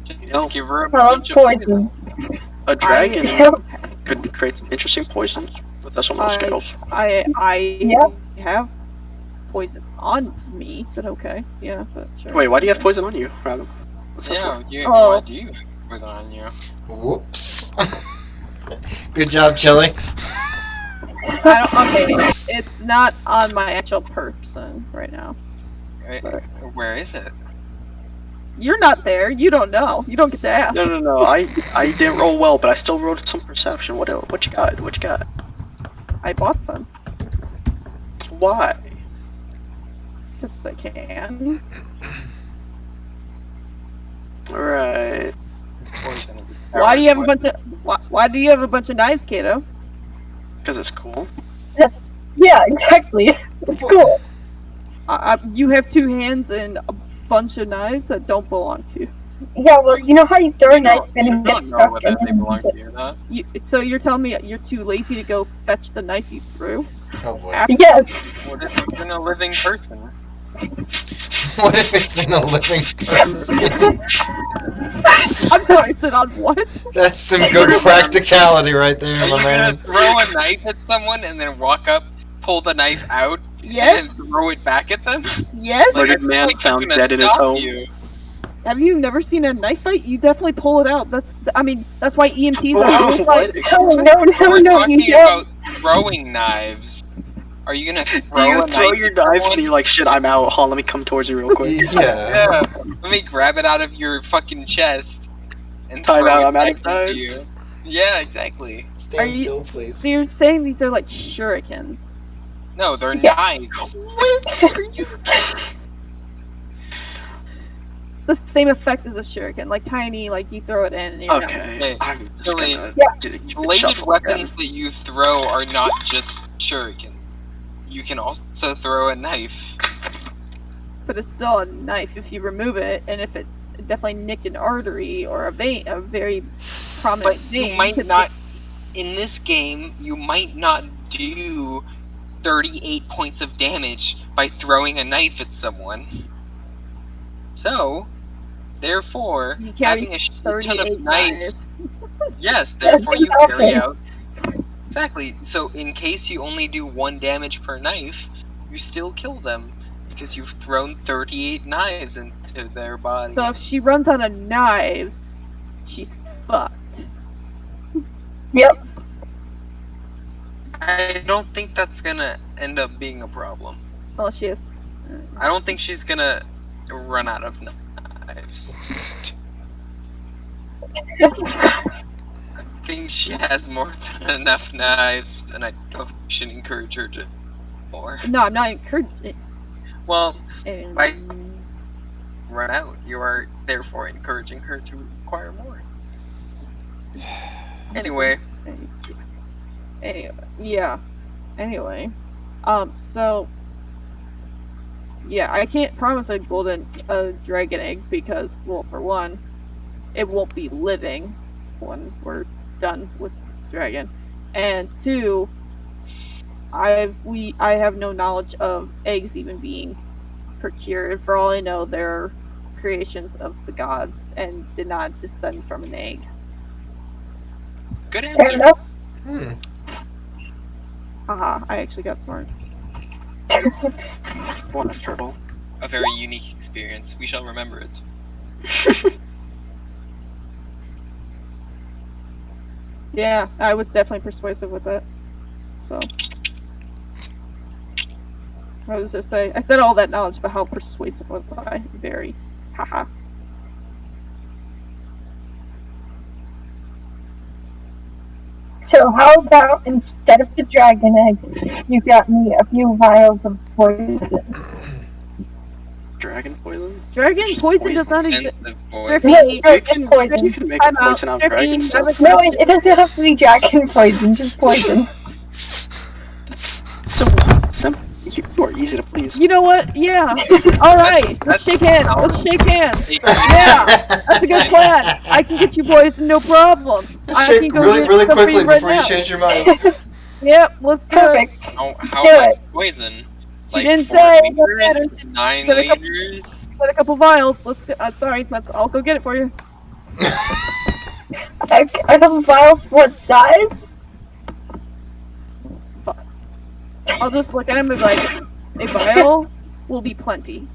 Just give her a I love bunch of poison. poison. A dragon Yep. could create some interesting poisons with SMO scales. I Yeah. have poison on me, but okay, yeah, but sure. Wait, why do you have poison on you, Random? What's that Yeah, for? why do you have poison on you? Whoops. Good job, Chili. Okay, it's not on my actual person right now. Where is it? You're not there. You don't know. You don't get to ask. No. I didn't roll well, but I still rolled some perception. What you got? What you got? I bought some Why? because I can. Alright. Poison. Why do you have a bunch of why do you have a bunch of knives, Kato? Because it's cool. Yeah, exactly. It's cool. You have 2 hands and a bunch of knives that don't belong to you. Yeah, well, you know how you throw a knife and You it gets don't know stuck whether and they then belong you to you or not. So you're telling me you're too lazy to go fetch the knife you threw? Oh boy. Yes. What if it's in a living person? What if it's in a living person? I'm sorry, sit on what? That's some good practicality right there, Are my you man. gonna throw a knife at someone and then walk up, pull the knife out, Yes, and then throw it back at them? yes. Murdered man Like, found it's gonna dead in his stop home. you. Have you never seen a knife fight? You definitely pull it out. That's why EMTs are always What? like, Oh, no, We're no, talking you don't. about throwing knives. Are you gonna Do throw you a throw knife your at knife someone? and you're like, shit, I'm out. Hold on, let me come towards you real quick. Yeah. Yeah, let me grab it out of your fucking chest and Time throw out, it I'm out of back into knives. you. Yeah, exactly. Stand you- still, please. so you're saying these are like shurikens? No, they're Yeah. knives. What? Are you? The same effect as a shuriken, like tiny, like you throw it in and you're done. Okay, Hey, I'm just Billy, gonna Yeah. do the Bladed shuffle weapons again. that you throw are not just shuriken. You can also throw a knife. But it's still a knife if you remove it, and if it's definitely nicked an artery or a vein, a very prominent But vein. you might could not. In this game, you might not do 38 points of damage by throwing a knife at someone. So, therefore, You carry having a shit take ton of 38 knives. knives. Yes, therefore you carry Exactly. out. Exactly. So, in case you only do 1 damage per knife, you still kill them because you've thrown 38 knives into their body. So if she runs out of knives, she's fucked. Yep. I don't think that's gonna end up being a problem. Well, she has. I don't think she's gonna run out of knives. I think she has more than enough knives, and I don't should encourage her to more. No, I'm not encouraging. Well, And Right. run out. You are therefore encouraging her to acquire more. Anyway, Anyway, yeah. Anyway, so yeah, I can't promise a dragon egg because, well, for one, it won't be living when we're done with dragon, and two, I have no knowledge of eggs even being procured. For all I know, they're creations of the gods and did not descend from an egg. Good Fair answer. enough. Hmm. Haha, I actually got smart. What a turtle. A very unique experience. We shall remember it. Yeah, I was definitely persuasive with it. So I was just saying, I said all that knowledge, but how persuasive was I? Very. Haha. So how about instead of the dragon egg, you got me a few vials of poison? Dragon poison? Dragon Just poison does not Sense exist. of void. Griffin, No, you it's can- poison. You can make I'm out. poison out Griffin, dragon I stuff. was- No, it doesn't have to be dragon poison, just poison. That's so simple. You are easy to please. You know what? Yeah. All right. Let's That's shake hands. how- Let's shake hands. Hey, Yeah, that's a good plan. I can get you boys, no problem. I can Shake go really, get really some for quickly you right before you now. change your mind. Yep, let's do it. Perfect. How do much it. poison? She didn't 4 say, liters? what matters? 9 Put a couple- liters? Got a couple vials. Let's go. Sorry, I'll go get it for you. Are those vials what size? I'll just look at him and be like, a vial will be plenty.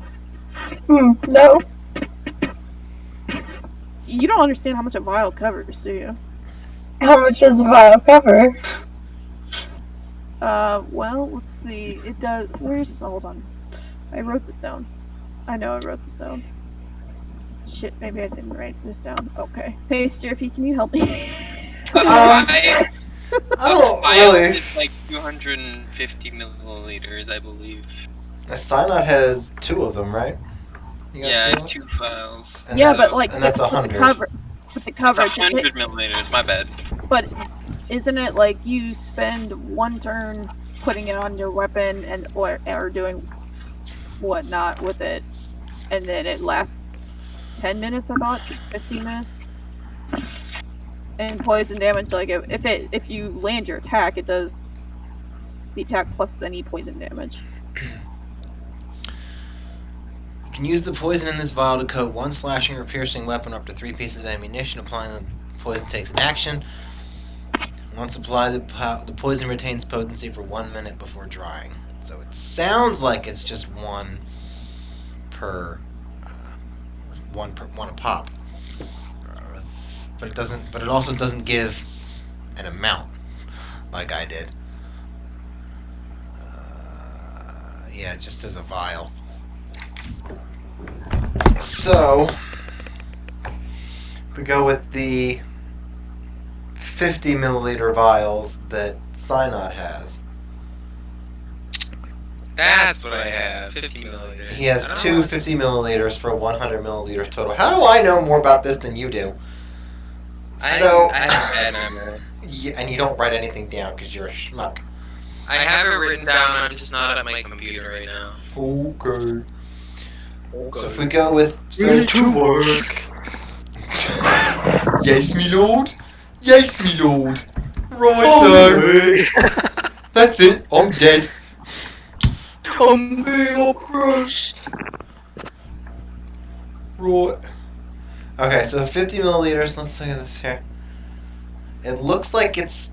No. You don't understand how much a vial covers, do you? How much does the vial cover? Well, let's see. It does. Hold on. I wrote this down. I know I wrote this down. Shit, maybe I didn't write this down. Okay. Hey, Sturfy, can you help me? I don't vial really. is like 250 milliliters, I believe. A Synod has 2 of them, right? You got Yeah, I 2 have of them? 2 files. And Yeah, that's- but like and that's with the 100. cover, with the It's coverage, 100 milliliters, my bad. but isn't it like you spend one turn putting it on your weapon and or doing whatnot with it, and then it lasts 10 minutes? I thought 15 minutes. And poison damage, like if you land your attack, it does the attack plus any poison damage. You can use the poison in this vial to coat one slashing or piercing weapon up to 3 pieces of ammunition. Applying the poison takes an action. Once applied, the poison retains potency for 1 minute before drying. So it sounds like it's just one a pop. But it doesn't. But it also doesn't give an amount like I did. Yeah, it just as a vial. So we go with the 50 milliliter vials that Synod has. That's what I have. 50 milliliters. He has 250 milliliters for 100 milliliters total. How do I know more about this than you do? So, I have a bad memory. yeah, and you don't write anything down because you're a schmuck. I have it written down, I'm just not at my computer right now. Okay. So if we go with... work. Yes, me lord. Yes, me lord. Right, so... That's it. I'm dead. Come be your crust. Right. Okay, so 50 milliliters. Let's look at this here. It looks like it's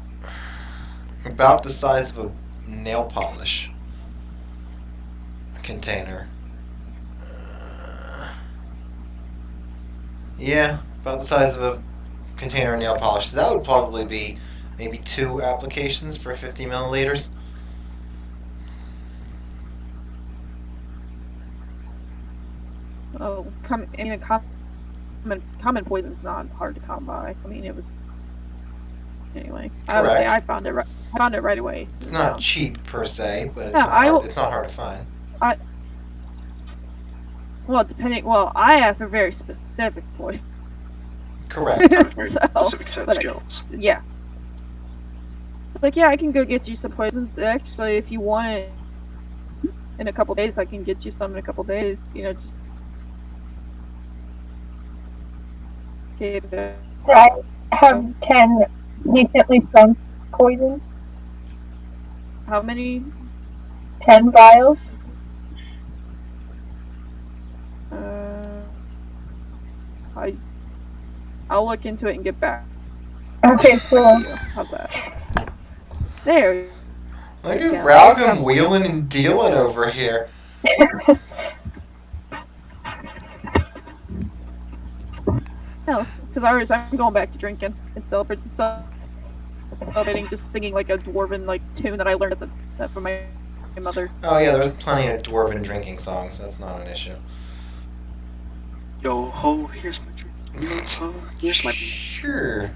about the size of a nail polish container. Yeah, about the size of a container of nail polish. So that would probably be maybe 2 applications for 50 milliliters. Oh, common poison's not hard to come by. I mean, it was. Anyway, I would say Correct. I found it. I found it right away. It's not cheap per se, but it's, Yeah, not hard, it's not hard to find. Well, depending. Well, I asked for very specific poison. Correct. Very So, specific set but- skills. yeah. It's like, yeah, I can go get you some poisons. Actually, if you want it, in a couple days. I can get you some in a couple days. You know, just okay. I have 10 decently strong poisons. How many? 10 vials. I'll look into it and get back. Okay, cool. How's that? There. Look at Yeah. Ralgam wheeling and dealing over here. Else, because I'm going back to drinking and celebrating, just singing like a dwarven like tune that I learned from my mother. Oh yeah, there's plenty of dwarven drinking songs. That's not an issue. Yo ho, here's my drink. Yo ho, here's my. Sure.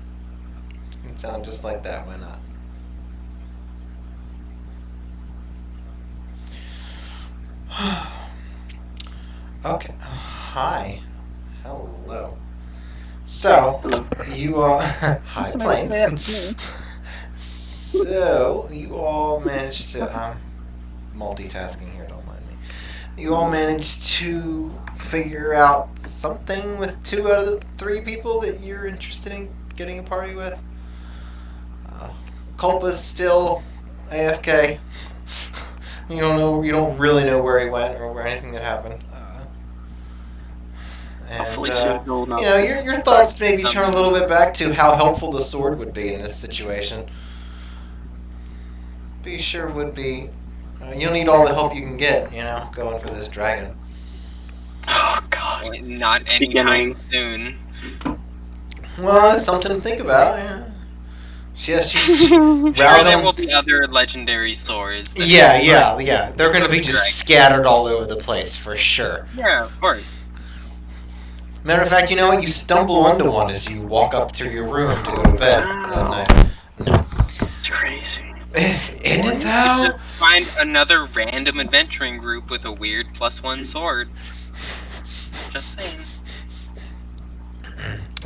It sounds just like that. Why not? Okay. Hi. Hello. So, Hello. you all... Hi, Somebody say that planes. to me. So, you all managed to... I'm multitasking here, don't mind me. You all managed to figure out something with 2 out of the 3 people that you're interested in getting a party with? Culpa's still AFK. You don't really know where he went or where anything that happened. Hopefully And, soon you'll know. you know, your thoughts maybe turn a little bit back to how helpful the sword would be in this situation. Be sure would be. You'll need all the help you can get, you know, going for this dragon. Oh god. Not It's anytime beginning. soon. Well, it's something to think about. Yeah. She's Sure, there will Ralgam. be other legendary swords. that- Yeah. They're gonna be just scattered all over the place for sure. Yeah, of course. Matter of fact, you know what? You stumble onto one as you walk up to your room to go to bed that night. No. It's crazy. Isn't it though? Just find another random adventuring group with a weird +1 sword. Just saying.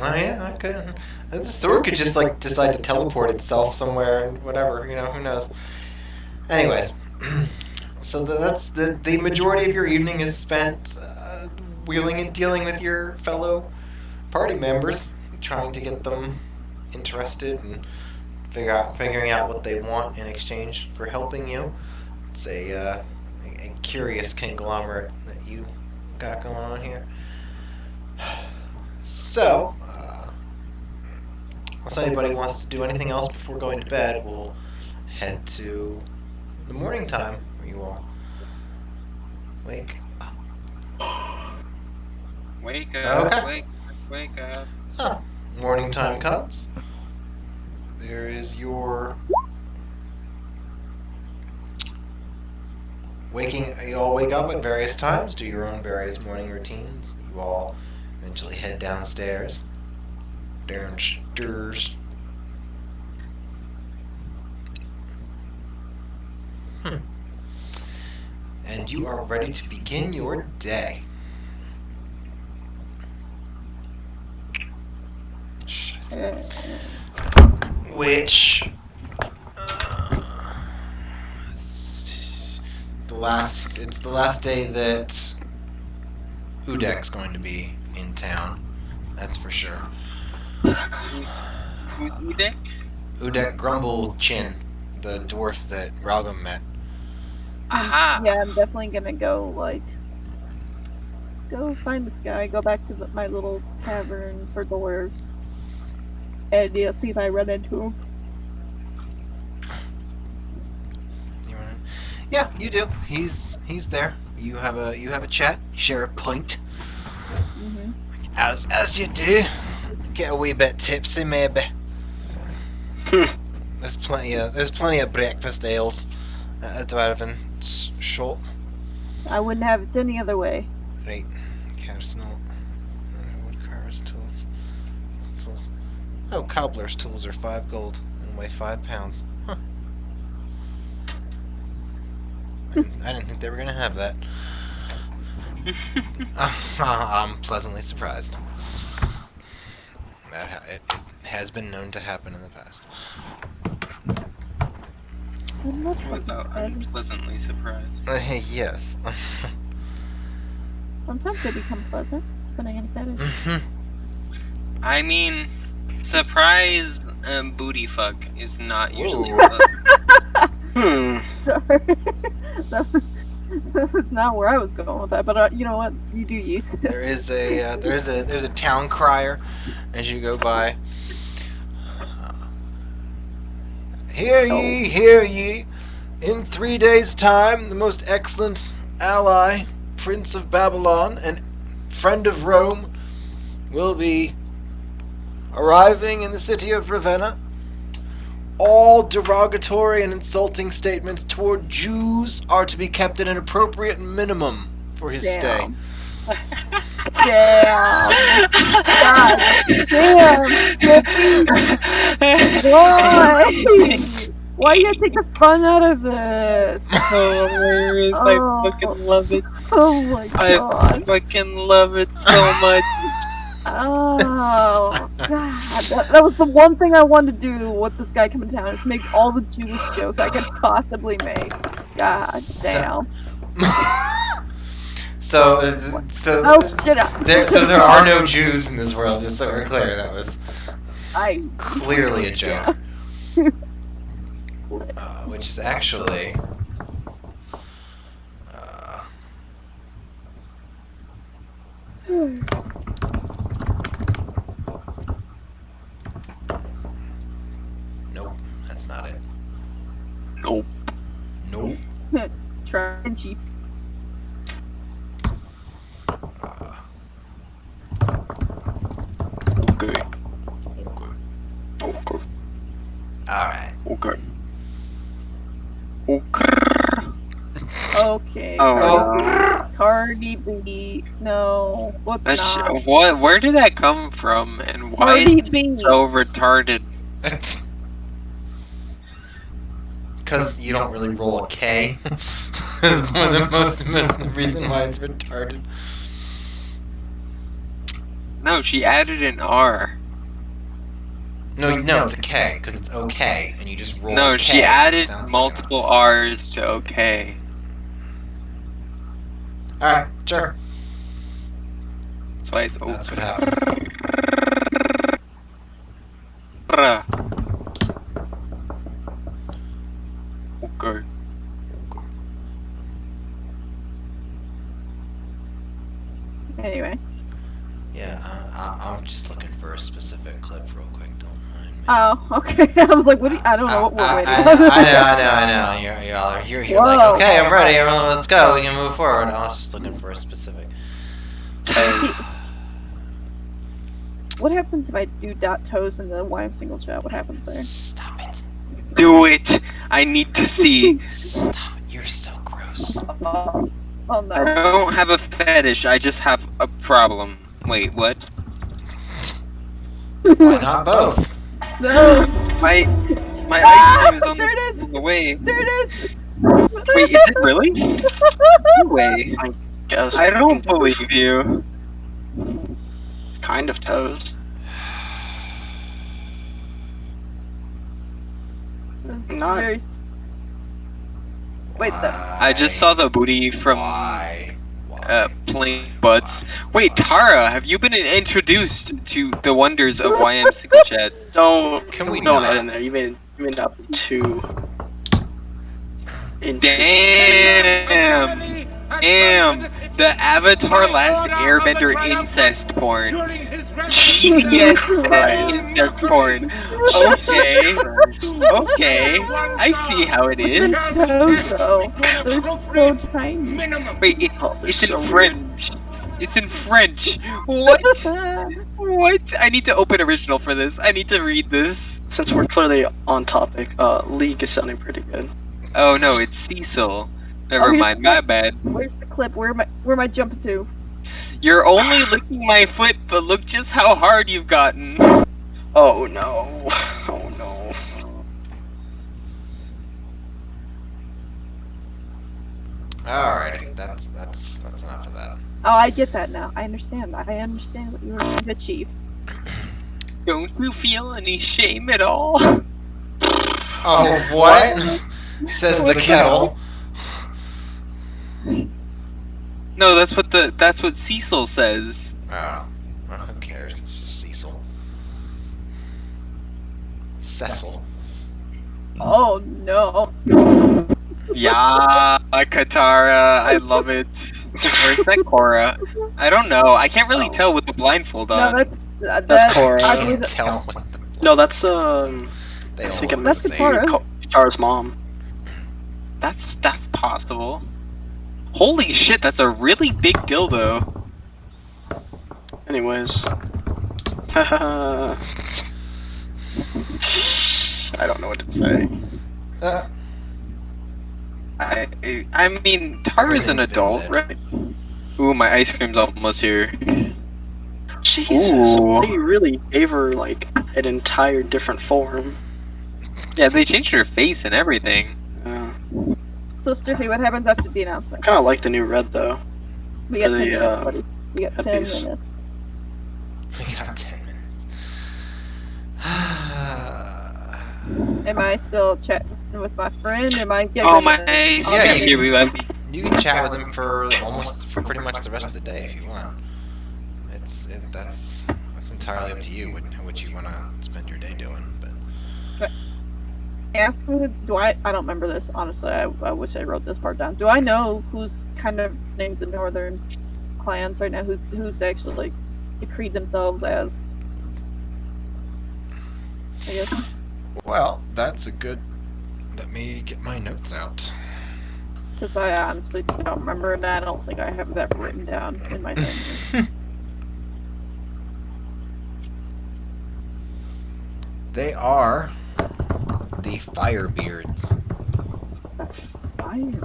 Oh yeah, okay. The sword could just like decide to teleport itself somewhere and whatever, you know, who knows. Anyways, so that's the majority of your evening is spent wheeling and dealing with your fellow party members, trying to get them interested and figuring out what they want in exchange for helping you. It's a curious conglomerate that you got going on here. So, unless anybody wants to do anything else before going to bed, we'll head to the morning time where you all wake up. Wake up, Okay. wake up. So, morning time comes. There is your waking. You all wake up at various times, do your own various morning routines. You all eventually head downstairs. Downstairs. And you are ready to begin your day. Which it's the last day that Udek's going to be in town. That's for sure. Udek? Udek Grumble Chin, the dwarf that Ralgam met. Aha! Yeah, I'm definitely gonna go find this guy. Go back to my little tavern for dwarves, and see if I run into him. Yeah, you do. He's there. You have a chat. Share a pint. Mm-hmm. As you do. Get a wee bit tipsy, maybe. There's plenty of breakfast ales at a dwarven shop. I wouldn't have it any other way. Right. Carsnell. Woodcarver's tools. Oh, cobbler's tools are 5 gold and weigh 5 pounds. Huh. I didn't think they were gonna have that. I'm pleasantly surprised. It has been known to happen in the past. I'm not Without unpleasantly surprised. Yes. Sometimes they become pleasant, depending on if that is. I mean, surprise booty fuck is not usually. Whoa. Sorry. That was not where I was going with that, but you know what? You do use it. There's a town crier as you go by. Hear ye, hear ye! In 3 days' time, the most excellent ally, Prince of Babylon, and friend of Rome, will be arriving in the city of Ravenna. All derogatory and insulting statements toward Jews are to be kept at an appropriate minimum for his stay. Damn. God damn. Why you take the fun out of this? So hilarious! Oh. I fucking love it. Oh my I god. fucking love it so much. Oh god. That was the one thing I wanted to do with this guy coming to town, is make all the Jewish jokes I could possibly make. God damn. So Oh shit. there are no Jews in this world, just so we're clear. That was I clearly a joke. Which is actually nope, that's not it. Nope. Nope. try and cheap. Okay. Okay. Okay. Alright. Okay. Okay. Okay. Oh, Cardi B. No. What's not? What? Where did that come from? And why Cardi is B. it so retarded? Because you don't really roll a K. Is one of the most the reason why it's retarded. No, she added an R. No, it's a K because it's okay, and you just roll. No, a K, she so it added sounds like multiple R's to okay. a- Alright, sure. That's why it's okay. That's what happened. Okay. Anyway. Yeah, I'm just looking for a specific clip real quick. Don't mind me. Oh, okay. I was like, what? I don't know what we're waiting I know. You're like, Whoa. okay, I'm ready. Everyone, let's go. We can move forward. I was just looking for a specific. What happens if I do dot toes in the YM single chat? What happens there? Stop it. Do it! I need to see. Stop it. You're so gross. Oh I no. don't have a fetish, I just have a problem. Wait, what? Why not both? No. My ice cream is on There it is. the way. There it is. Wait, is it really? No way. guess. I don't believe you. It's kind of toes. Not- Very... Wait, the... I just saw the booty from Why? plain butts. Wait, Tara, have you been introduced to the wonders of YM Single Chat? Don't Can we don't not? add in there. You may not be too. Damn! Damn! The Avatar Last Airbender incest porn. Jesus Yes, Christ. incest porn. Okay. Okay. I see how it is. The toes, though. They're so tiny. Wait, Oh, they're it's in so French. It's in French. What? What? I need to open original for this. I need to read this. Since we're clearly on topic, League is sounding pretty good. Oh no, it's Cecil. Never Oh, here's mind, the my clip. bad. Where's the clip? Where am I jumping to? You're only licking my foot, but look just how hard you've gotten. Oh no. Oh no. Alrighty, that's enough of that. Oh, I get that now. I understand. I understand what you were trying to achieve. Don't you feel any shame at all? Oh, what? Says the kettle. No, that's what Cecil says. Oh, well, who cares? It's just Cecil. Cecil. Oh no. Yeah, Katara, I love it. Where's that Korra? I don't know. I can't really tell with the blindfold No, on. that's Korra. I I believe can't that, tell what the. No, that's They I all think look I'm the That's same. Katara. Katara's mom. That's possible. Holy shit, that's a really big dildo. Anyways. I don't know what to say. I mean, Tara's an Everything's been adult, said. right? Ooh, my ice cream's almost here. Jesus, Ooh. they really gave her like an entire different form. Yeah, they changed her face and everything. so Stiffy, what happens after the announcement? Kind of like the new red though. We got For 10 the, minutes, buddy. We got 10 headpiece. minutes. We got 10 minutes. Am I still chatting with my friend? Am I getting Oh my Yeah, screen's you- here, baby. You can chat with him for pretty much the rest of the day if you want. That's entirely up to you what you want to spend your day doing. But ask who do I don't remember this honestly. I wish I wrote this part down. Do I know who's kind of named the northern clans right now? Who's actually like decreed themselves as? I guess. well, that's a good. Let me get my notes out. Because I honestly don't remember, and I don't think I have that written down in my thing. They are the Firebeards. Fire.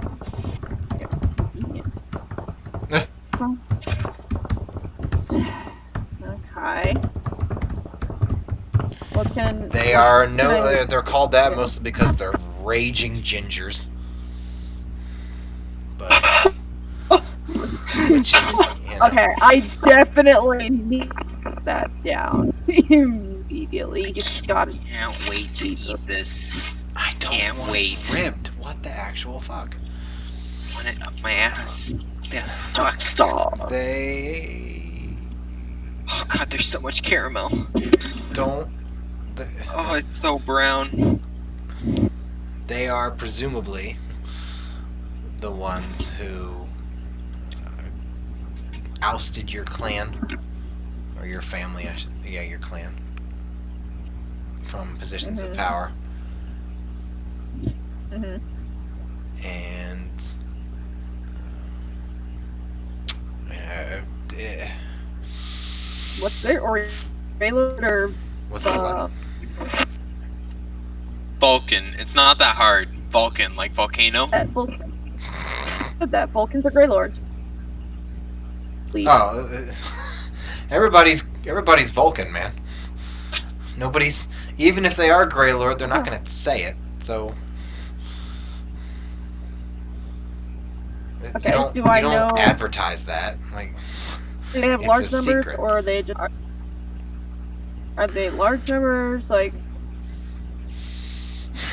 It's convenient. Eh. Okay. Well, can They are can I- they're called that mostly because they're raging gingers. But which is, you know, Okay, I definitely need that down immediately. Just gotta. Can't wait to eat this. I don't can't want it wait. ribbed. What the actual fuck? Want it up my ass. Yeah. Stop. They Oh god, there's so much caramel. don't. Oh, it's so brown. They are presumably the ones who ousted your clan or your family. Yeah, your clan from positions of Mhm. power, Mhm. and What's their or Baylor or what's the uh, one? Vulcan. It's not that hard. Vulcan, like volcano. that Vulcan? That Vulcans are Grey Lords. Please. Oh, everybody's Vulcan, man. Nobody's, even if they are Grey Lord, they're not gonna say it. So Okay, you don't, do I you don't know- advertise that. Like, Do they have it's large a numbers, secret. or are they just are they large numbers? Like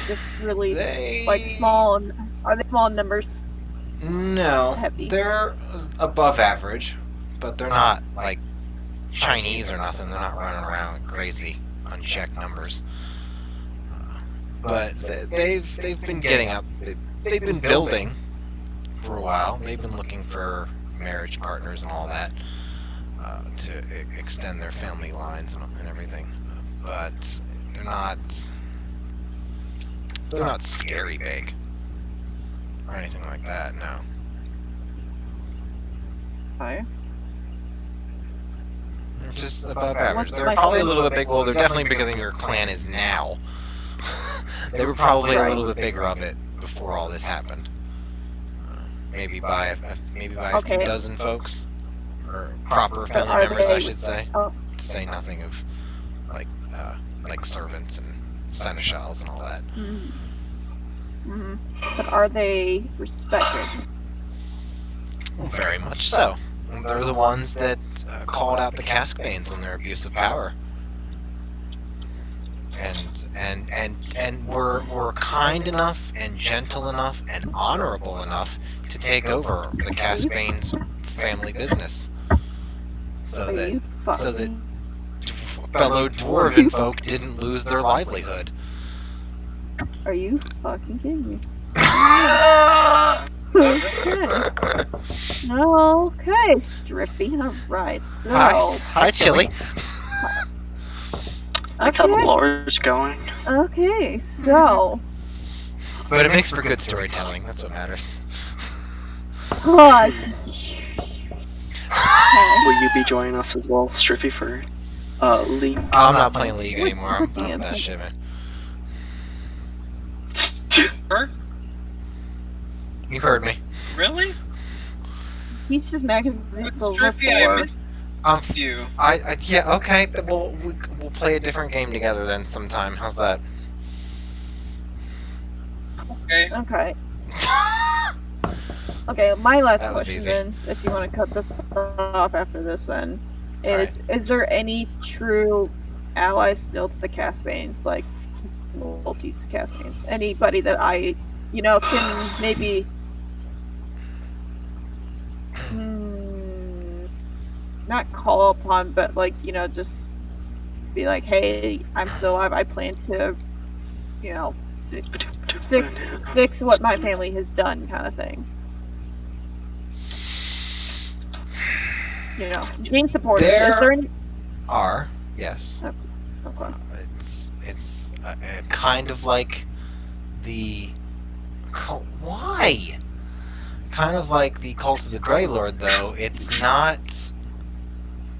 just really they like small? And are they small in numbers? No, Heavy. they're above average, but they're not like Chinese or nothing. They're not running around with crazy unchecked numbers. But they've been getting up. They've been building for a while. They've been looking for marriage partners and all that to extend their family lines and everything. But they're not scary big or anything like that. No. Okay. They're just above average. What's They're my probably a clan? little bit big. Well, they're definitely bigger than your clan is now. They were probably a little bit bigger of it before all this happened. Maybe by a few Okay. dozen folks, or proper family are members, I they- should say. Oh. To say nothing of like servants and seneschals and all that. Mm-hmm. But are they respected? Very much so. They're the ones that called out the Caskbanes on their abuse of power. and were kind enough and gentle enough and honorable enough to take over the Caspane's family business, so Are that you fellow dwarven folk didn't lose their livelihood. Are you fucking kidding me? Okay, Strippy. Alright, so. Hi, Chili. Like how the Okay, lore is going. okay, so. But it makes for good storytelling. That's what matters. Okay. Will you be joining us as well, Striffy, for League? I'm not playing League anymore. I'm done with that shit, man. Her? You heard me. Really? He's just mad because he's still Strippy, I four. missed you. Yeah, okay. We'll play a different game together then sometime. How's that? Okay. Okay. Okay, my last That was question easy. then, if you want to cut this off after this then, is there any true allies still to the Caspanes, like loyalties to Caspanes? Anybody that I, can maybe not call upon, but like, just be like, hey, I'm still alive, I plan to, fix what my family has done, kind of thing. Being supportive. Is there any? Yes. Okay. It's kind of like the why? Kind of like the Cult of the Grey Lord, though. It's not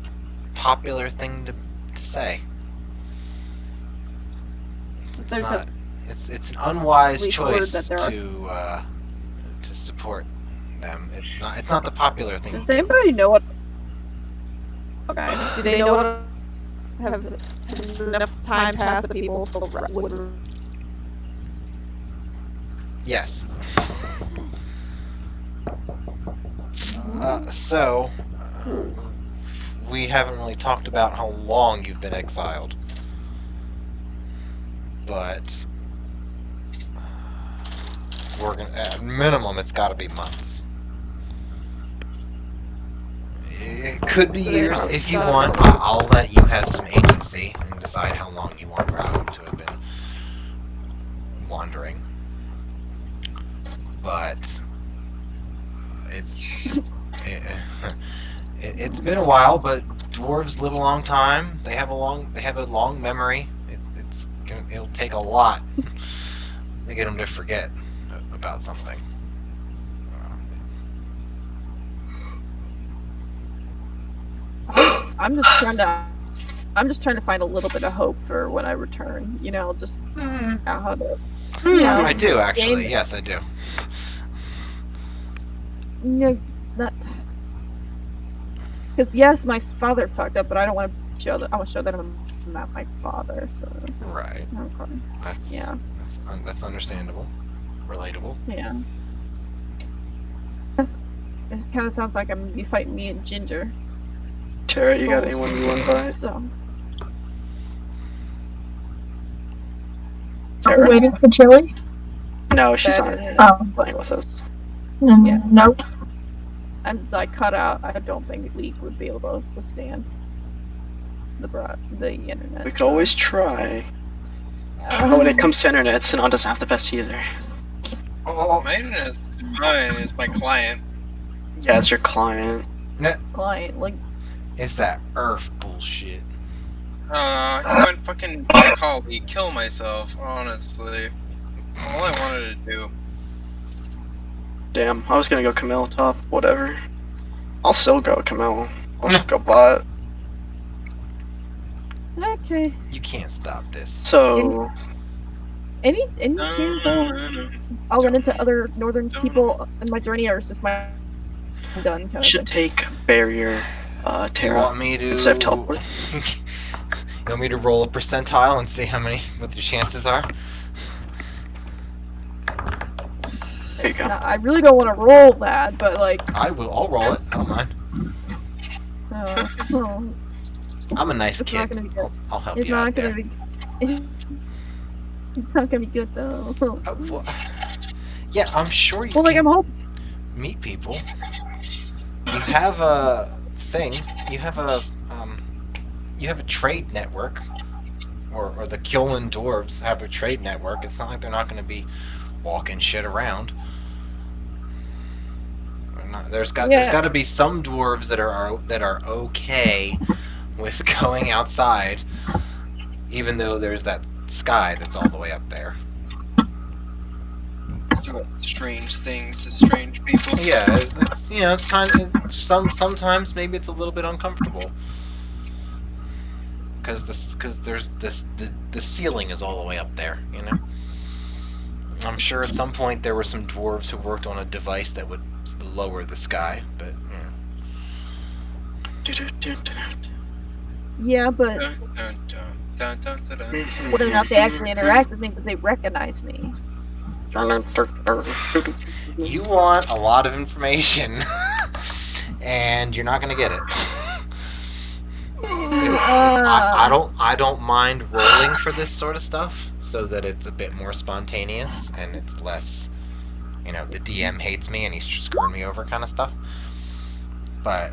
a popular thing to say. It's There's not. It's an unwise We've heard choice that there are to support them. It's not the popular thing. Does to do. anybody know what? Okay. Do they know what? Have enough time passed that people still would? Yes. So, we haven't really talked about how long you've been exiled. But, we're gonna, at minimum, it's gotta be months. It could be years if you want. I'll let you have some agency and decide how long you want Rowden to have been wandering. But it's been a while. But dwarves live a long time. They have a long memory. It'll take a lot to get them to forget about something. I'm just trying to find a little bit of hope for when I return. Just how to. I do actually. Yes, I do. That. Because yes, my father fucked up, but I don't want to show that. I want to show that I'm not my father. So. Right. Okay. That's that's understandable, relatable. Yeah. It kind of sounds like I'm gonna be fighting me and Ginger. Tara, you got anyone you want by? So. Tara? Waiting for Chili? No, she's That not is- Oh, playing with us. Yeah. Nope. I'm just like cut out. I don't think League would be able to withstand the internet. We could always try. But when it comes to internet, Sinon doesn't have the best either. Oh, My internet's fine. It's my client. Yeah, it's your client. client like it's that Earth bullshit. I went fucking call me, kill myself. Honestly, all I wanted to do. Damn, I was gonna go Camille top, whatever. I'll still go Camille. I'll just go bot. okay. You can't stop this. So, Any No, chance no, no, no. I'll run into other northern Don't. people in my journey, or is this my done kind of should thing? take barrier, You Tara. want me to instead of teleport. You want me to roll a percentile and see what your chances are? There you go. Nah, I really don't want to roll that, but like, I'll roll it. I don't mind. oh, I'm a nice it's kid. not gonna be good. I'll help It's you out not there. gonna be. It's not gonna be good though. Well, yeah, I'm sure you Well, like can I'm hoping. meet people. You have a thing. You have a trade network, or the Kyolan dwarves have a trade network. It's not like they're not going to be walking shit around. There's got to be some dwarves that are okay with going outside, even though there's that sky that's all the way up there. Strange things to strange people. Yeah, it's it's kind of sometimes maybe it's a little bit uncomfortable because there's the ceiling is all the way up there. I'm sure at some point there were some dwarves who worked on a device that would lower the sky, but Yeah, but Dun, dun, dun, dun, dun, dun, dun. whether or not they actually interact with me, because they recognize me. you want a lot of information, and you're not gonna get it. I don't mind rolling for this sort of stuff so that it's a bit more spontaneous and it's less, the DM hates me and he's screwing me over kind of stuff. But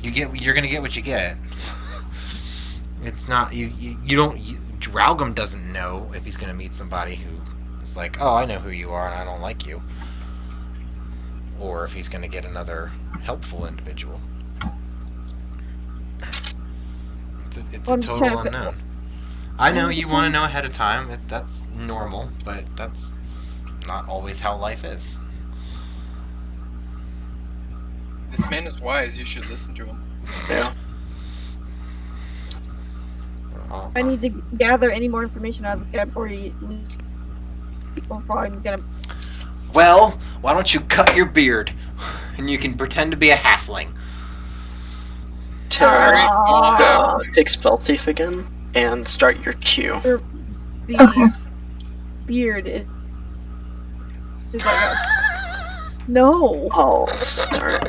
you're gonna get what you get. It's not you don't. Draugum doesn't know if he's gonna meet somebody who is like, oh, I know who you are and I don't like you, or if he's gonna get another helpful individual. It's a total unknown. I know you want to know ahead of time. That's normal, but that's not always how life is. This man is wise. You should listen to him. Yeah. I need to gather any more information out of this guy before I'm gonna. Well, why don't you cut your beard, and you can pretend to be a halfling. Tara, take Spell Thief again and start your queue. The Okay. beard is like no. I'll start.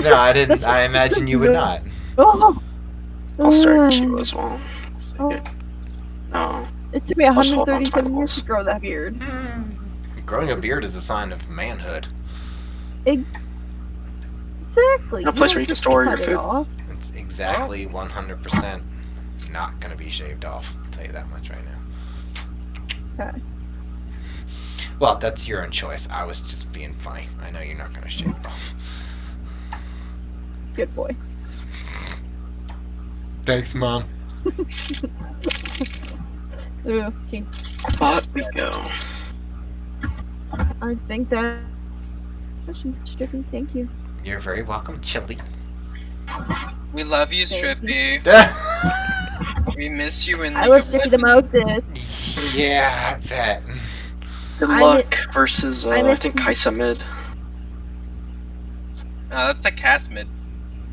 No, I didn't. I imagine you would not. Oh. I'll start queue as well. Oh. No. It took me I'll just hold on 137 years finals. to grow that beard. Growing a beard is a sign of manhood. Exactly. A place where you can store your cut it food. off. It's exactly 100% not going to be shaved off. I'll tell you that much right now. Okay. Well, that's your own choice. I was just being funny. I know you're not going to shave it off. Good boy. Thanks, Mom. Ooh, okay. But we go. I think that. Strippy, thank you. You're very welcome, Chili. We love you, Thank Strippy. We miss you in I love Strippy the most. Yeah, I bet. Good I luck versus, I I miss- think, Kaisa mid. That's a cast mid.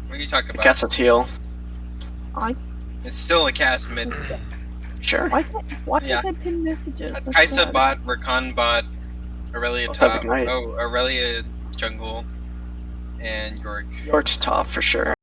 What are you talking I about? guess it's heal. It's still a cast mid. Sure. Why can't Yeah. I pin messages? That's Kaisa sad. bot, Rakan bot, Aurelia Let's have a top. good night. Oh, Aurelia jungle, and York. York's top for sure.